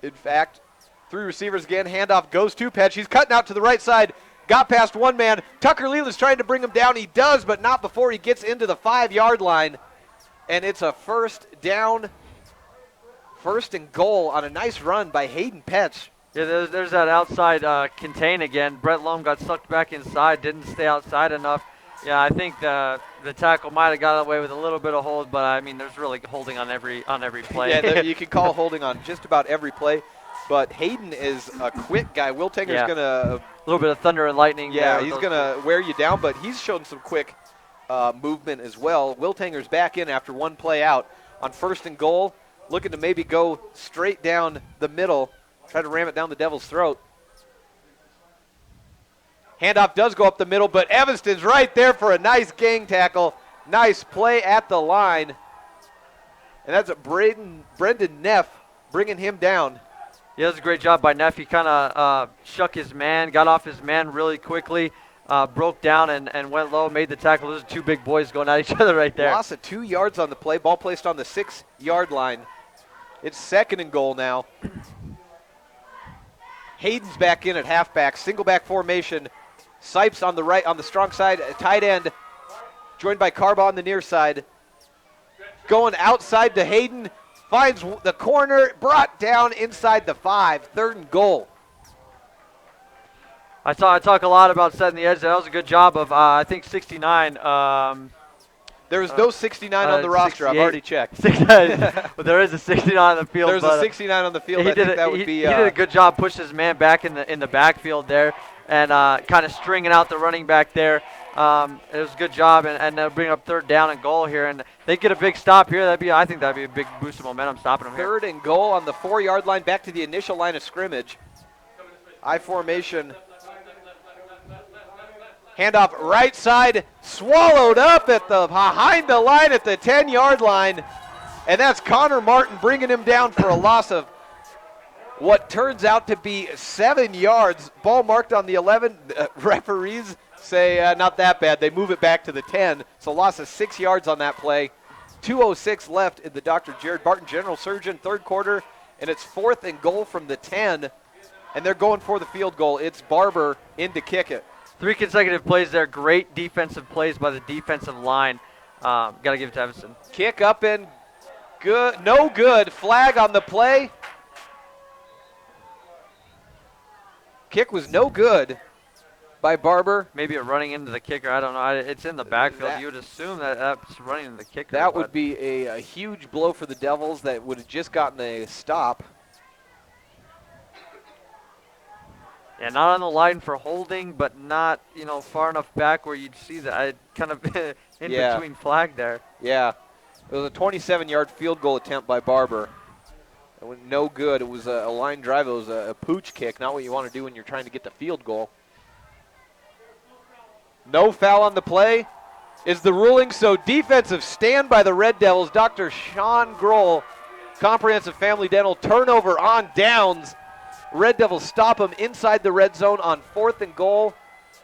In fact, 3 receivers again. Handoff goes to Petch. He's cutting out to the right side. Got past one man. Tucker Leland's trying to bring him down. He does, but not before he gets into the 5-yard line. And it's a first down, first and goal on a nice run by Hayden Petch. Yeah, there's that outside contain again. Brett Loam got sucked back inside, didn't stay outside enough. Yeah, I think the tackle might have got away with a little bit of hold, but I mean, there's really holding on every play. Yeah, you can call holding on just about every play. But Hayden is a quick guy. Will Tanger's going to... A little bit of thunder and lightning. Yeah, he's going to wear you down, but he's shown some quick movement as well. Will Tanger's back in after one play out on first and goal, looking to maybe go straight down the middle, try to ram it down the Devil's throat. Handoff does go up the middle, but Evanston's right there for a nice gang tackle. Nice play at the line. And that's Brendan Neff bringing him down. Yeah, that was a great job by Neff. He kind of shuck his man, got off his man really quickly, broke down and went low, made the tackle. Those are 2 big boys going at each other right there. Loss of 2 yards on the play. Ball placed on the 6-yard line. It's second and goal now. Hayden's back in at halfback, single back formation. Sipes on the right, on the strong side, tight end, joined by Carbaugh on the near side. Going outside to Hayden. Finds the corner, brought down inside the 5, third and goal. I talk a lot about setting the edge. That was a good job of, I think, 69. There was no 69 on the roster. I've already checked. But there is a 69 on the field. There's a 69 on the field. I think that would be. He did a good job, pushed his man back in the backfield there, and kind of stringing out the running back there. It was a good job, and they'll bring up third down and goal here, and they get a big stop here. I think that'd be a big boost of momentum stopping them here. Third and goal on the 4-yard line, back to the initial line of scrimmage. I formation. Handoff right side, swallowed up at the behind the line at the 10-yard line, and that's Connor Martin bringing him down for a loss of what turns out to be 7 yards. Ball marked on the 11. Referees say not that bad. They move it back to the 10. So loss of 6 yards on that play. 2:06 left in the Dr. Jared Barton General Surgeon third quarter, and it's fourth and goal from the 10, and they're going for the field goal. It's Barber in to kick it. 3 consecutive plays there. Great defensive plays by the defensive line. Got to give it to Evanston. Kick up and good. No good. Flag on the play. Kick was no good by Barber. Maybe a running into the kicker. I don't know. It's in the backfield. You would assume that's running into the kicker. That would be a huge blow for the Devils that would have just gotten a stop. Yeah, not on the line for holding, but not, far enough back where you'd see that kind of in between flag there. Yeah. It was a 27-yard field goal attempt by Barber. It went no good. It was a line drive. It was a pooch kick, not what you want to do when you're trying to get the field goal. No foul on the play is the ruling, so defensive stand by the Red Devils. Dr. Sean Grohl, Comprehensive Family Dental, turnover on downs. Red Devils stop them inside the red zone on fourth and goal.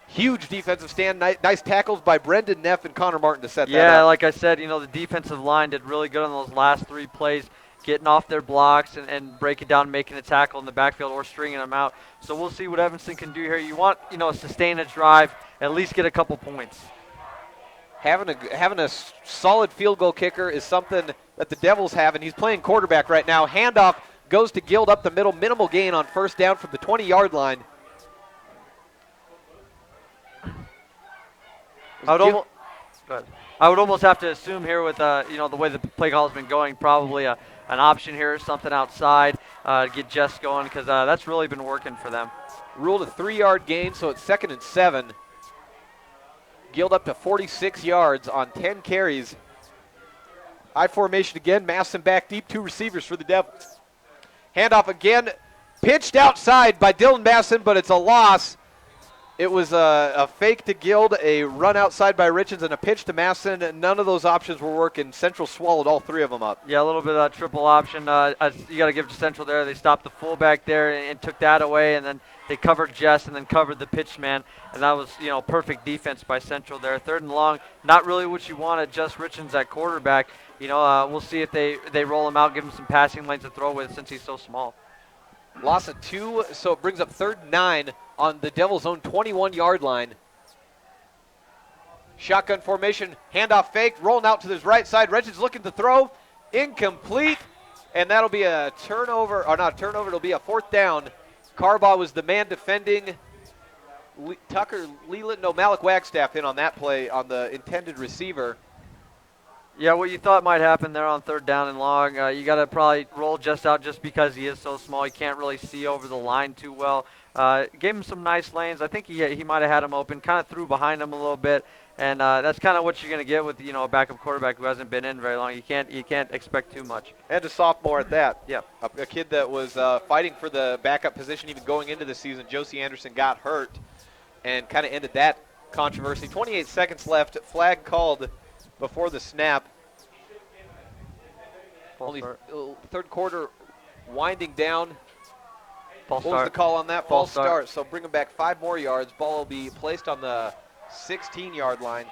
Huge defensive stand. Nice tackles by Brendan Neff and Connor Martin to set that up. Yeah, like I said, the defensive line did really good on those last 3 plays, getting off their blocks and breaking down, making a tackle in the backfield or stringing them out. So we'll see what Evanston can do here. You want, sustain a drive, at least get a couple points. Having a solid field goal kicker is something that the Devils have, and he's playing quarterback right now. Handoff goes to Guild up the middle. Minimal gain on first down from the 20-yard line. I would almost have to assume here with the way the play call has been going, probably an option here or something outside to get Jess going, because that's really been working for them. Ruled a 3-yard gain, so it's 2nd and 7. Guild up to 46 yards on 10 carries. I formation again, Masson back deep, 2 receivers for the Devils. Handoff again, pitched outside by Dylan Masson, but it's a loss. It was a fake to Guild, a run outside by Richens, and a pitch to Masson. None of those options were working. Central swallowed all three of them up. Yeah, a little bit of that triple option. You got to give to Central there. They stopped the fullback there and took that away, and then they covered Jess and then covered the pitch man, and that was, perfect defense by Central there. 3rd and long, not really what you wanted. Just Richens at quarterback. We'll see if they roll him out, give him some passing lanes to throw with since he's so small. Loss of 2, so it brings up 3rd and 9 on the Devils' own 21-yard line. Shotgun formation, handoff fake, rolling out to his right side. Richens looking to throw, incomplete, and that'll be a turnover, or not a turnover, it'll be a 4th down. Carbaugh was the man defending. Malik Wagstaff in on that play on the intended receiver. Yeah, what you thought might happen there on 3rd down and long, you got to probably roll just out just because he is so small. He can't really see over the line too well. Gave him some nice lanes. I think he might have had him open, kind of threw behind him a little bit, and that's kind of what you're going to get with a backup quarterback who hasn't been in very long. You can't expect too much. And a sophomore at that. Yeah, a kid that was fighting for the backup position even going into the season. Josie Anderson got hurt and kind of ended that controversy. 28 seconds left. Flag called before the snap. Only 3rd quarter winding down. What was the call on that? False start. So bring them back 5 more yards. Ball will be placed on the 16-yard line.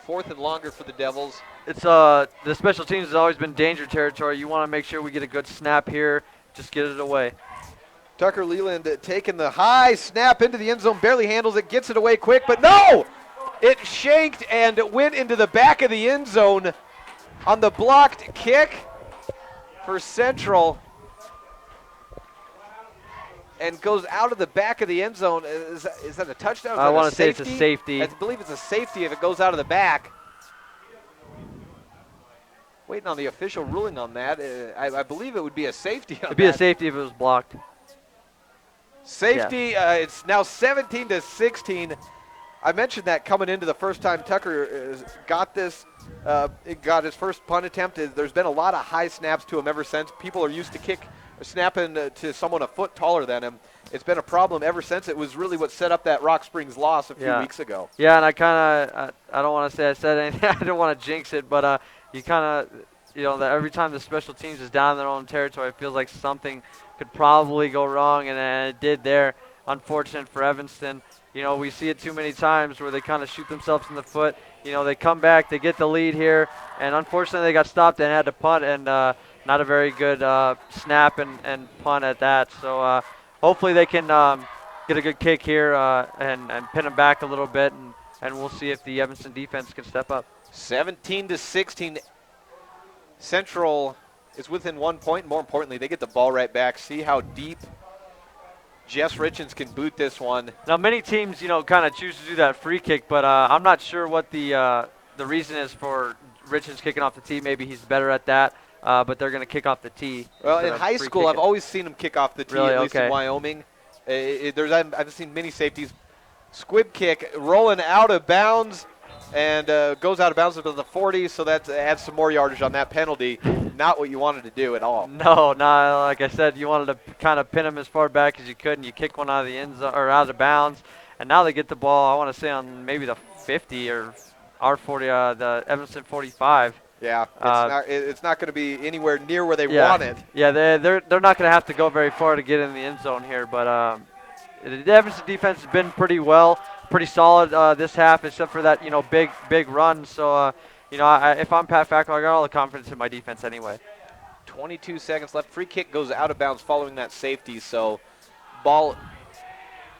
4th and longer for the Devils. It's the special teams has always been danger territory. You want to make sure we get a good snap here. Just get it away. Tucker Leland taking the high snap into the end zone, barely handles it, gets it away quick, but no! It shanked and went into the back of the end zone on the blocked kick for Central and goes out of the back of the end zone. Is that a touchdown? I want to say it's a safety. I believe it's a safety if it goes out of the back. Waiting on the official ruling on that. I believe it would be a safety on that. It'd be a safety if it was blocked. Safety, it's now 17-16. I mentioned that coming into the first time Tucker got this, got his first punt attempt. There's been a lot of high snaps to him ever since. People are used to snapping to someone a foot taller than him. It's been a problem ever since. It was really what set up that Rock Springs loss a few weeks ago. Yeah, and I don't want to say I said anything. I don't want to jinx it, but you kind of, that every time the special teams is down in their own territory, it feels like something could probably go wrong, and it did there. Unfortunate for Evanston. We see it too many times where they kind of shoot themselves in the foot. They come back, they get the lead here, and unfortunately they got stopped and had to punt, and not a very good snap and punt at that. So hopefully they can get a good kick here and pin them back a little bit, and we'll see if the Evanston defense can step up. 17-16. Central is within 1 point. More importantly, they get the ball right back. See how deep Jess Richens can boot this one. Now, many teams, kind of choose to do that free kick, but I'm not sure what the reason is for Richens kicking off the tee. Maybe he's better at that, but they're going to kick off the tee. Well, in high school, I've always seen him kick off the tee, really? at least in Wyoming. I've seen many safeties. Squib kick rolling out of bounds and goes out of bounds to the 40, so that adds some more yardage on that penalty. Not what you wanted to do at all. No, like I said, you wanted to kind of pin him as far back as you could, and you kick one out of the end zone or out of bounds. And now they get the ball, I want to say, on maybe the 50 or our 40, the Evanston 45. Yeah, it's not going to be anywhere near where they want it. Yeah, they're not going to have to go very far to get in the end zone here, but the Evanston defense has been pretty solid this half, except for that big run. So if I'm Pat Fackrell, I got all the confidence in my defense anyway. 22 seconds left. Free kick goes out of bounds following that safety. So ball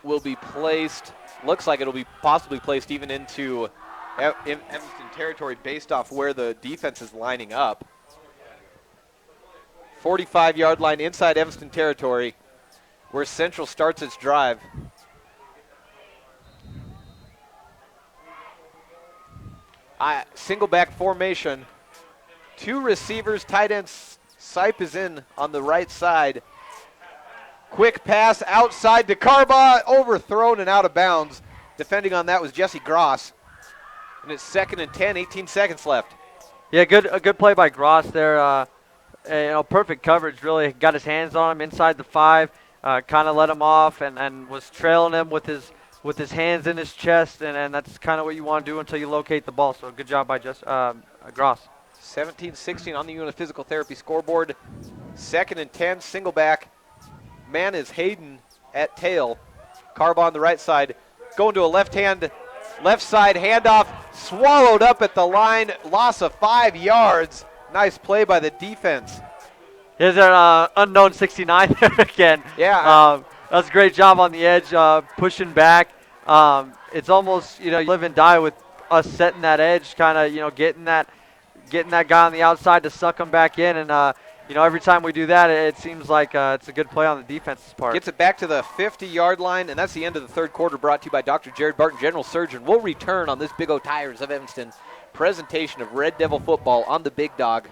will be placed. Looks like it'll be possibly placed even into Evanston territory based off where the defense is lining up. 45-yard line inside Evanston territory, where Central starts its drive. Single back formation. 2 receivers, tight end Sipe is in on the right side. Quick pass outside to Carbaugh, overthrown and out of bounds. Defending on that was Jesse Gross. And it's 2nd and 10, 18 seconds left. Yeah, a good play by Gross there. Perfect coverage, really. Got his hands on him inside the 5, kind of let him off and was trailing him with his with his hands in his chest, and that's kind of what you want to do until you locate the ball. So good job by Gross. 17-16 on the unit physical therapy scoreboard. 2nd and 10, single back. Man is Hayden at tail. Carb on the right side. Going to a left side handoff. Swallowed up at the line. Loss of 5 yards. Nice play by the defense. Here's our unknown 69 there again. Yeah. That's a great job on the edge, pushing back. It's almost, you live and die with us setting that edge, kind of, getting that guy on the outside to suck him back in. And, every time we do that, it seems like it's a good play on the defense's part. Gets it back to the 50-yard line, and that's the end of the third quarter, brought to you by Dr. Jared Barton, General Surgeon. We'll return on this Big O Tires of Evanston presentation of Red Devil football on the Big Dog,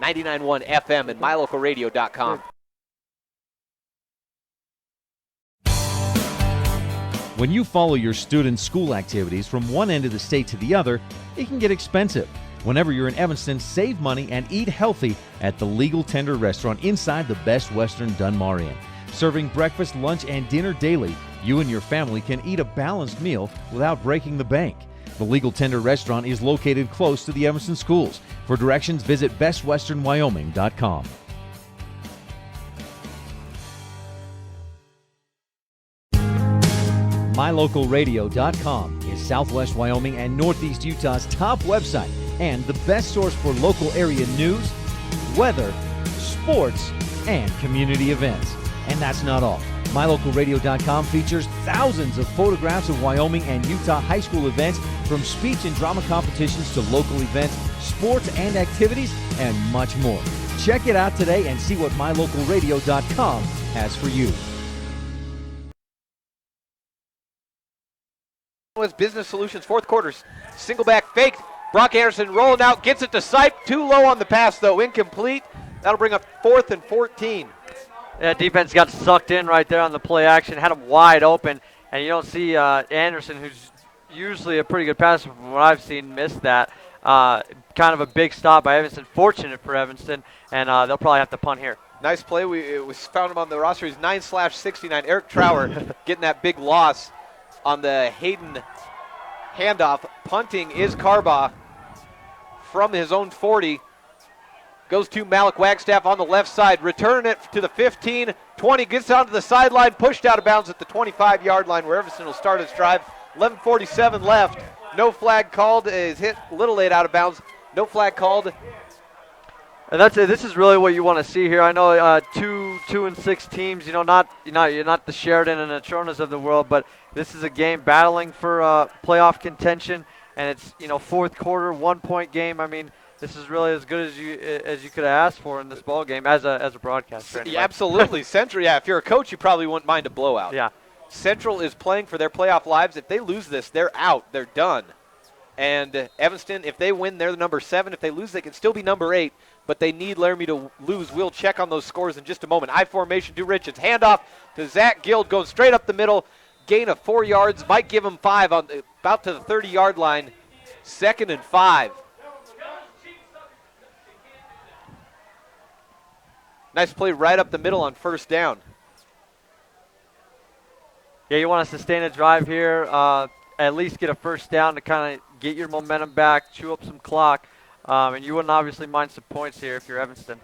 99.1 FM and mylocalradio.com. When you follow your students' school activities from one end of the state to the other, it can get expensive. Whenever you're in Evanston, save money and eat healthy at the Legal Tender Restaurant inside the Best Western Dunmar Inn. Serving breakfast, lunch, and dinner daily, you and your family can eat a balanced meal without breaking the bank. The Legal Tender Restaurant is located close to the Evanston schools. For directions, visit bestwesternwyoming.com. MyLocalRadio.com is Southwest Wyoming and Northeast Utah's top website and the best source for local area news, weather, sports, and community events. And that's not all. MyLocalRadio.com features thousands of photographs of Wyoming and Utah high school events, from speech and drama competitions to local events, sports and activities, and much more. Check it out today and see what MyLocalRadio.com has for you. Business Solutions, fourth quarter, single back faked. Brock Anderson rolling out, gets it to Sipe. Too low on the pass, though, incomplete. That'll bring up 4th and 14. Yeah, defense got sucked in right there on the play action, had him wide open, and you don't see Anderson, who's usually a pretty good passer from what I've seen, miss that. Kind of a big stop by Evanston, fortunate for Evanston, and they'll probably have to punt here. Nice play. We found him on the roster. He's 9/69. Eric Trower getting that big loss on the Hayden handoff. Punting is Carbaugh from his own 40. Goes to Malik Wagstaff on the left side. Return it to the 15, 20. Gets onto the sideline. Pushed out of bounds at the 25-yard line where Evanston will start its drive. 11:47 left. No flag called. Is hit a little late out of bounds. No flag called. And this is really what you want to see here. I know 2-6 teams. You're not the Sheridan and the Tronas of the world, but this is a game battling for playoff contention, and it's fourth quarter, 1-point game. I mean, this is really as good as you could have asked for in this ball game as a broadcaster. Anyway. Yeah, absolutely. Central. Yeah, if you're a coach, you probably wouldn't mind a blowout. Yeah. Central is playing for their playoff lives. If they lose this, they're out. They're done. And Evanston, if they win, they're the number 7. If they lose, they can still be number 8. But they need Laramie to lose. We'll check on those scores in just a moment. I formation to Richards. Handoff to Zach Guild. Goes straight up the middle. Gain of 4 yards. Might give him 5 on about to the 30-yard line. 2nd and 5. Nice play right up the middle on first down. Yeah, you want to sustain a drive here. At least get a first down to kind of get your momentum back, chew up some clock. And you wouldn't obviously mind some points here if you're Evanston.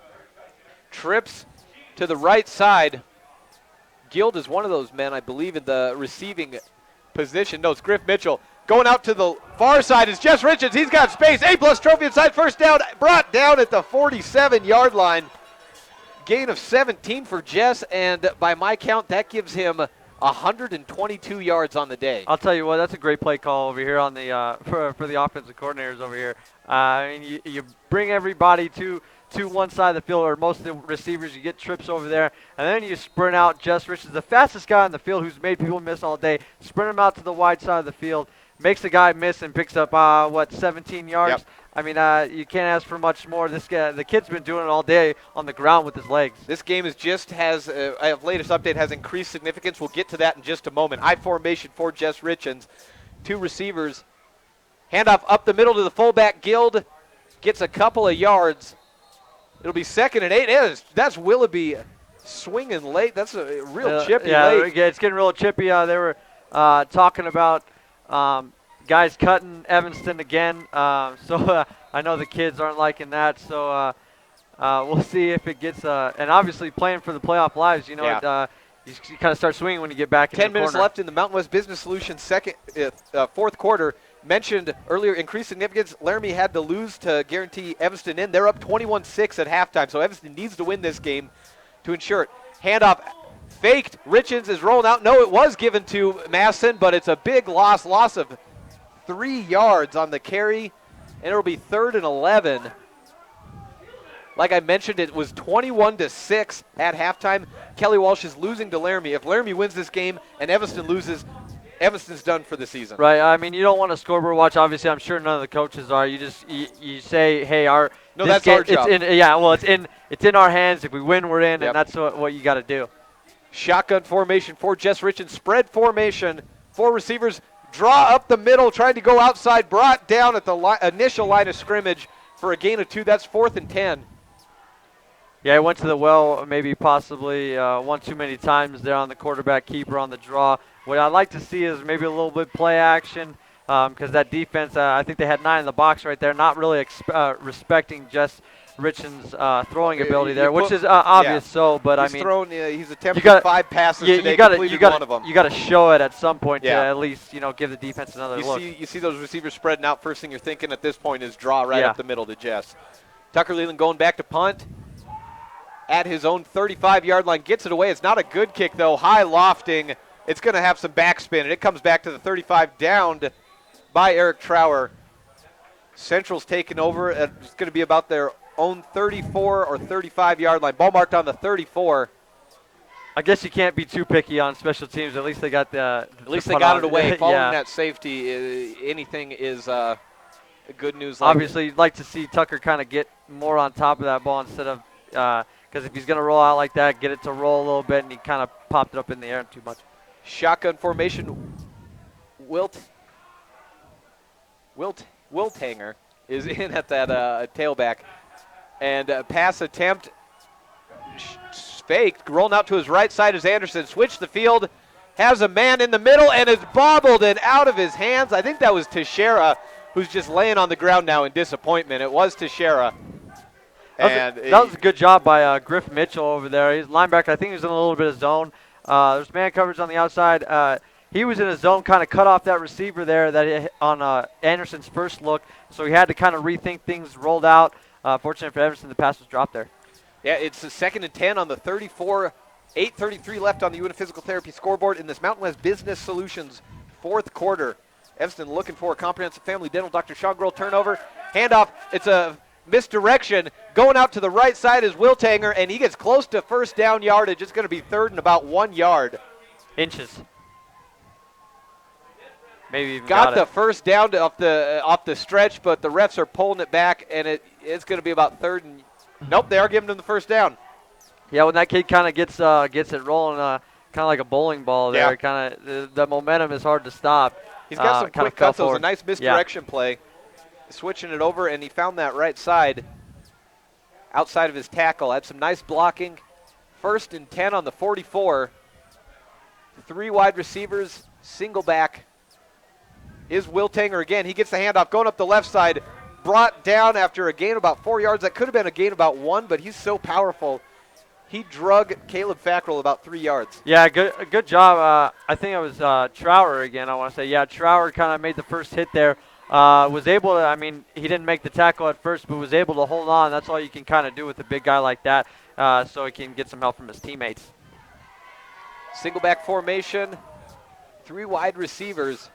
Trips to the right side. Guild is one of those men, I believe, in the receiving position. No, it's Griff Mitchell. Going out to the far side is Jess Richards. He's got space. A-plus trophy inside. First down. Brought down at the 47-yard line. Gain of 17 for Jess, and by my count, that gives him 122 yards on the day. I'll tell you what, that's a great play call over here on the for the offensive coordinators over here. I mean, you bring everybody to one side of the field, or most of the receivers. You get trips over there, and then you sprint out. Jess Richards, the fastest guy on the field, who's made people miss all day. Sprint him out to the wide side of the field, makes the guy miss, and picks up 17 yards. Yep. I mean, you can't ask for much more. This guy, the kid's been doing it all day on the ground with his legs. This game latest update has increased significance. We'll get to that in just a moment. I formation for Jess Richards. 2 receivers. Handoff up the middle to the fullback. Guild gets a couple of yards. It'll be 2nd and 8. That's Willoughby swinging late. That's a real chippy late. Yeah, it's getting real chippy. They were talking about guys cutting Evanston again. So I know the kids aren't liking that. So we'll see if it gets. And obviously playing for the playoff lives, you kind of start swinging when you get back in 10 the minutes corner. left in the Mountain West Business Solutions fourth quarter. Mentioned earlier, increased significance. Laramie had to lose to guarantee Evanston in. They're up 21-6 at halftime, so Evanston needs to win this game to ensure it. Handoff faked. Richens is rolling out. No, it was given to Masson, but it's a big loss of 3 yards on the carry, and it'll be 3rd and 11. Like I mentioned, it was 21-6 at halftime. Kelly Walsh is losing to Laramie. If Laramie wins this game and Evanston loses, Evanston's done for the season. Right. I mean, you don't want a scoreboard watch. Obviously, I'm sure none of the coaches are. You just you say, hey, that's our job. It's in our hands. If we win, we're in, and that's what you got to do. Shotgun formation for Jess Richens. Spread formation. 4 receivers draw up the middle, trying to go outside. Brought down at the initial line of scrimmage for a gain of 2. That's 4th and 10. Yeah, he went to the well maybe possibly one too many times there on the quarterback keeper on the draw. What I'd like to see is maybe a little bit play action because that defense, I think they had 9 in the box right there, not really respecting Jess Richens' throwing ability there, which is obvious. Yeah. So, but he's attempted 5 passes today, completed one of them. You got to show it at some point to at least give the defense another look. You see those receivers spreading out. First thing you're thinking at this point is draw right up the middle to Jess. Tucker Leland going back to punt at his own 35-yard line, gets it away. It's not a good kick though. High lofting. It's going to have some backspin, and it comes back to the 35, downed by Eric Trower. Central's taken over. It's going to be about their own 34 or 35-yard line. Ball marked on the 34. I guess you can't be too picky on special teams. At least they got it away. Following that safety, anything is good news. Obviously, you'd like to see Tucker kind of get more on top of that ball instead of because if he's going to roll out like that, get it to roll a little bit, and he kind of popped it up in the air too much. Shotgun formation. Wiltanger is in at that tailback. And pass attempt faked. Rolling out to his right side is Anderson. Switched the field. Has a man in the middle and is bobbled and out of his hands. I think that was Teixeira, who's just laying on the ground now in disappointment. It was Teixeira. That was a good job by Griff Mitchell over there. He's linebacker. I think he was in a little bit of zone. There's man coverage on the outside. He was in a zone, kind of cut off that receiver there on Anderson's first look, so he had to kind of rethink things, rolled out. Fortunate for Evanston, the pass was dropped there. Yeah, it's a 2nd and 10 on the 34. 8:33 left on the UNA Physical Therapy scoreboard in this Mountain West Business Solutions fourth quarter. Evanston looking for a comprehensive family dental. Dr. Sean Grohl turnover. Handoff. It's a misdirection. Going out to the right side is Wiltanger, and he gets close to first down yardage. It's going to be 3rd and about 1 yard. Inches. Maybe even got the first down off the stretch, but the refs are pulling it back, and it's going to be about 3rd and. Nope, they are giving him the first down. Yeah, when that kid kind of gets it rolling, kind of like a bowling ball there. Kind of the momentum is hard to stop. He's got some quick cuts. So it was a nice misdirection play, switching it over, and he found that right side outside of his tackle. Had some nice blocking. 1st and 10 on the 44. 3 wide receivers, single back. Is Wiltanger again. He gets the handoff going up the left side. Brought down after a gain of about 4 yards. That could have been a gain of about 1, but he's so powerful. He drug Caleb Fackrell about 3 yards. Yeah, good job. I think it was Trower again, I want to say. Yeah, Trower kind of made the first hit there. Was able to, he didn't make the tackle at first, but was able to hold on. That's all you can kind of do with a big guy like that, so he can get some help from his teammates. Single back formation. 3 wide receivers.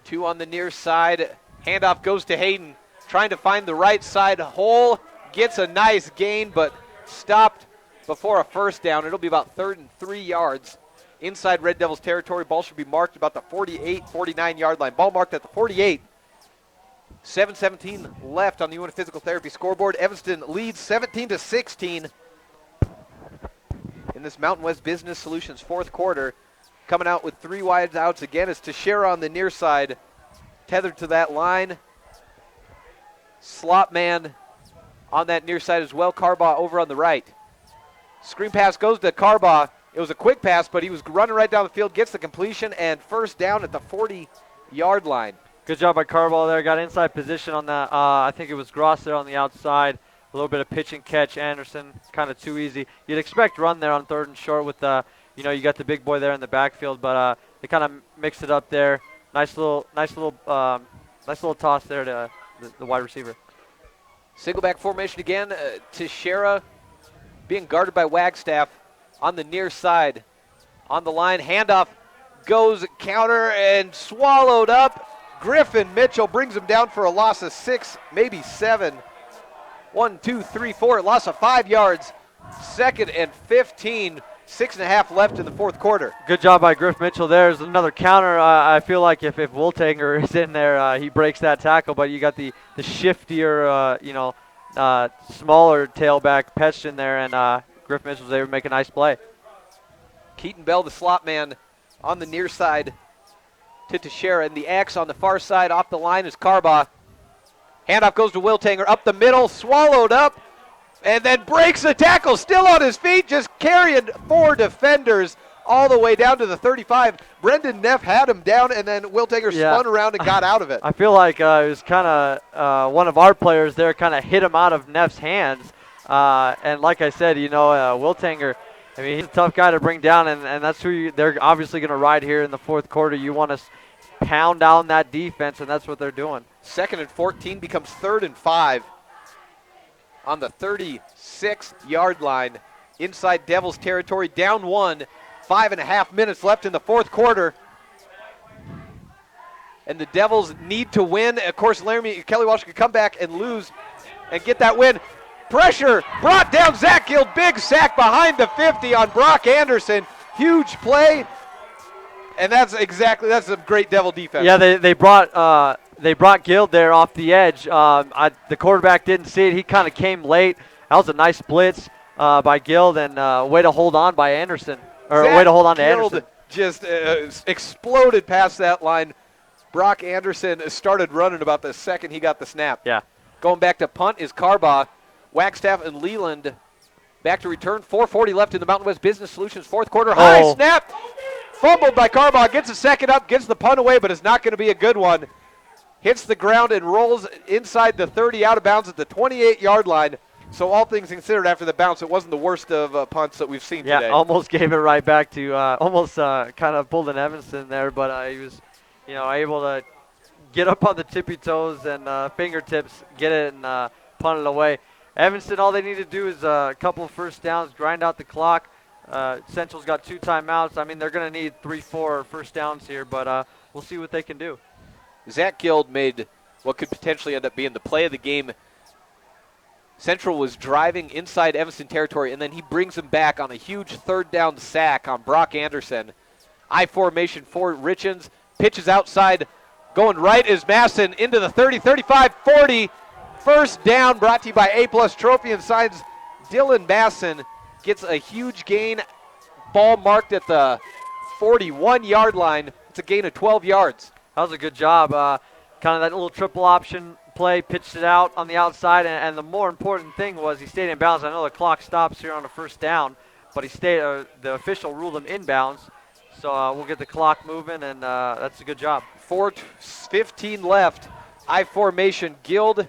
2 on the near side. Handoff goes to Hayden. Trying to find the right side hole. Gets a nice gain, but stopped before a first down. It'll be about 3rd and 3 yards. Inside Red Devils territory. Ball should be marked about the 48, 49 yard line. Ball marked at the 48. 7:17 left on the UNA Physical Therapy scoreboard. Evanston leads 17-16 in this Mountain West Business Solutions fourth quarter. Coming out with 3 wide outs again is Teixeira on the near side, tethered to that line. Slot man on that near side as well. Carbaugh over on the right. Screen pass goes to Carbaugh It was a quick pass, but he was running right down the field, gets the completion, and first down at the 40-yard line. Good job by Carball there. Got inside position on that. I think it was Gross there on the outside. A little bit of pitch and catch. Anderson, kind of too easy. You'd expect run there on 3rd and short with, you got the big boy there in the backfield, but they kind of mixed it up there. Nice little toss there to the wide receiver. Single back formation again. Teixeira being guarded by Wagstaff on the near side. On the line, handoff goes counter and swallowed up. Griffin Mitchell brings him down for a loss of 6, maybe 7. 1, 2, 3, 4. Loss of 5 yards. 2nd and 15. 6.5 left in the 4th quarter. Good job by Griff Mitchell. There's another counter. I feel like if Wiltanger is in there, he breaks that tackle. But you got the shiftier, smaller tailback Petch in there, and Griff Mitchell was able to make a nice play. Keaton Bell, the slot man, on the near side to Teixeira, and the X on the far side off the line is Carbaugh. Handoff goes to Wiltanger, up the middle, swallowed up, and then breaks the tackle, still on his feet, just carrying 4 defenders all the way down to the 35. Brendan Neff had him down, and then Wiltanger spun around and got out of it. I feel like it was kind of one of our players there kind of hit him out of Neff's hands. And like I said, Wiltanger, I mean, he's a tough guy to bring down, and that's who they're obviously going to ride here in the 4th quarter. You want to pound down that defense, and that's what they're doing. 2nd and 14 becomes 3rd and 5 on the 36-yard line inside Devils territory. Down 1, 5.5 minutes left in the 4th quarter. And the Devils need to win. Of course, Kelly Walsh could come back and lose and get that win. Pressure brought down Zach Gill. Big sack behind the 50 on Brock Anderson. Huge play. And that's a great Devil defense. Yeah, they brought Gill there off the edge. The quarterback didn't see it. He kind of came late. That was a nice blitz by Gill, and way to hold on by Anderson. Or Zach way to hold on to Gill Anderson. Just exploded past that line. Brock Anderson started running about the second he got the snap. Yeah. Going back to punt is Carbaugh. Wagstaff and Leland back to return. 4:40 left in the Mountain West Business Solutions 4th quarter. High snap. Fumbled by Carbaugh. Gets a second up. Gets the punt away, but it's not going to be a good one. Hits the ground and rolls inside the 30, out of bounds at the 28-yard line. So all things considered, after the bounce, it wasn't the worst of punts that we've seen today. Yeah, almost gave it right back to kind of pulled an Evanston there, but he was, able to get up on the tippy toes and fingertips, get it and punt it away. Evanston, all they need to do is a couple of first downs, grind out the clock. Central's got 2 timeouts. I mean, they're going to need 3-4 first downs here, but we'll see what they can do. Zach Gild made what could potentially end up being the play of the game. Central was driving inside Evanston territory, and then he brings him back on a huge 3rd down sack on Brock Anderson. I formation for Richens. Pitches outside. Going right is Masson into the 30, 35, 40. First down brought to you by A+ Trophy and Signs. Dylan Masson gets a huge gain. Ball marked at the 41-yard line. It's a gain of 12 yards. That was a good job. Kind of that little triple option play, pitched it out on the outside, and the more important thing was he stayed in bounds. I know the clock stops here on the first down, but he stayed. The official ruled him inbounds, so we'll get the clock moving, and that's a good job. 4:15 left. I formation. Gild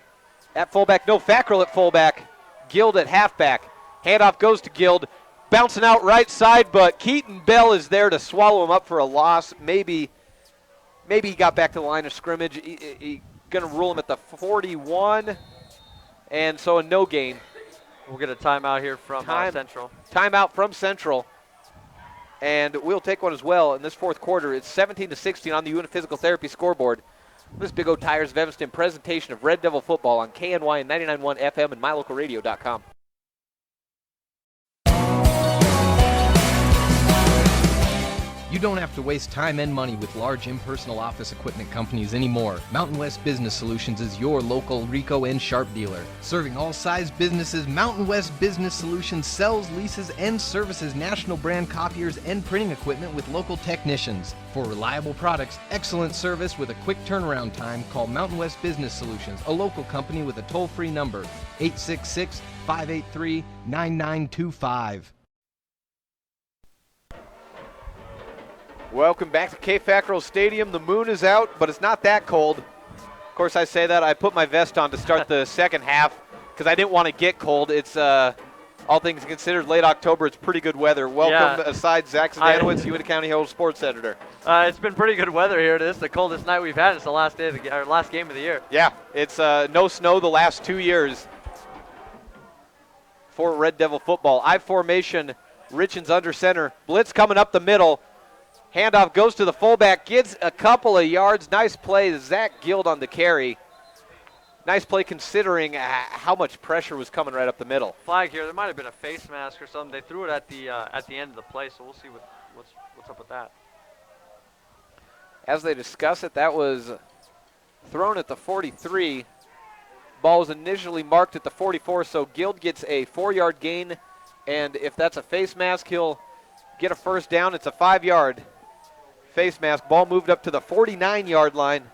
at fullback. No, Fackrell at fullback. Gild at halfback. Handoff goes to Gild. Bouncing out right side, but Keaton Bell is there to swallow him up for a loss. Maybe he got back to the line of scrimmage. He going to rule him at the 41, and so a no gain. We'll get a timeout here from Central. Timeout from Central, and we'll take one as well in this 4th quarter. It's 17-16 on the Unit Physical Therapy scoreboard. This Big O Tires of Evanston presentation of Red Devil football on KNY and 99.1 FM and MyLocalRadio.com. You don't have to waste time and money with large impersonal office equipment companies anymore. Mountain West Business Solutions is your local Rico and Sharp dealer. Serving all size businesses, Mountain West Business Solutions sells, leases, and services national brand copiers and printing equipment with local technicians. For reliable products, excellent service with a quick turnaround time, call Mountain West Business Solutions, a local company with a toll-free number, 866-583-9925. Welcome back to K. Fackrell Stadium. The moon is out, but it's not that cold. Of course, I say that. I put my vest on to start the second half because I didn't want to get cold. It's, all things considered, late October. It's pretty good weather. Welcome, aside Zach Zdanowicz, Uinta County Herald Sports Editor. It's been pretty good weather here. This is the coldest night we've had. It's the last day of the last game of the year. Yeah, it's no snow the last 2 years for Red Devil football. I formation, Richens under center. Blitz coming up the middle. Handoff goes to the fullback, gets a couple of yards. Nice play, Zach Guild on the carry. Nice play considering how much pressure was coming right up the middle. Flag here. There might have been a face mask or something. They threw it at the end of the play, so we'll see what's up with that. As they discuss it, that was thrown at the 43. Ball was initially marked at the 44, so Guild gets a 4-yard gain, and if that's a face mask, he'll get a first down. It's a 5-yard face mask. Ball moved up to the 49-yard line.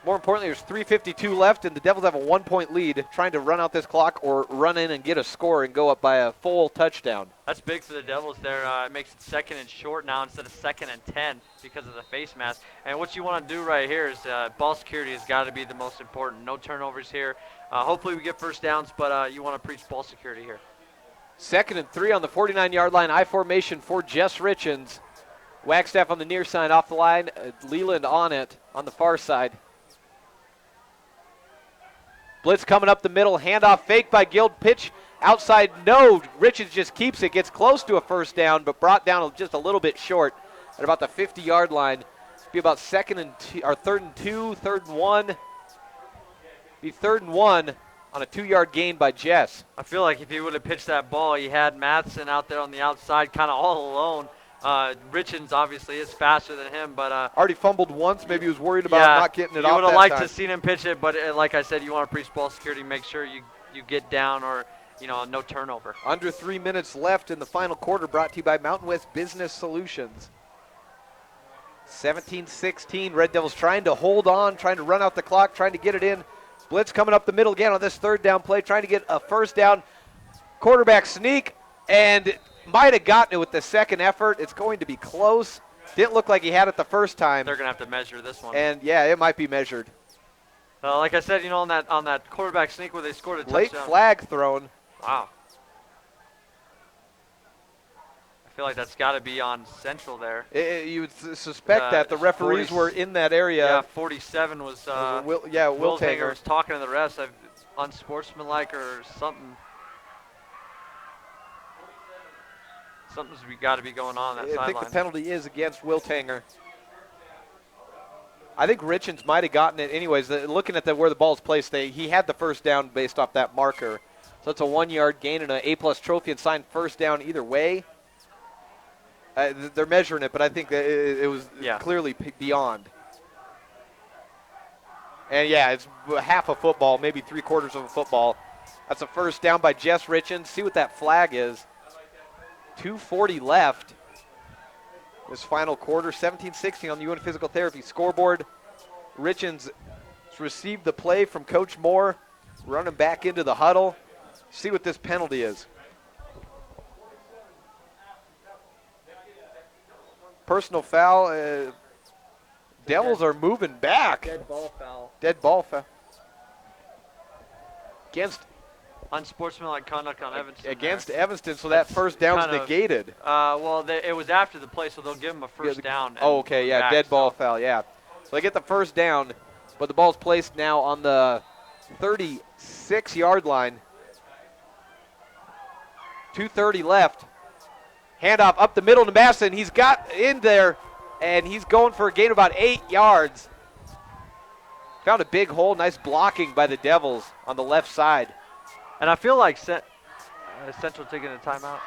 More importantly, there's 3:52 left, and the Devils have a 1-point lead, trying to run out this clock or run in and get a score and go up by a full touchdown. That's big for the Devils there. It makes it 2nd and short now instead of 2nd and 10 because of the face mask. And what you want to do right here is ball security has got to be the most important. No turnovers here. Hopefully we get first downs, but you want to preach ball security here. 2nd and 3 on the 49-yard line. I formation for Jess Richens. Wagstaff on the near side off the line. Leland on it on the far side. Blitz coming up the middle. Handoff fake by Guild. Pitch outside. No. Richens just keeps it. Gets close to a first down, but brought down just a little bit short at about the 50-yard line. Be about 3rd and 2, 3rd and 1. Be 3rd and 1 on a 2-yard gain by Jess. I feel like if he would have pitched that ball, he had Mattson out there on the outside kind of all alone. Richens obviously is faster than him, but already fumbled once. Maybe he was worried about not getting it off. You would have that liked time. to seen him pitch it, but like I said, you want to preach ball security. Make sure you get down or no turnover. Under 3 minutes left in the final quarter. Brought to you by Mountain West Business Solutions. 17-16. Red Devils trying to hold on, trying to run out the clock, trying to get it in. Blitz coming up the middle again on this 3rd down play, trying to get a first down. Quarterback sneak and might have gotten it with the second effort. It's going to be close. Didn't look like he had it the first time. They're going to have to measure this one. And, yeah, it might be measured. Like I said, on that quarterback sneak where they scored a touchdown. Late flag thrown. Wow. I feel like that's got to be on Central there. You would suspect that. The referees were in that area. Yeah, 47 was Wiltanger was talking to the refs. Unsportsmanlike or something. Something's got to be going on that sideline. I think the penalty is against Wiltanger. I think Richens might have gotten it anyways. Looking at where the ball's placed, he had the first down based off that marker. So it's a 1-yard gain and an A+ trophy and signed first down either way. They're measuring it, but I think that it was clearly beyond. And, yeah, it's half a football, maybe 3/4 of a football. That's a first down by Jess Richens. See what that flag is. 2:40 left. This final quarter, 17-16 on the Uinta Physical Therapy scoreboard. Richens received the play from Coach Moore, running back into the huddle. See what this penalty is. Personal foul. Devils are moving back. Dead ball foul. Dead ball foul. Against unsportsmanlike conduct on Evanston. Against Evanston, so that first down's negated. It was after the play, so they'll give them a first down. Oh, okay, yeah, dead ball foul, yeah. So they get the first down, but the ball's placed now on the 36-yard line. 2:30 left. Handoff up the middle to Masson. He's got in there, and he's going for a gain of about 8 yards. Found a big hole. Nice blocking by the Devils on the left side. And I feel like Central taking a timeout.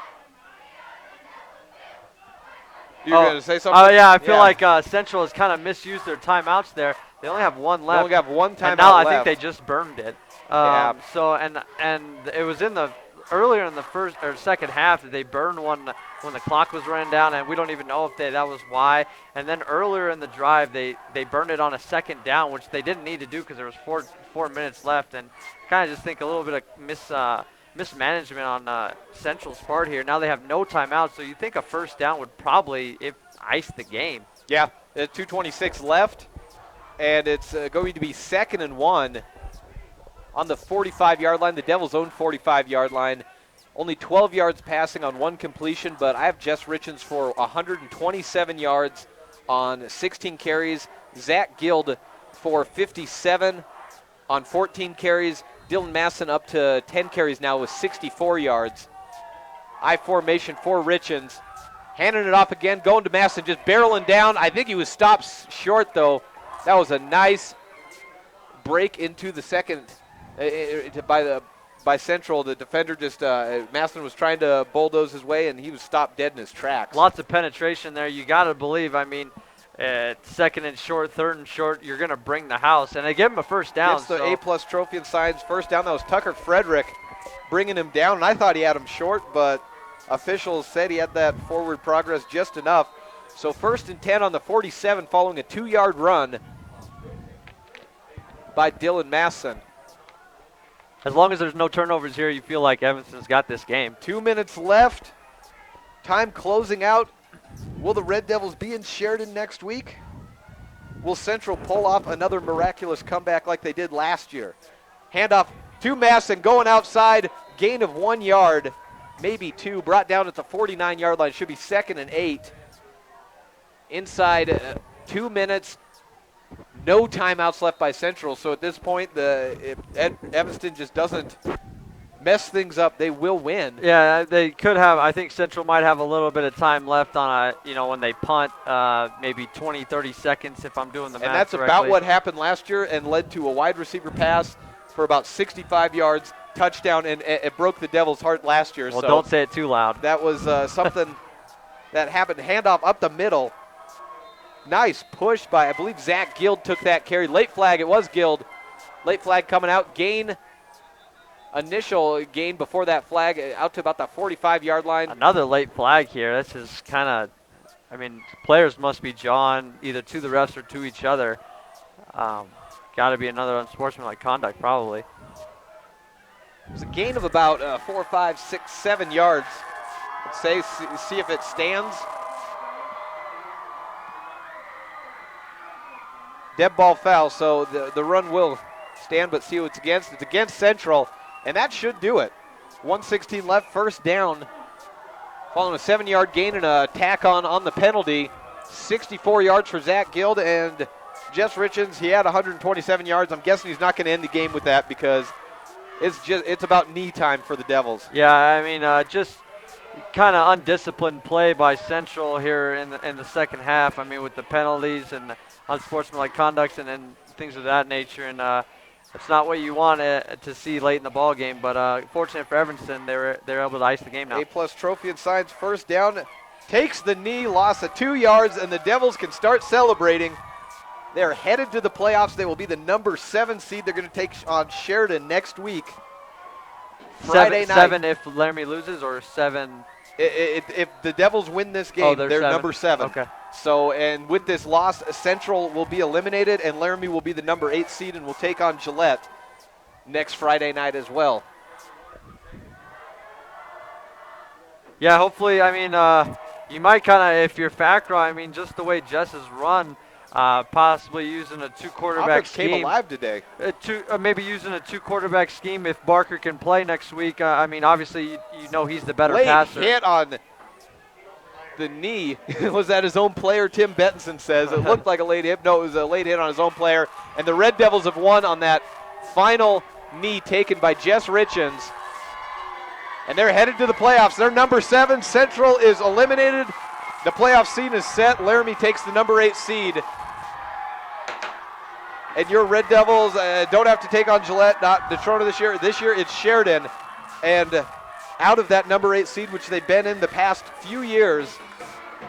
You were going to say something? Oh, yeah, I feel like Central has kind of misused their timeouts there. They only have one left. They only have one timeout and now left. I think they just burned it. Yeah. So and it was earlier in the first or second half that they burned one when the clock was running down, and we don't even know if that was why. And then earlier in the drive, they burned it on a second down, which they didn't need to do because there was four minutes left. And kind of just think a little bit of mismanagement on Central's part here. Now they have no timeout, so you think a first down would probably ice the game. Yeah, 2:26 left, and it's going to be 2nd and 1 on the 45-yard line, the Devils' own 45-yard line. Only 12 yards passing on 1 completion, but I have Jess Richens for 127 yards on 16 carries. Zach Guild for 57 on 14 carries. Dylan Masson up to 10 carries now with 64 yards. I formation for Richens. Handing it off again, going to Masson, just barreling down. I think he was stopped short, though. That was a nice break into the second by Central. The defender just, Masson was trying to bulldoze his way, and he was stopped dead in his tracks. Lots of penetration there. You got to believe, I mean, 2nd and short, 3rd and short, you're going to bring the house. And they give him a first down. Gets the A-plus trophy and signs first down. That was Tucker Frederick bringing him down, and I thought he had him short, but officials said he had that forward progress just enough. So 1st and 10 on the 47 following a 2-yard run by Dylan Masson. As long as there's no turnovers here, you feel like Evanston's got this game. 2 minutes left. Time closing out. Will the Red Devils be in Sheridan next week? Will Central pull off another miraculous comeback like they did last year? Handoff to Masson, going outside, gain of 1 yard, maybe 2, brought down at the 49-yard line. Should be 2nd and 8. Inside 2 minutes. No timeouts left by Central, so at this point, if Evanston just doesn't mess things up, they will win. Yeah, they could have. I think Central might have a little bit of time left on when they punt, maybe 20, 30 seconds if I'm doing the math And that's correctly. about what happened last year and led to a wide receiver pass for about 65 yards, touchdown, and it broke the Devils' heart last year. Well, so don't say it too loud. That was something that happened. Handoff up the middle. Nice push by, I believe Zach Guild took that carry. Late flag, it was Guild. Late flag coming out. Initial gain before that flag out to about the 45-yard line. Another late flag here. This is kind of, I mean, players must be jawing either to the refs or to each other. Got to be another unsportsmanlike conduct, probably. It was a gain of about 4, 5, 6, 7 yards. Let's say, see if it stands. Dead ball foul, so the run will stand, but see who it's against. It's against Central, and that should do it. 1:16 left, first down. Following a 7-yard gain and a tack on the penalty. 64 yards for Zach Guild, and Jess Richens, he had 127 yards. I'm guessing he's not going to end the game with that because it's about knee time for the Devils. Yeah, I mean, just kind of undisciplined play by Central here in the second half. I mean, with the penalties and unsportsmanlike conducts and things of that nature, and it's not what you want to see late in the ball game. But fortunate for Evanston, they're able to ice the game now. A-plus trophy and signs first down. Takes the knee, loss of 2 yards, and the Devils can start celebrating. They're headed to the playoffs. They will be the number 7 seed. They're going to take on Sheridan next week. Friday night. 7 if Laramie loses, or 7? If the Devils win this game, they're number 7. Okay. So, and with this loss, Central will be eliminated, and Laramie will be the number 8 seed and will take on Gillette next Friday night as well. Yeah, hopefully, I mean, you might kind of, if you're Facro, I mean, just the way Jess has run, possibly using a 2-quarterback Offense scheme. came alive today. Maybe using a 2-quarterback scheme if Barker can play next week. I mean, obviously, you know he's the better passer. Late hit on the knee. Was that his own player? Tim Bettinson says. It looked like a late hit. No, it was a late hit on his own player. And the Red Devils have won on that final knee taken by Jess Richens. And they're headed to the playoffs. They're number 7. Central is eliminated. The playoff seed is set. Laramie takes the number 8 seed. And your Red Devils don't have to take on Gillette, not Detroit this year. This year it's Sheridan. And out of that number 8 seed, which they've been in the past few years,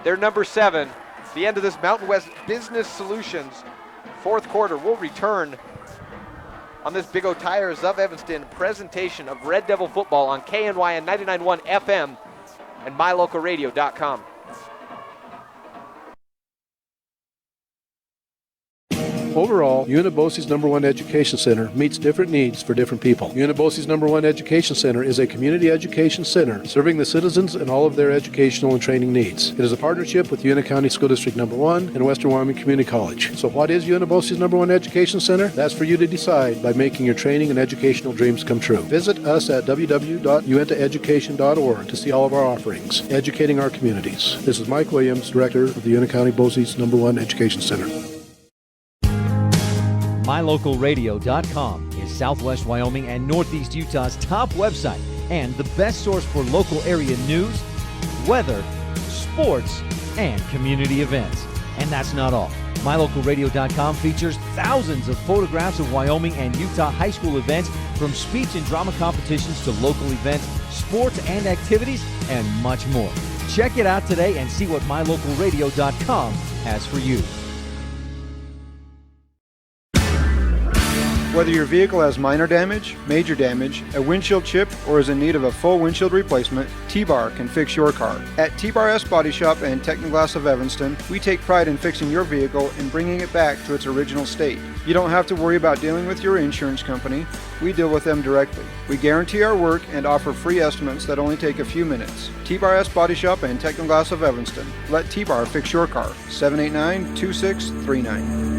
they're number 7. The end of this Mountain West Business Solutions fourth quarter will return on this Big O Tires of Evanston presentation of Red Devil football on KNY and 99.1 FM and mylocalradio.com. Overall, Unibosie's #1 education center meets different needs for different people. Unibosie's #1 education center is a community education center serving the citizens and all of their educational and training needs. It is a partnership with Una County School District #1 and Western Wyoming Community College. So what is Unibosie's #1 education center? That's for you to decide by making your training and educational dreams come true. Visit us at www.uentaeducation.org to see all of our offerings, educating our communities. This is Mike Williams, Director of the Una County Bosie's #1 Education Center. MyLocalRadio.com is Southwest Wyoming and Northeast Utah's top website and the best source for local area news, weather, sports, and community events. And that's not all. MyLocalRadio.com features thousands of photographs of Wyoming and Utah high school events, from speech and drama competitions to local events, sports and activities, and much more. Check it out today and see what MyLocalRadio.com has for you. Whether your vehicle has minor damage, major damage, a windshield chip, or is in need of a full windshield replacement, T-Bar can fix your car. At T-Bar S Body Shop and Technoglass of Evanston, we take pride in fixing your vehicle and bringing it back to its original state. You don't have to worry about dealing with your insurance company. We deal with them directly. We guarantee our work and offer free estimates that only take a few minutes. T-Bar S Body Shop and Technoglass of Evanston. Let T-Bar fix your car. 789-2639.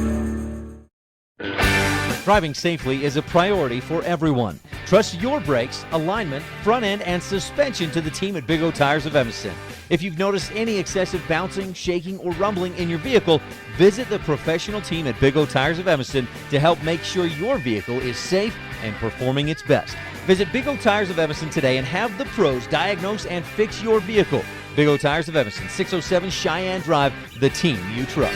Driving safely is a priority for everyone. Trust your brakes, alignment, front end, and suspension to the team at Big O Tires of Evanston. If you've noticed any excessive bouncing, shaking, or rumbling in your vehicle, visit the professional team at Big O Tires of Evanston to help make sure your vehicle is safe and performing its best. Visit Big O Tires of Evanston today and have the pros diagnose and fix your vehicle. Big O Tires of Evanston, 607 Cheyenne Drive, the team you trust.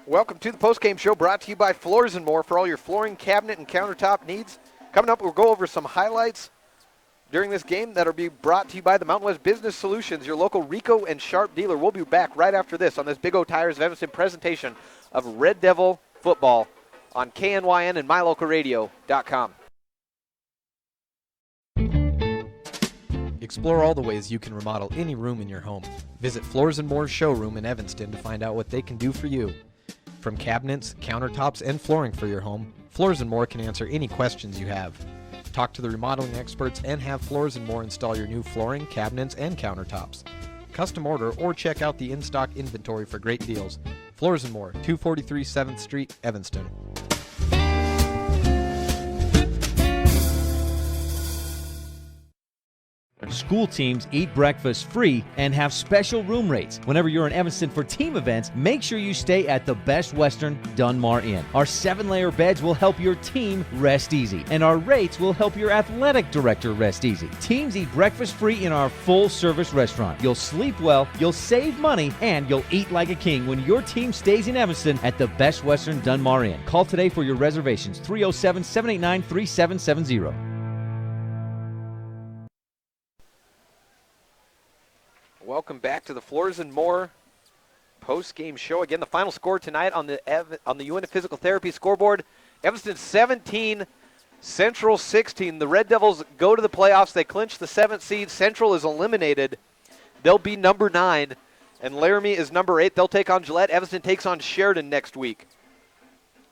Welcome to the postgame show, brought to you by Floors & More for all your flooring, cabinet, and countertop needs. Coming up, we'll go over some highlights during this game that will be brought to you by the Mountain West Business Solutions, your local Rico and Sharp dealer. We'll be back right after this on this Big O Tires of Evanston presentation of Red Devil football on KNYN and MyLocalRadio.com. Explore all the ways you can remodel any room in your home. Visit Floors & More's showroom in Evanston to find out what they can do for you. From cabinets, countertops, and flooring for your home, Floors & More can answer any questions you have. Talk to the remodeling experts and have Floors & More install your new flooring, cabinets, and countertops. Custom order or check out the in-stock inventory for great deals. Floors & More, 243 7th Street, Evanston. School teams eat breakfast free and have special room rates. Whenever you're in Evanston for team events, make sure you stay at the Best Western Dunmar Inn. Our 7-layer beds will help your team rest easy, and our rates will help your athletic director rest easy. Teams eat breakfast free in our full-service restaurant. You'll sleep well, you'll save money, and you'll eat like a king when your team stays in Evanston at the Best Western Dunmar Inn. Call today for your reservations, 307-789-3770. Welcome back to the Floors & More post-game show. Again, the final score tonight on the UNT Physical Therapy scoreboard, Evanston 17, Central 16. The Red Devils go to the playoffs. They clinch the 7th seed. Central is eliminated. They'll be number 9, and Laramie is number 8. They'll take on Gillette. Evanston takes on Sheridan next week.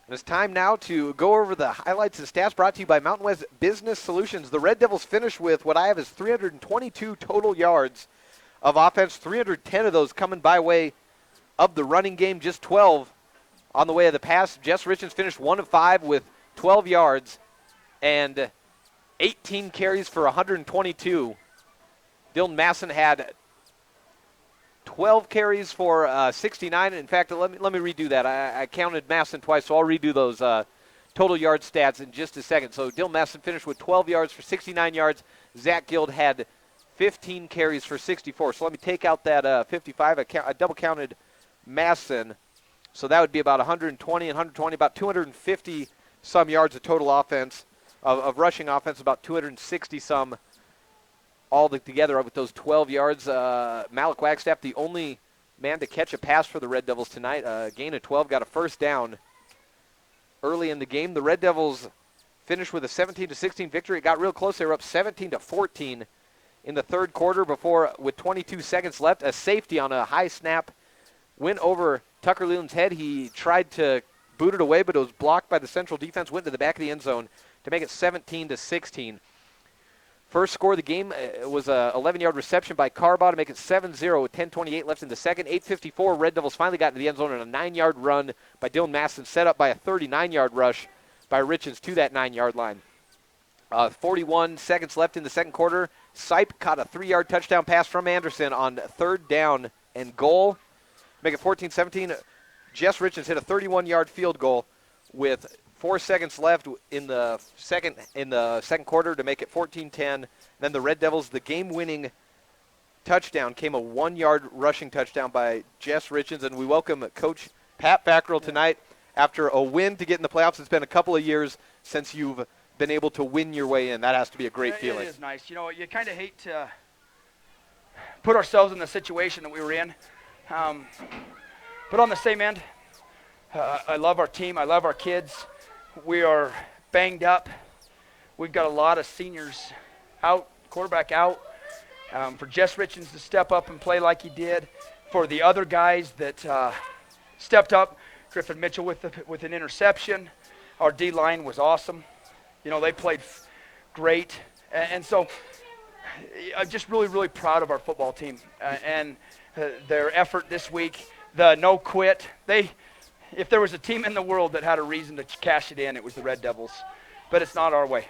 And it's time now to go over the highlights and stats brought to you by Mountain West Business Solutions. The Red Devils finish with what I have is 322 total yards of offense, 310 of those coming by way of the running game, just 12 on the way of the pass. Jess Richards finished 1 of 5 with 12 yards and 18 carries for 122. Dylan Masson had 12 carries for 69. In fact, let me redo that. I counted Masson twice, so I'll redo those total yard stats in just a second. So Dylan Masson finished with 12 yards for 69 yards. Zach Guild had 15 carries for 64. So let me take out that 55. I double counted Masson. So that would be about 120 and 120, about 250 some yards of total offense, of rushing offense, about 260 some all together with those 12 yards. Malik Wagstaff, the only man to catch a pass for the Red Devils tonight. Gain of 12, got a first down early in the game. The Red Devils finished with a 17-16 victory. It got real close. They were up 17-14 in the third quarter before, with 22 seconds left, a safety on a high snap went over Tucker Leland's head. He tried to boot it away, but it was blocked by the Central defense, went to the back of the end zone to make it 17-16. First score of the game was a 11-yard reception by Carbaugh to make it 7-0 with 10:28 left in the second. 8:54, Red Devils finally got into the end zone on a 9-yard run by Dylan Maston, set up by a 39-yard rush by Richens to that 9-yard line. 41 seconds left in the second quarter. Sipe caught a 3-yard touchdown pass from Anderson on third down and goal. Make it 14-17. Jess Richens hit a 31-yard field goal with 4 seconds left in the second quarter to make it 14-10. Then the Red Devils, the game-winning touchdown came a 1-yard rushing touchdown by Jess Richens, and we welcome Coach Pat Fackrell tonight after a win to get in the playoffs. It's been a couple of years since you've been able to win your way in. That has to be a great feeling. It is nice. You know, you kind of hate to put ourselves in the situation that we were in, but on the same end, I love our team. I love our kids. We are banged up. We've got a lot of seniors out, quarterback out. For Jess Richens to step up and play like he did. For the other guys that stepped up, Griffin Mitchell with an interception. Our D-line was awesome. You know, they played great. And so I'm just really, really proud of our football team and their effort this week. The no quit. If there was a team in the world that had a reason to cash it in, it was the Red Devils. But it's not our way.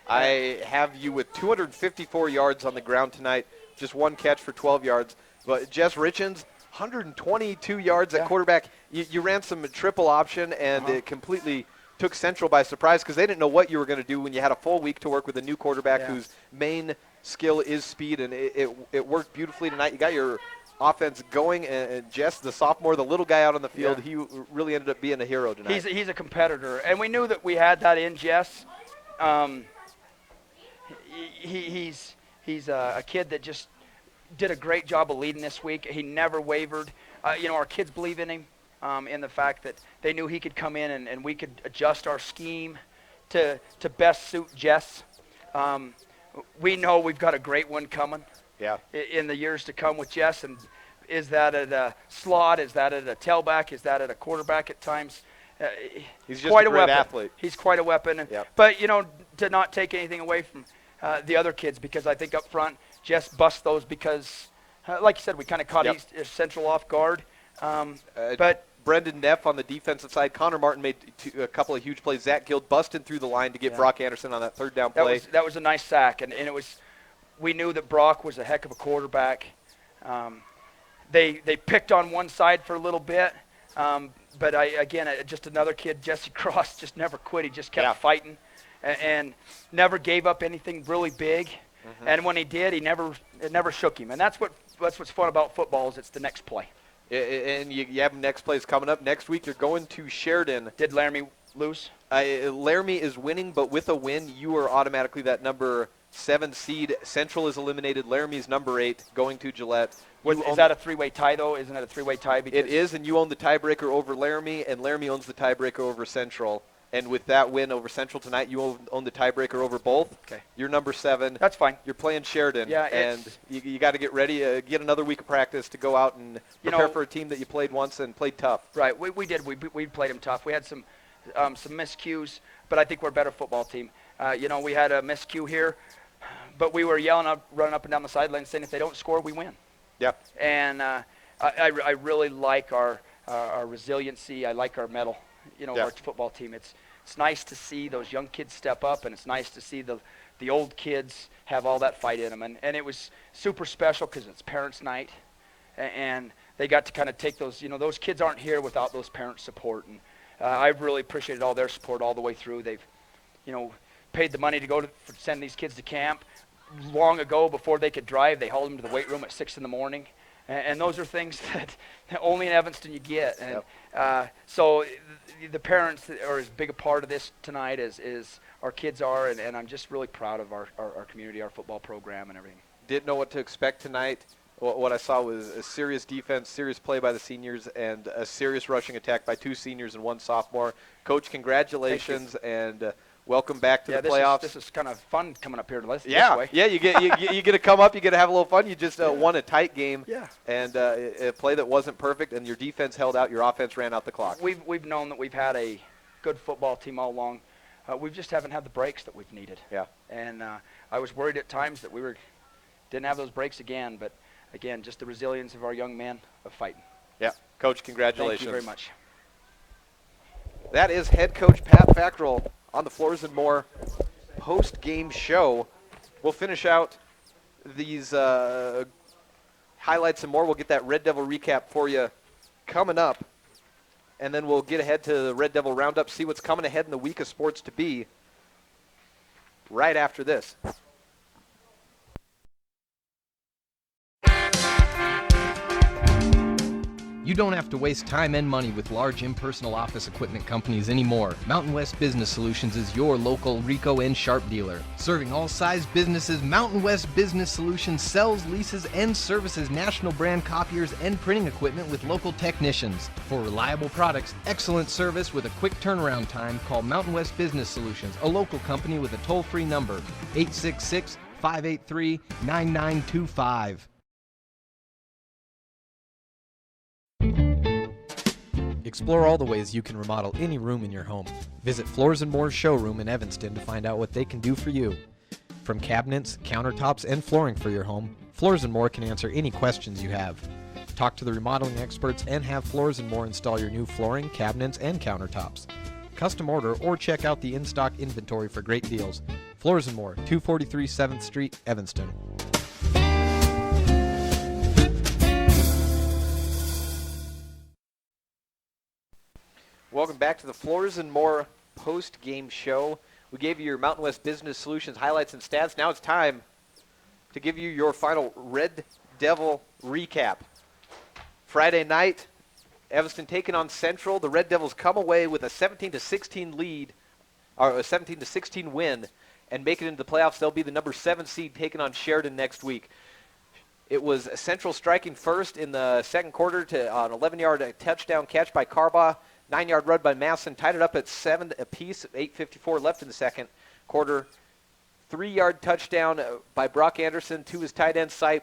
I have you with 254 yards on the ground tonight, just one catch for 12 yards. But Jess Richens, 122 yards at quarterback. You ran some triple option, and it completely took Central by surprise because they didn't know what you were going to do when you had a full week to work with a new quarterback whose main skill is speed, and it worked beautifully tonight. You got your offense going, and Jess, the sophomore, the little guy out on the field, he really ended up being a hero tonight. He's a competitor, and we knew that we had that in Jess. He's a kid that just did a great job of leading this week. He never wavered. You know, our kids believe in him, in the fact that they knew he could come in and we could adjust our scheme to best suit Jess. We know we've got a great one coming. Yeah. In the years to come with Jess, and is that at a slot? Is that at a tailback? Is that at a quarterback at times? He's just quite a great weapon. athlete. He's quite a weapon. But, you know, to not take anything away from the other kids, because I think up front, Jess busts those because, like you said, we kind of caught East Central off guard. But Brendan Neff on the defensive side. Connor Martin made a couple of huge plays. Zach Guild busted through the line to get Brock Anderson on that third down play. That was a nice sack, and it was. We knew that Brock was a heck of a quarterback. They picked on one side for a little bit, but just another kid, Jesse Cross, just never quit. He just kept fighting, and never gave up anything really big. And when he did, it never shook him. And that's what's fun about football is it's the next play. And you have next plays coming up. Next week you're going to Sheridan. Did Laramie lose? Laramie is winning, but with a win, you are automatically that number 7 seed. Central is eliminated. Laramie's number 8 going to Gillette. Is that a three-way tie, though? Isn't it a three-way tie? It is, and you own the tiebreaker over Laramie, and Laramie owns the tiebreaker over Central. And with that win over Central tonight, you own the tiebreaker over both. Okay. You're number 7. That's fine. You're playing Sheridan. Yeah, and you got to get ready, get another week of practice to go out and prepare for a team that you played once and played tough. Right, we did. We played them tough. We had some miscues, but I think we're a better football team. We had a miscue here, but we were running up and down the sideline saying if they don't score, we win. Yep. And I really like our resiliency. I like our mettle, our football team. It's nice to see those young kids step up, and it's nice to see the old kids have all that fight in them. And it was super special because it's parents' night, and they got to kind of take those, those kids aren't here without those parents' support. And I've really appreciated all their support all the way through. They've, paid the money to send these kids to camp. Long ago, before they could drive, they hauled them to the weight room at 6 in the morning. And those are things that only in Evanston you get. And so the parents are as big a part of this tonight as our kids are, and I'm just really proud of our community, our football program, and everything. Didn't know what to expect tonight. What I saw was a serious defense, serious play by the seniors, and a serious rushing attack by 2 seniors and 1 sophomore. Coach, congratulations, and welcome back to the this playoffs. This is kind of fun coming up here this way. Yeah, you get to come up, you get to have a little fun. You just won a tight game, and a play that wasn't perfect, and your defense held out, your offense ran out the clock. We've known that we've had a good football team all along. We just haven't had the breaks that we've needed. Yeah. And I was worried at times that didn't have those breaks again, but again, just the resilience of our young men of fighting. Yeah, Coach, congratulations. Thank you very much. That is head coach Pat Fackrell on the Floors and More post-game show. We'll finish out these highlights and more. We'll get that Red Devil recap for you coming up, and then we'll get ahead to the Red Devil Roundup, see what's coming ahead in the week of sports to be right after this. You don't have to waste time and money with large impersonal office equipment companies anymore. Mountain West Business Solutions is your local Ricoh and Sharp dealer. Serving all size businesses, Mountain West Business Solutions sells, leases, and services national brand copiers and printing equipment with local technicians. For reliable products, excellent service with a quick turnaround time, call Mountain West Business Solutions, a local company with a toll-free number, 866-583-9925. Explore all the ways you can remodel any room in your home. Visit Floors & More's showroom in Evanston to find out what they can do for you. From cabinets, countertops, and flooring for your home, Floors & More can answer any questions you have. Talk to the remodeling experts and have Floors & More install your new flooring, cabinets, and countertops. Custom order or check out the in-stock inventory for great deals. Floors & More, 243 7th Street, Evanston. Welcome back to the Floors and More post-game show. We gave you your Mountain West Business Solutions highlights and stats. Now it's time to give you your final Red Devil recap. Friday night, Evanston taking on Central. The Red Devils come away with a 17-16 lead, or a 17-16 win, and make it into the playoffs. They'll be the number 7 seed taking on Sheridan next week. It was Central striking first in the second quarter to an 11-yard touchdown catch by Carbaugh. 9-yard run by Masson, tied it up at 7 apiece, 8:54 left in the second quarter. 3-yard touchdown by Brock Anderson to his tight end Sipe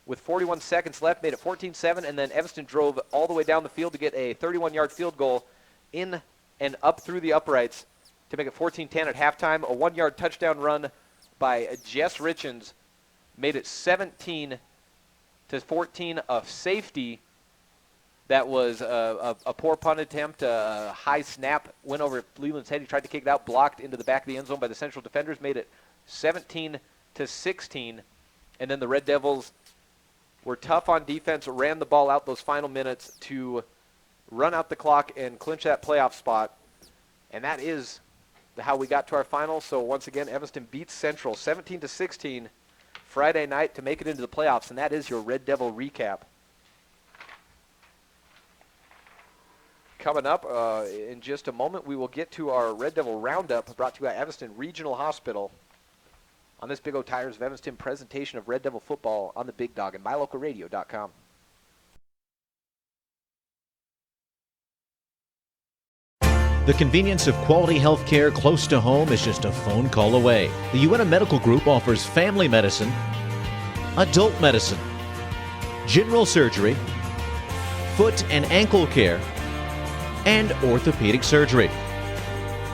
with 41 seconds left, made it 14-7, and then Evanston drove all the way down the field to get a 31-yard field goal in and up through the uprights to make it 14-10 at halftime. A 1-yard touchdown run by Jess Richens made it 17-14, a safety. That was a poor punt attempt, a high snap, went over Leland's head. He tried to kick it out, blocked into the back of the end zone by the Central defenders, made it 17-16. And then the Red Devils were tough on defense, ran the ball out those final minutes to run out the clock and clinch that playoff spot. And that is how we got to our final. So once again, Evanston beats Central 17-16 Friday night to make it into the playoffs. And that is your Red Devil recap. Coming up in just a moment, we will get to our Red Devil Roundup brought to you by Evanston Regional Hospital on this Big O Tires of Evanston presentation of Red Devil football on the Big Dog and MyLocalRadio.com. The convenience of quality health care close to home is just a phone call away. The UNA Medical Group offers family medicine, adult medicine, general surgery, foot and ankle care, and orthopedic surgery.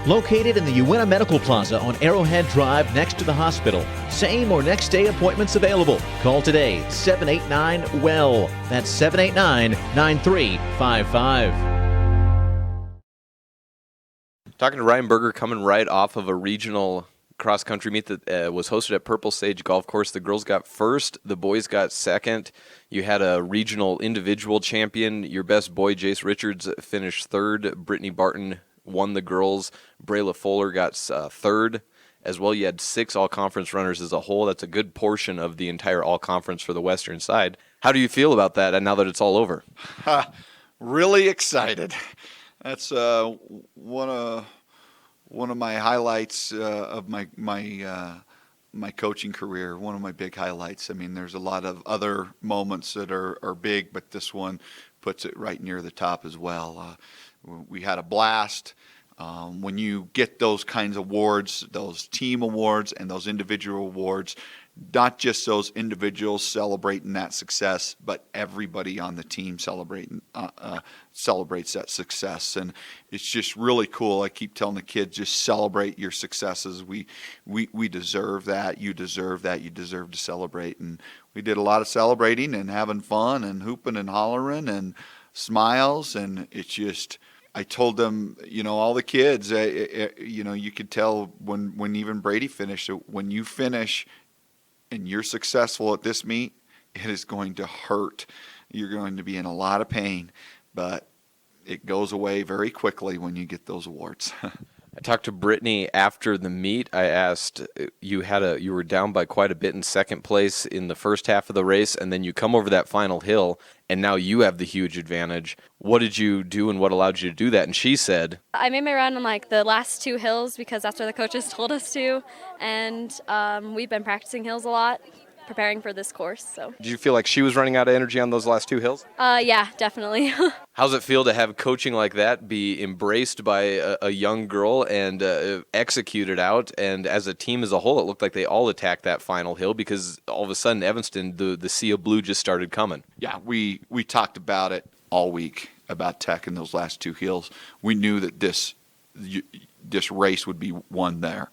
Located in the UNA Medical Plaza on Arrowhead Drive next to the hospital. Same or next day appointments available. Call today, 789-WELL. That's 789-9355. Talking to Ryan Berger, coming right off of a regional cross-country meet that was hosted at Purple Sage Golf Course. The girls got first, the boys got second. You had a regional individual champion. Your best boy, Jace Richards, finished third. Brittany Barton won the girls. Brayla Fuller got third as well. You had 6 all-conference runners as a whole. That's a good portion of the entire all-conference for the western side. How do you feel about that and now that it's all over? Really excited. That's one of my highlights of my coaching career, one of my big highlights. I mean, there's a lot of other moments that are big, but this one puts it right near the top as well. We had a blast. When you get those kinds of awards, those team awards and those individual awards, not just those individuals celebrating that success, but everybody on the team celebrates that success. And it's just really cool. I keep telling the kids, just celebrate your successes. We deserve that. You deserve that. You deserve to celebrate. And we did a lot of celebrating and having fun and hooping and hollering and smiles. And it's just, I told them, all the kids, you could tell when even Brady finished, when you finish and you're successful at this meet, it is going to hurt. You're going to be in a lot of pain, but it goes away very quickly when you get those awards. I talked to Brittany after the meet. I asked, you were down by quite a bit in second place in the first half of the race, and then you come over that final hill, and now you have the huge advantage. What did you do and what allowed you to do that? And she said, I made my run on the last 2 hills because that's where the coaches told us to, and we've been practicing hills a lot, preparing for this course. So. Did you feel like she was running out of energy on those last 2 hills? Yeah, definitely. How's it feel to have coaching like that be embraced by a young girl and executed out? And as a team as a whole, it looked like they all attacked that final hill because all of a sudden Evanston, the sea of blue just started coming. Yeah, we talked about it all week, about Tech in those last 2 hills. We knew that this race would be won there.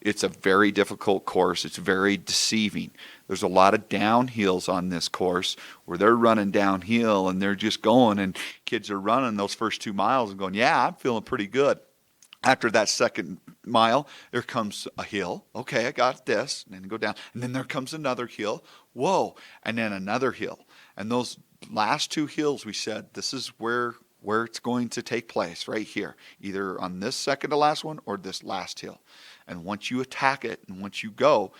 It's a very difficult course. It's very deceiving. There's a lot of downhills on this course where they're running downhill and they're just going, and kids are running those first 2 miles and going, yeah, I'm feeling pretty good. After that second mile, there comes a hill. Okay, I got this. And then go down. And then there comes another hill. Whoa. And then another hill. And those last 2 hills, we said, this is where it's going to take place, right here. Either on this second to last one or this last hill. And once you attack it and once you go,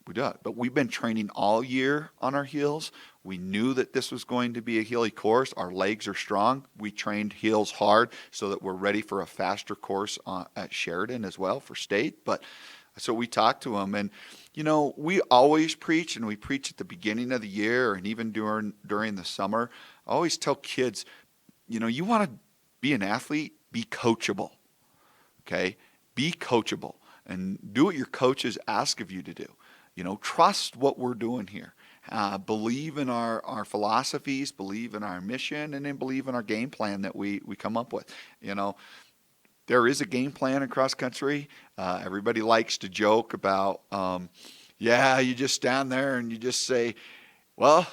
we do it. But we've been training all year on our hills. We knew that this was going to be a hilly course. Our legs are strong. We trained hills hard so that we're ready for a faster course at Sheridan as well for state. But so we talked to them, and we always preach, and we preach at the beginning of the year and even during the summer. I always tell kids, you want to be an athlete, be coachable. Okay? Be coachable and do what your coaches ask of you to do. Trust what we're doing here. Believe in our philosophies, believe in our mission, and then believe in our game plan that we come up with. There is a game plan in cross country. Everybody likes to joke about, you just stand there and you just say, well,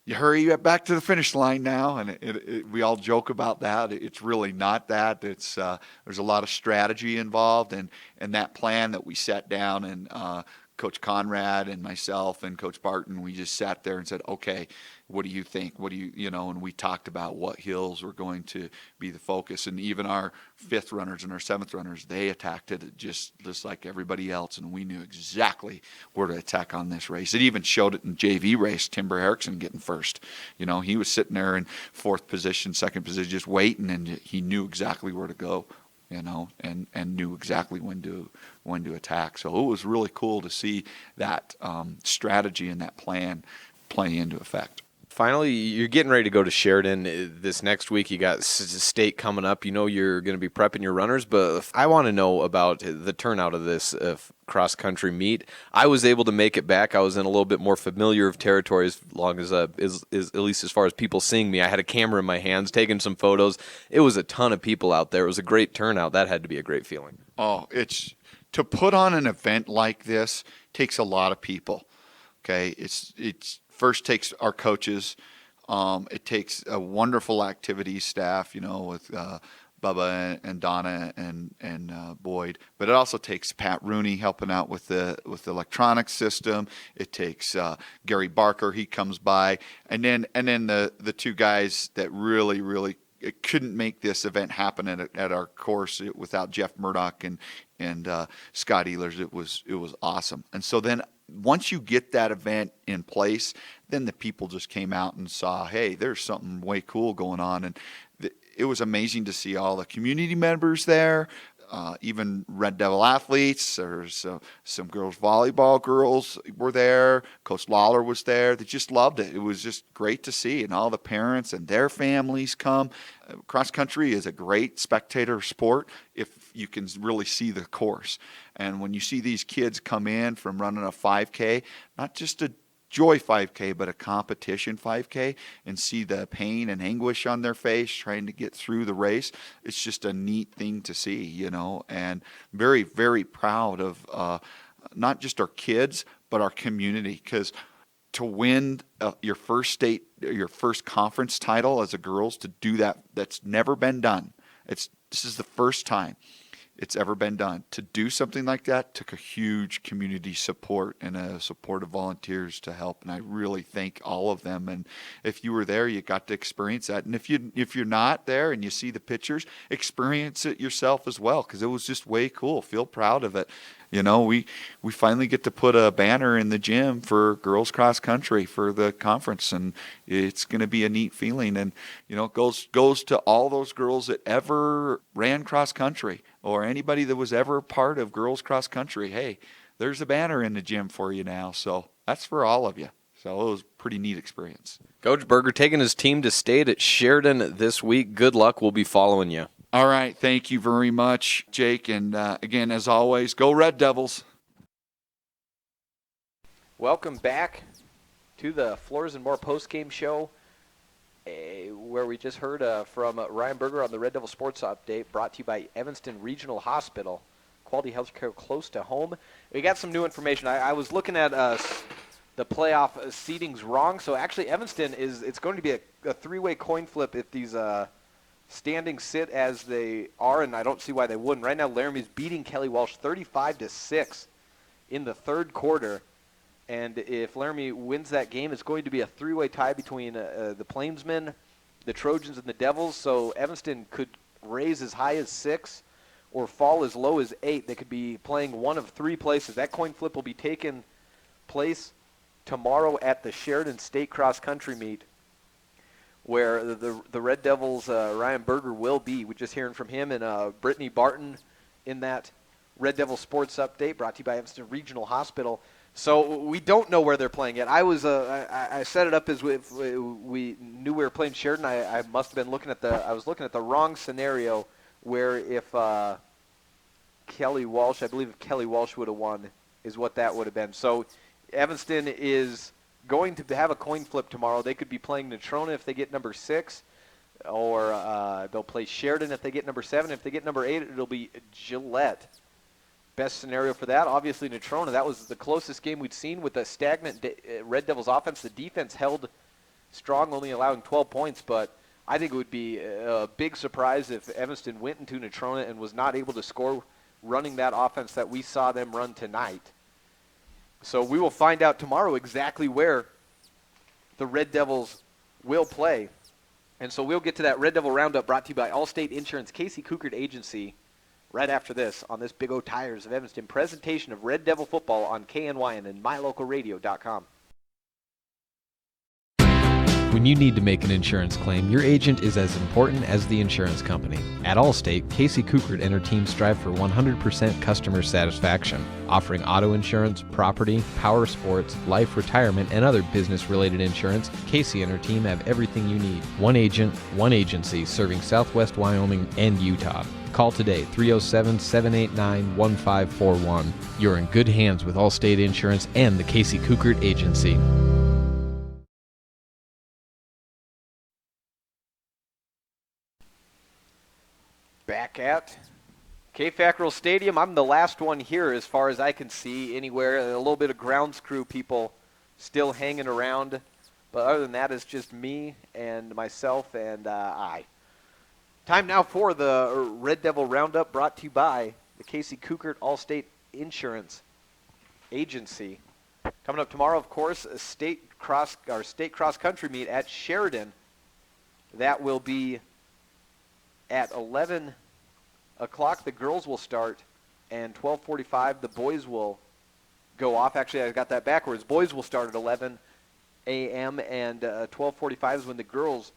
you hurry back to the finish line now, and we all joke about that. It's really not that. It's there's a lot of strategy involved, and that plan that we sat down and Coach Conrad and myself and Coach Barton, we just sat there and said, okay, what do you think? What do you, and we talked about what hills were going to be the focus. And even our 5th runners and our 7th runners, they attacked it just like everybody else. And we knew exactly where to attack on this race. It even showed it in JV race, Timber Erickson getting first. He was sitting there in 4th position, 2nd position, just waiting, and he knew exactly where to go. And knew exactly when to attack. So it was really cool to see that strategy and that plan play into effect. Finally, you're getting ready to go to Sheridan this next week. You got state coming up. You're going to be prepping your runners, but I want to know about the turnout of this cross-country meet. I was able to make it back. I was in a little bit more familiar of territory as long as at least as far as people seeing me. I had a camera in my hands, taking some photos. It was a ton of people out there. It was a great turnout. That had to be a great feeling. Oh, it's to put on an event like this takes a lot of people. Okay, it's first takes our coaches. It takes a wonderful activities staff, with Bubba and Donna and Boyd. But it also takes Pat Rooney helping out with the electronic system. It takes Gary Barker. He comes by, and then the 2 guys that really couldn't make this event happen at our course without Jeff Murdoch and Scott Ehlers. It was awesome. And so then, once you get that event in place, then the people just came out and saw, hey, there's something way cool going on. And it was amazing to see all the community members there, even Red Devil athletes. There's some girls volleyball girls were there. Coach Lawler was there. They just loved it. It was just great to see, and all the parents and their families come. Cross country is a great spectator sport if you can really see the course. And when you see these kids come in from running a 5K, not just a Joy 5K, but a competition 5K, and see the pain and anguish on their face trying to get through the race, it's just a neat thing to see, you know, and very, very proud of not just our kids, but our community, because to win your first conference title as a girls, to do that's never been done. This is the first time it's ever been done. To do something like that took a huge community support and a support of volunteers to help, and I really thank all of them. And if you were there, you got to experience that. And if you're not there and you see the pictures, experience it yourself as well, because it was just way cool. Feel proud of it. You know, we finally get to put a banner in the gym for girls cross country for the conference, and it's going to be a neat feeling. And you know, it goes to all those girls that ever ran cross country, or anybody that was ever part of girls cross country. Hey, there's a banner in the gym for you now. So that's for all of you. So it was a pretty neat experience. Coach Berger taking his team to state at Sheridan this week. Good luck. We'll be following you. All right. Thank you very much, Jake. And again, as always, go Red Devils. Welcome back to the Floors and More postgame show, where we just heard from Ryan Berger on the Red Devil Sports Update, brought to you by Evanston Regional Hospital. Quality health care close to home. We got some new information. I was looking at the playoff seedings wrong. So actually, Evanston it's going to be a three-way coin flip if these standings sit as they are, and I don't see why they wouldn't. Right now, Laramie's beating Kelly Walsh 35-6 in the third quarter. And if Laramie wins that game, it's going to be a three-way tie between the Plainsmen, the Trojans, and the Devils. So Evanston could raise as high as 6 or fall as low as 8. They could be playing one of three places. That coin flip will be taking place tomorrow at the Sheridan State Cross Country meet, where the Red Devils' Ryan Berger will be. We're just hearing from him and Brittany Barton in that Red Devil Sports Update, brought to you by Evanston Regional Hospital. So we don't know where they're playing yet. I set it up as if we knew we were playing Sheridan. I must have been looking at the wrong scenario, where if Kelly Walsh, I believe if Kelly Walsh would have won, is what that would have been. So Evanston is going to have a coin flip tomorrow. They could be playing Natrona if they get number 6, or they'll play Sheridan if they get number 7. If they get number 8, it'll be Gillette. Best scenario for that, obviously Natrona. That was the closest game we'd seen with a stagnant Red Devils offense. The defense held strong, only allowing 12 points, but I think it would be a big surprise if Evanston went into Natrona and was not able to score running that offense that we saw them run tonight. So we will find out tomorrow exactly where the Red Devils will play. And so we'll get to that Red Devil Roundup, brought to you by Allstate Insurance, Casey Cougard Agency, right after this on this Big O Tires of Evanston presentation of Red Devil football on KNYN and MyLocalRadio.com. When you need to make an insurance claim, your agent is as important as the insurance company. At Allstate, Casey Cougard and her team strive for 100% customer satisfaction, offering auto insurance, property, power sports, life, retirement, and other business-related insurance. Casey and her team have everything you need. One agent, one agency, serving Southwest Wyoming and Utah. Call today, 307-789-1541. You're in good hands with Allstate Insurance and the Casey Cougard Agency. Back at K-Fackrell Stadium. I'm the last one here as far as I can see anywhere. A little bit of grounds crew people still hanging around. But other than that, it's just me and myself and I. Time now for the Red Devil Roundup, brought to you by the Casey Cougard Allstate Insurance Agency. Coming up tomorrow, of course, a state cross country meet at Sheridan. That will be at 11 o'clock. The girls will start, and 12:45 the boys will go off. Actually, I got that backwards. Boys will start at 11 a.m. and 12:45 is when the girls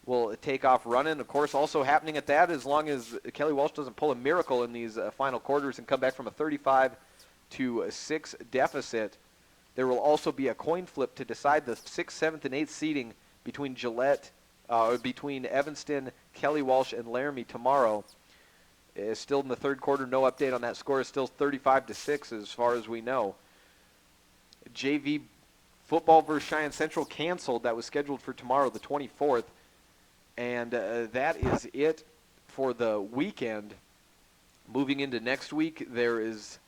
will take off running. Of course, also happening at that, as long as Kelly Walsh doesn't pull a miracle in these final quarters and come back from a 35-6 deficit, there will also be a coin flip to decide the 6th, 7th, and 8th seeding between between Evanston, Kelly Walsh, and Laramie tomorrow. Still in the third quarter, no update on that score. It's still 35-6 as far as we know. JV football versus Cheyenne Central canceled. That was scheduled for tomorrow, the 24th. And that is it for the weekend. Moving into next week, there is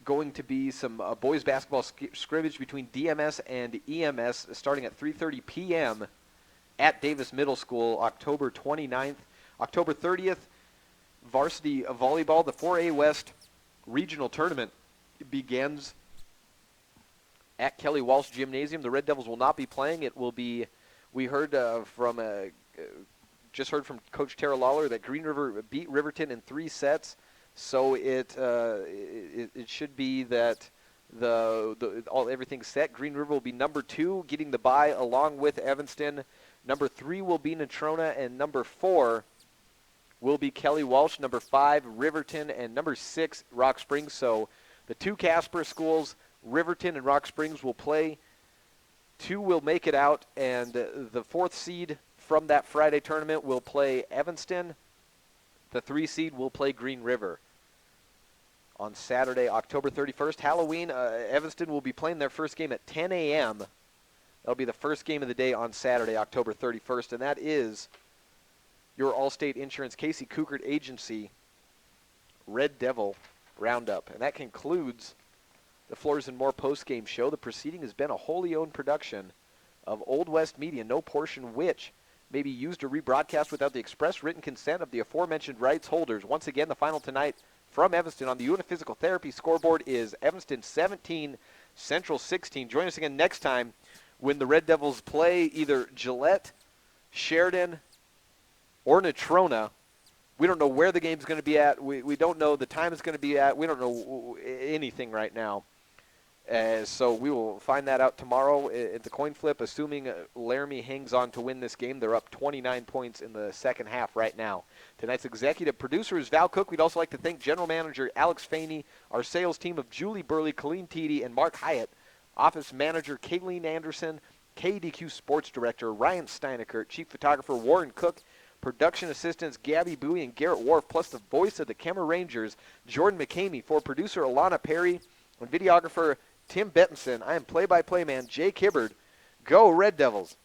going to be some boys basketball scrimmage between DMS and EMS starting at 3:30 p.m. at Davis Middle School, October 29th. October 30th, varsity volleyball, the 4A West regional tournament begins at Kelly Walsh Gymnasium. The Red Devils will not be playing. It will be, we heard just heard from Coach Tara Lawler that Green River beat Riverton in 3 sets. So it should be that everything's set. Green River will be number 2, getting the bye along with Evanston. Number 3 will be Natrona, and number 4 will be Kelly Walsh. Number 5, Riverton, and number 6, Rock Springs. So the 2 Casper schools, Riverton and Rock Springs, will play. 2 will make it out, and the 4th seed from that Friday tournament will play Evanston. The 3 seed will play Green River. On Saturday, October 31st, Halloween, Evanston will be playing their first game at 10 a.m. That'll be the first game of the day on Saturday, October 31st, and that is your Allstate Insurance Casey Kukert Agency Red Devil Roundup. And that concludes the Floors and More post-game show. The proceeding has been a wholly owned production of Old West Media, no portion which may be used or rebroadcast without the express written consent of the aforementioned rights holders. Once again, the final tonight from Evanston on the Unit Physical Therapy scoreboard is Evanston 17, Central 16. Join us again next time when the Red Devils play either Gillette, Sheridan, or Natrona. We don't know where the game's going to be at. We don't know the time it's going to be at. We don't know anything right now. So we will find that out tomorrow at the coin flip, assuming Laramie hangs on to win this game. They're up 29 points in the second half right now. Tonight's executive producer is Val Cook. We'd also like to thank General Manager Alex Faney, our sales team of Julie Burley, Colleen Teedy, and Mark Hyatt, Office Manager Kayleen Anderson, KDQ Sports Director Ryan Steinekert, Chief Photographer Warren Cook, Production Assistants Gabby Bowie and Garrett Wharf, plus the voice of the Kemmer Rangers, Jordan McCamey, for producer Alana Perry, and videographer Tim Bettinson. I am play-by-play man Jake Hibbard. Go Red Devils.